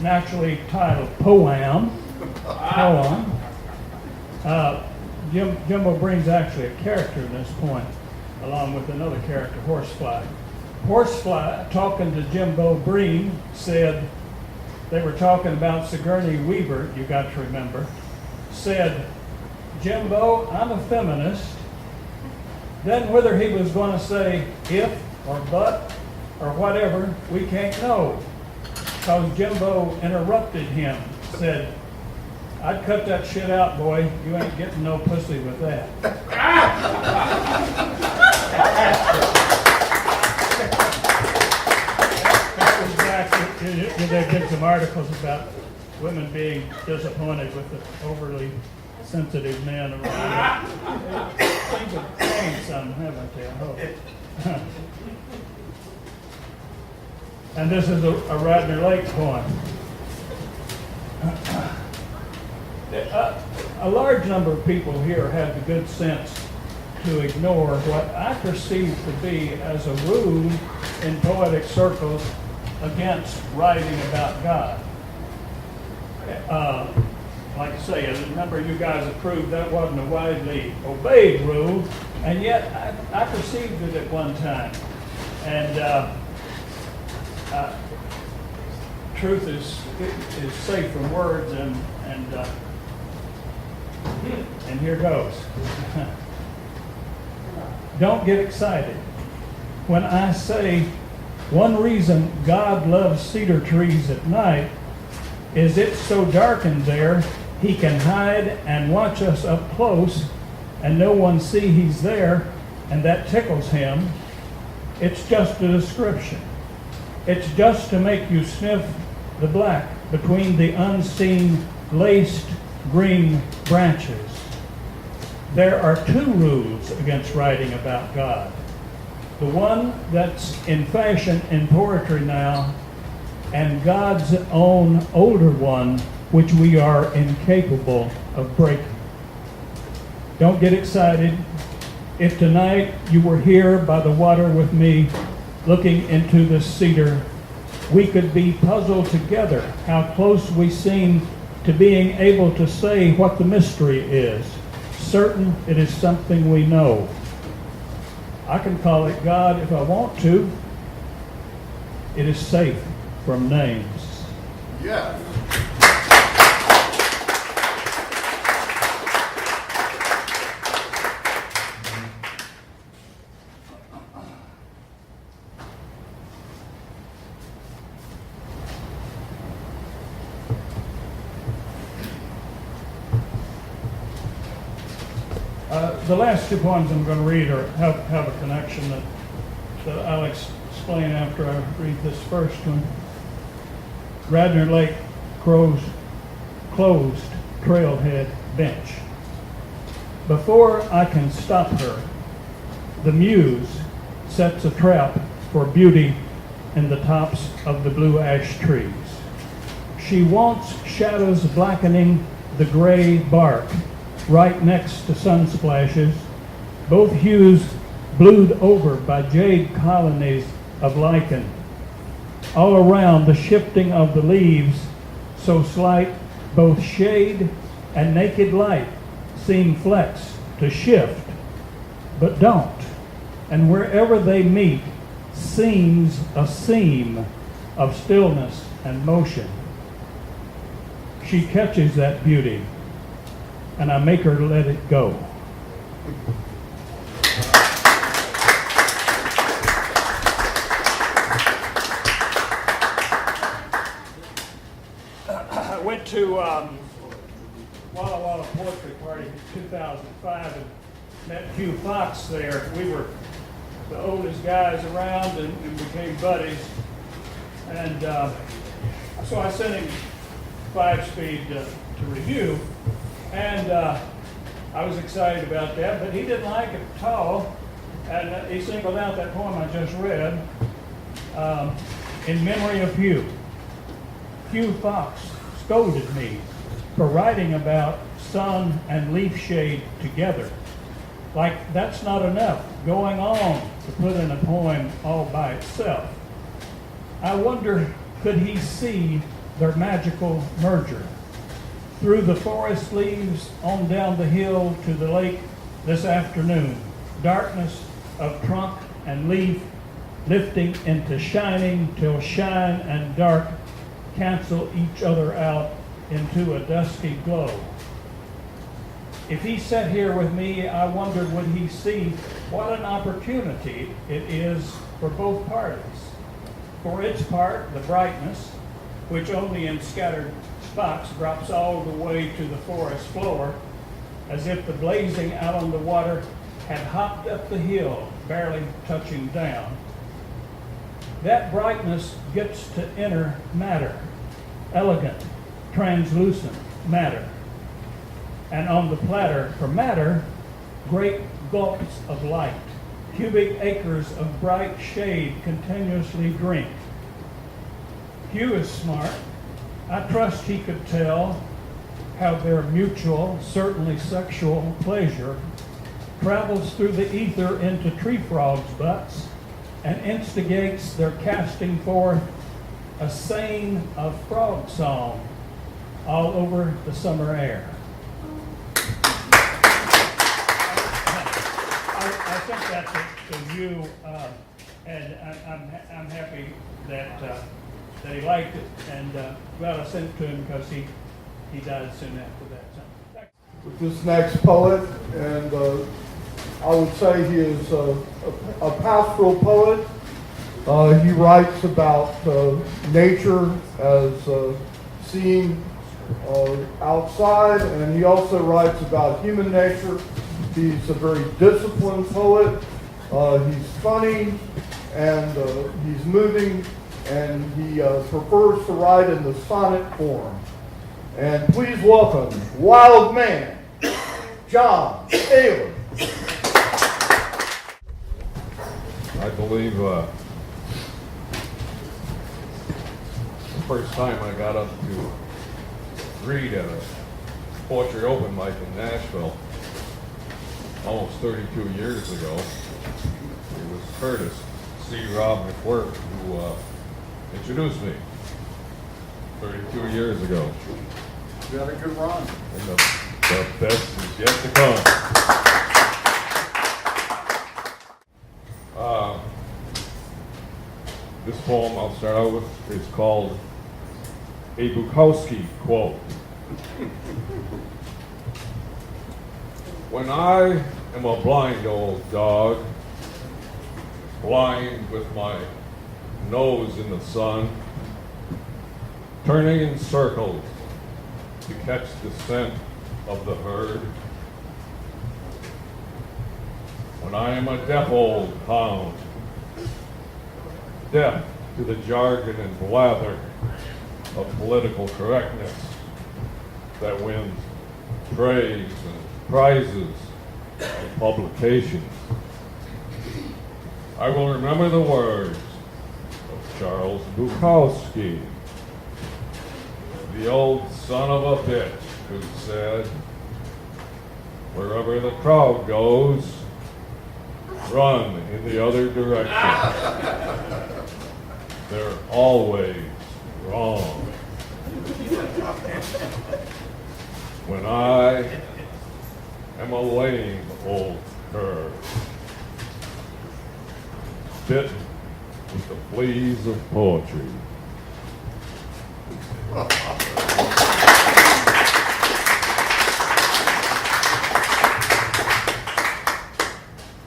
naturally titled Poem, Jimbo Green's actually a character in this poem, along with another character, Horsefly. Horsefly, talking to Jimbo Green, said, they were talking about Sigourney Weaver, you got to remember, said, Jimbo, I'm a feminist. Then whether he was going to say if or but or whatever, we can't know. Because Jimbo interrupted him, said, I'd cut that shit out, boy. You ain't getting no pussy with that. That was back, there been some articles about women being disappointed with the overly sensitive men around. Things have changed some, haven't they? I hope. And this is a Radnor Lake poem. A large number of people here have the good sense to ignore what I perceive to be as a rule in poetic circles against writing about God. Like I say, a number of you guys approved that wasn't a widely obeyed rule, and yet I perceived it at one time. And truth is safe from words, and here goes. Don't get excited when I say One reason God loves cedar trees at night is it's so dark in there, he can hide and watch us up close and no one see he's there, and that tickles him. It's just a description. It's just to make you sniff the black between the unseen laced green branches. There are two rules against writing about God. The one that's in fashion in poetry now, and God's own older one, which we are incapable of breaking. Don't get excited. If tonight you were here by the water with me, looking into this cedar, we could be puzzled together how close we seem to being able to say what the mystery is. Certain it is something we know. I can call it God if I want to. It is safe from names. Yes. The last 2 poems I'm going to read have a connection that I'll explain after I read this first one. Radnor Lake closed trailhead bench. Before I can stop her, the muse sets a trap for beauty in the tops of the blue ash trees. She wants shadows blackening the gray bark right next to sun splashes, both hues blued over by jade colonies of lichen. All around the shifting of the leaves, so slight, both shade and naked light seem flex to shift, but don't. And wherever they meet seems a seam of stillness and motion. She catches that beauty, and I make her let it go. I went to Walla Walla Poetry Party in 2005 and met Hugh Fox there. We were the oldest guys around and became buddies. And so I sent him 5-speed to review. And I was excited about that, but he didn't like it at all. And he singled out that poem I just read, in memory of Hugh. Hugh Fox scolded me for writing about sun and leaf shade together. Like that's not enough going on to put in a poem all by itself. I wonder, could he see their magical merger? Through the forest leaves on down the hill to the lake this afternoon, darkness of trunk and leaf lifting into shining till shine and dark cancel each other out into a dusky glow. If he sat here with me, I wondered would he see what an opportunity it is for both parties. For its part, the brightness, which only in scattered spots drops all the way to the forest floor, as if the blazing out on the water had hopped up the hill, barely touching down. That brightness gets to enter matter, elegant, translucent matter. And on the platter for matter, great gulps of light, cubic acres of bright shade continuously drink. Hugh is smart. I trust he could tell how their mutual, certainly sexual pleasure travels through the ether into tree frogs' butts and instigates their casting forth a seine of frog song all over the summer air. I think that's to you, and I'm happy that he liked it, and glad I sent it to him because he died soon after that. So, with this next poet, and I would say he is a pastoral poet. He writes about nature as seen outside, and he also writes about human nature. He's a very disciplined poet. He's funny, and he's moving, and he prefers to write in the sonnet form. And please welcome Wild Man, John Taylor. I believe the first time I got up to read at a poetry open mic in Nashville, almost 32 years ago, it was Curtis C. Rob McWhirk who introduced me 32 years ago. You had a good run. And the best is yet to come. This poem I'll start out with is called A Bukowski Quote. When I am a blind old dog, blind with my nose in the sun, turning in circles to catch the scent of the herd, when I am a deaf old hound, deaf to the jargon and blather of political correctness that wins praise and prizes and publications, I will remember the words of Charles Bukowski, the old son of a bitch who said, wherever the crowd goes, run in the other direction. They're always wrong. When I am a lame old cur, bitten with the fleas of poetry.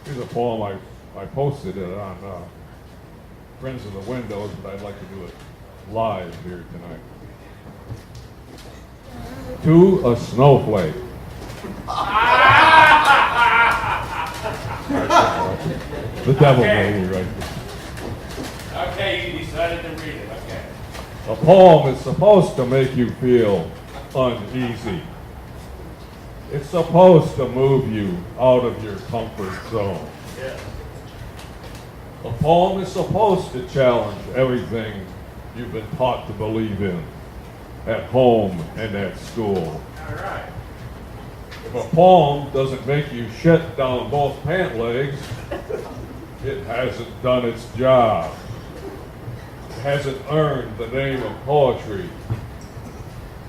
Here's a poem I posted it on Friends of the Windows, but I'd like to do it live here tonight. To a snowflake. The devil made me write this. Okay, you decided to read it, okay. A poem is supposed to make you feel uneasy. It's supposed to move you out of your comfort zone. Yeah. A poem is supposed to challenge everything you've been taught to believe in at home and at school. All right. If a poem doesn't make you shit down both pant legs, it hasn't done its job. It hasn't earned the name of poetry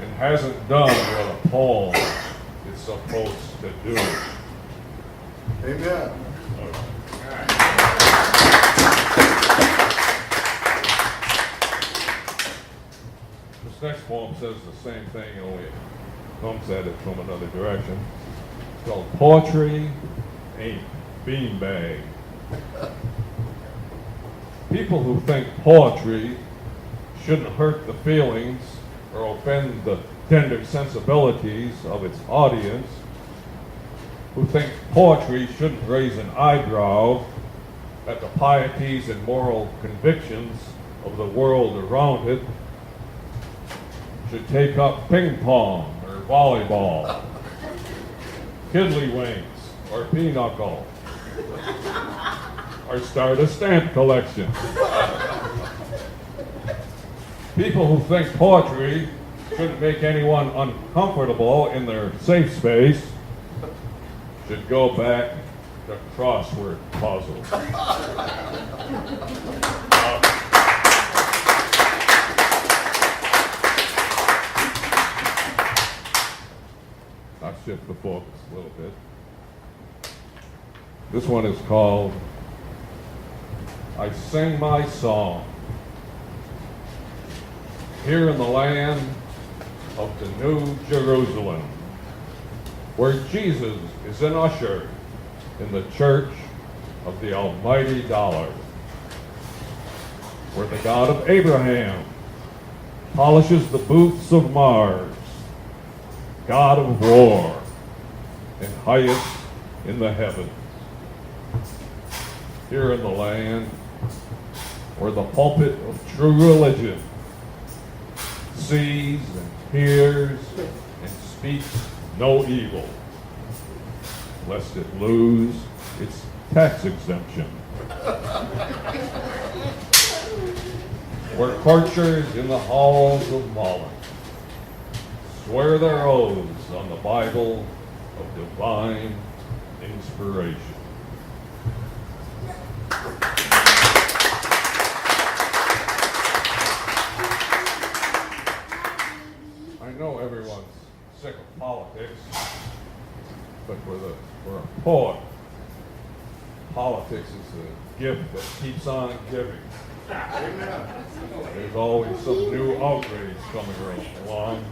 and hasn't done what a poem is supposed to do. Amen. This next poem says the same thing, only it comes at it from another direction. It's called Poetry Ain't Beanbag. People who think poetry shouldn't hurt the feelings or offend the tender sensibilities of its audience, who think poetry shouldn't raise an eyebrow at the pieties and moral convictions of the world around it, should take up ping pong or volleyball, tiddlywinks or pinochle, or start a stamp collection. People who think poetry shouldn't make anyone uncomfortable in their safe space should go back to crossword puzzles. I'll shift the focus a little bit. This one is called I Sing My Song. Here in the land of the New Jerusalem, where Jesus is an usher in the church of the almighty dollar. where the God of Abraham polishes the boots of Mars, God of war, and highest in the heavens. Here in the land where the pulpit of true religion sees and hears and speaks no evil, lest it lose its tax exemption. Where courtiers in the halls of Moloch swear their oaths on the Bible of divine inspiration. I know everyone's sick of politics, but for a poet, politics is a gift that keeps on giving. There's always some new outrage coming along,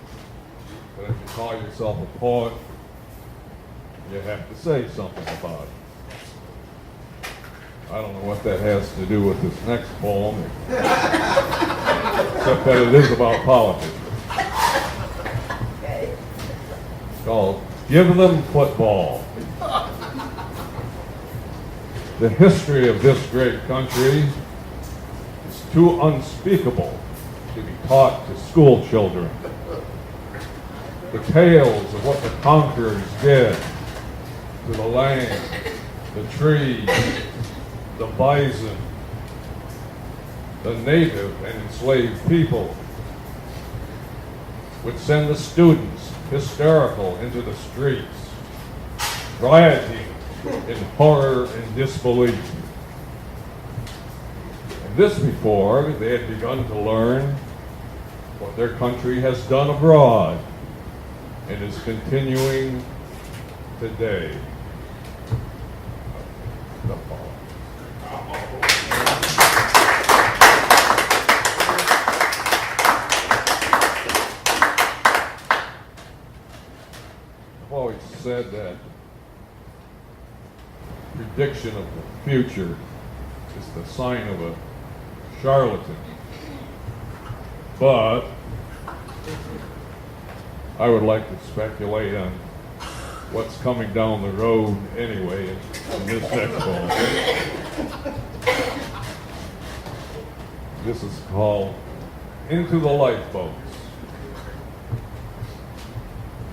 but if you call yourself a poet, you have to say something about it. I don't know what that has to do with this next poem, except that it is about politics. It's called Give Them Football. The history of this great country is too unspeakable to be taught to school children. The tales of what the conquerors did to the land, the trees, the bison, the native and enslaved people, would send the students hysterical into the streets, rioting in horror and disbelief. And this before they had begun to learn what their country has done abroad and is continuing today. I've always said that prediction of the future is the sign of a charlatan. But I would like to speculate on what's coming down the road anyway in this next poem. This is called Into the Lifeboats.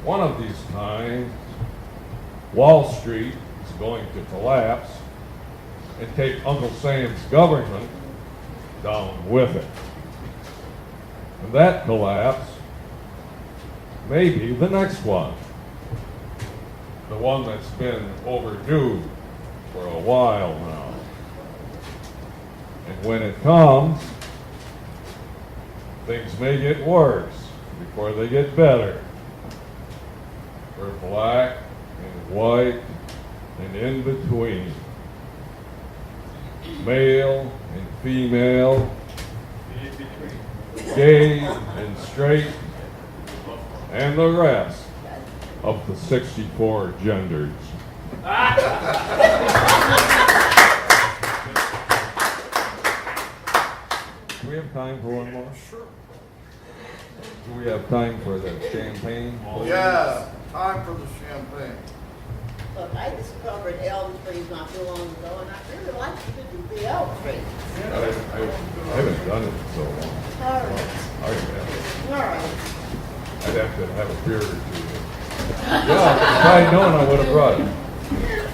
One of these times, Wall Street is going to collapse and take Uncle Sam's government down with it. And that collapse may be the next one. The one that's been overdue for a while now. And when it comes, things may get worse before they get better. For black and white and in between, male and female, gay and straight, and the rest of the 64 genders. Do we have time for one more? Sure. Do we have time for the champagne? Yeah, time for the champagne. Look, I discovered elm trees not too long ago, and I really like to do the elm trees. I haven't done it in so long. All right. All right. I'd have to have a beer or two. Yeah, if I'd known, I would have brought it.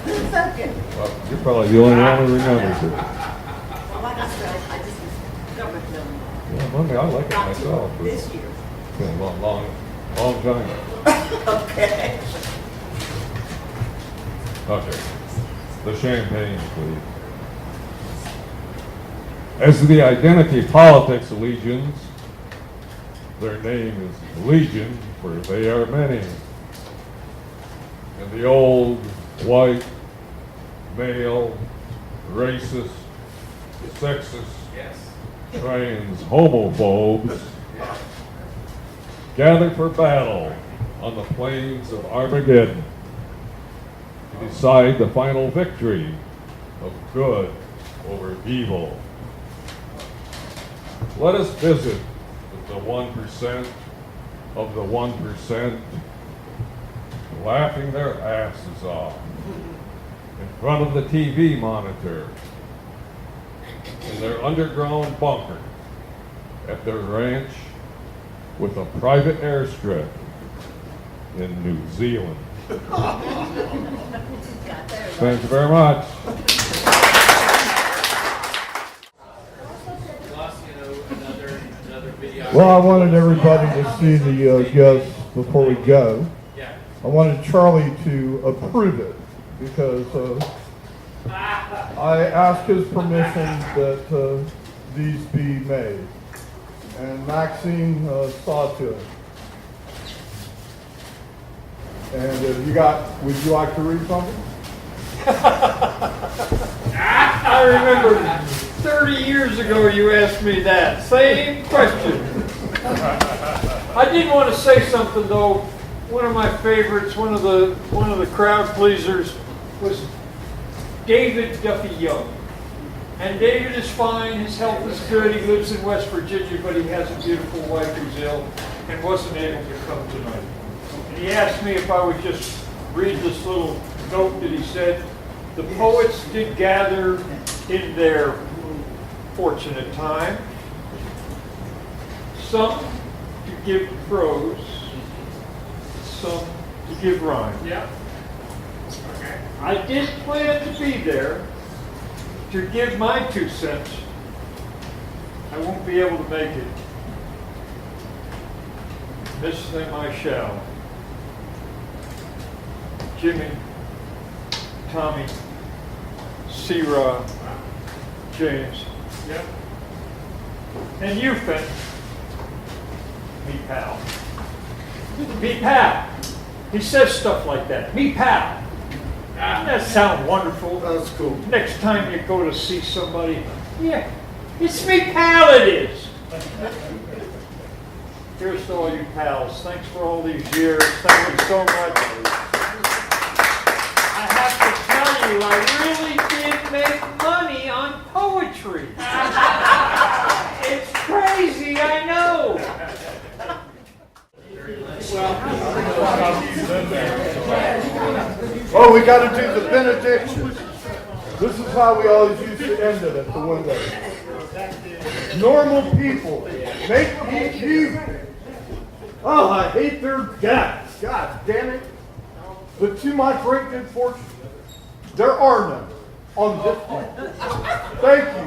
It's okay. Well, you're probably the only one who remembers it. Well, like I said, I just discovered them Yeah, Monday, I like it not too myself. long this year. It's been a long time. Okay. Okay. The champagne, please. As the identity politics legions, their name is Legion, for they are many. And the old, white, male, racist, sexist, trans homophobes gather for battle on the plains of Armageddon to decide the final victory of good over evil. Let us visit with the 1% of the 1% laughing their asses off in front of the TV monitor in their underground bunker at their ranch with a private airstrip in New Zealand. Thank you very much. Well, I wanted everybody to see the guests before we go. I wanted Charlie to approve it because I asked his permission that these be made. And Maxine saw to it. And would you like to read something? I remember 30 years ago you asked me that same question. I did want to say something though. One of my favorites, one of the crowd pleasers was David Duffy Young. And David is fine, his health is good, he lives in West Virginia, but he has a beautiful wife who's ill and wasn't able to come tonight. And he asked me if I would just read this little note that he said, the poets did gather in their fortunate time, some to give prose, some to give rhyme. Yeah. Okay. I did plan to be there to give my 2 cents. I won't be able to make it. Miss them I shall. Jimmy, Tommy, C-Rod, James. Yep. And you, Finn. Me pal. Me pal. He says stuff like that. Me pal. Doesn't that sound wonderful? That's cool. Next time you go to see somebody, yeah, it's me pal it is. Here's to all you pals. Thanks for all these years. Thank you so much. I have to tell you, I really did make money on poetry. It's crazy, I know. Oh, we got to do the benediction. This is how we always used to end it at the window. Normal people, make you. Oh, I hate their guts. God damn it. But to my great good fortune, there are none on this planet. Thank you.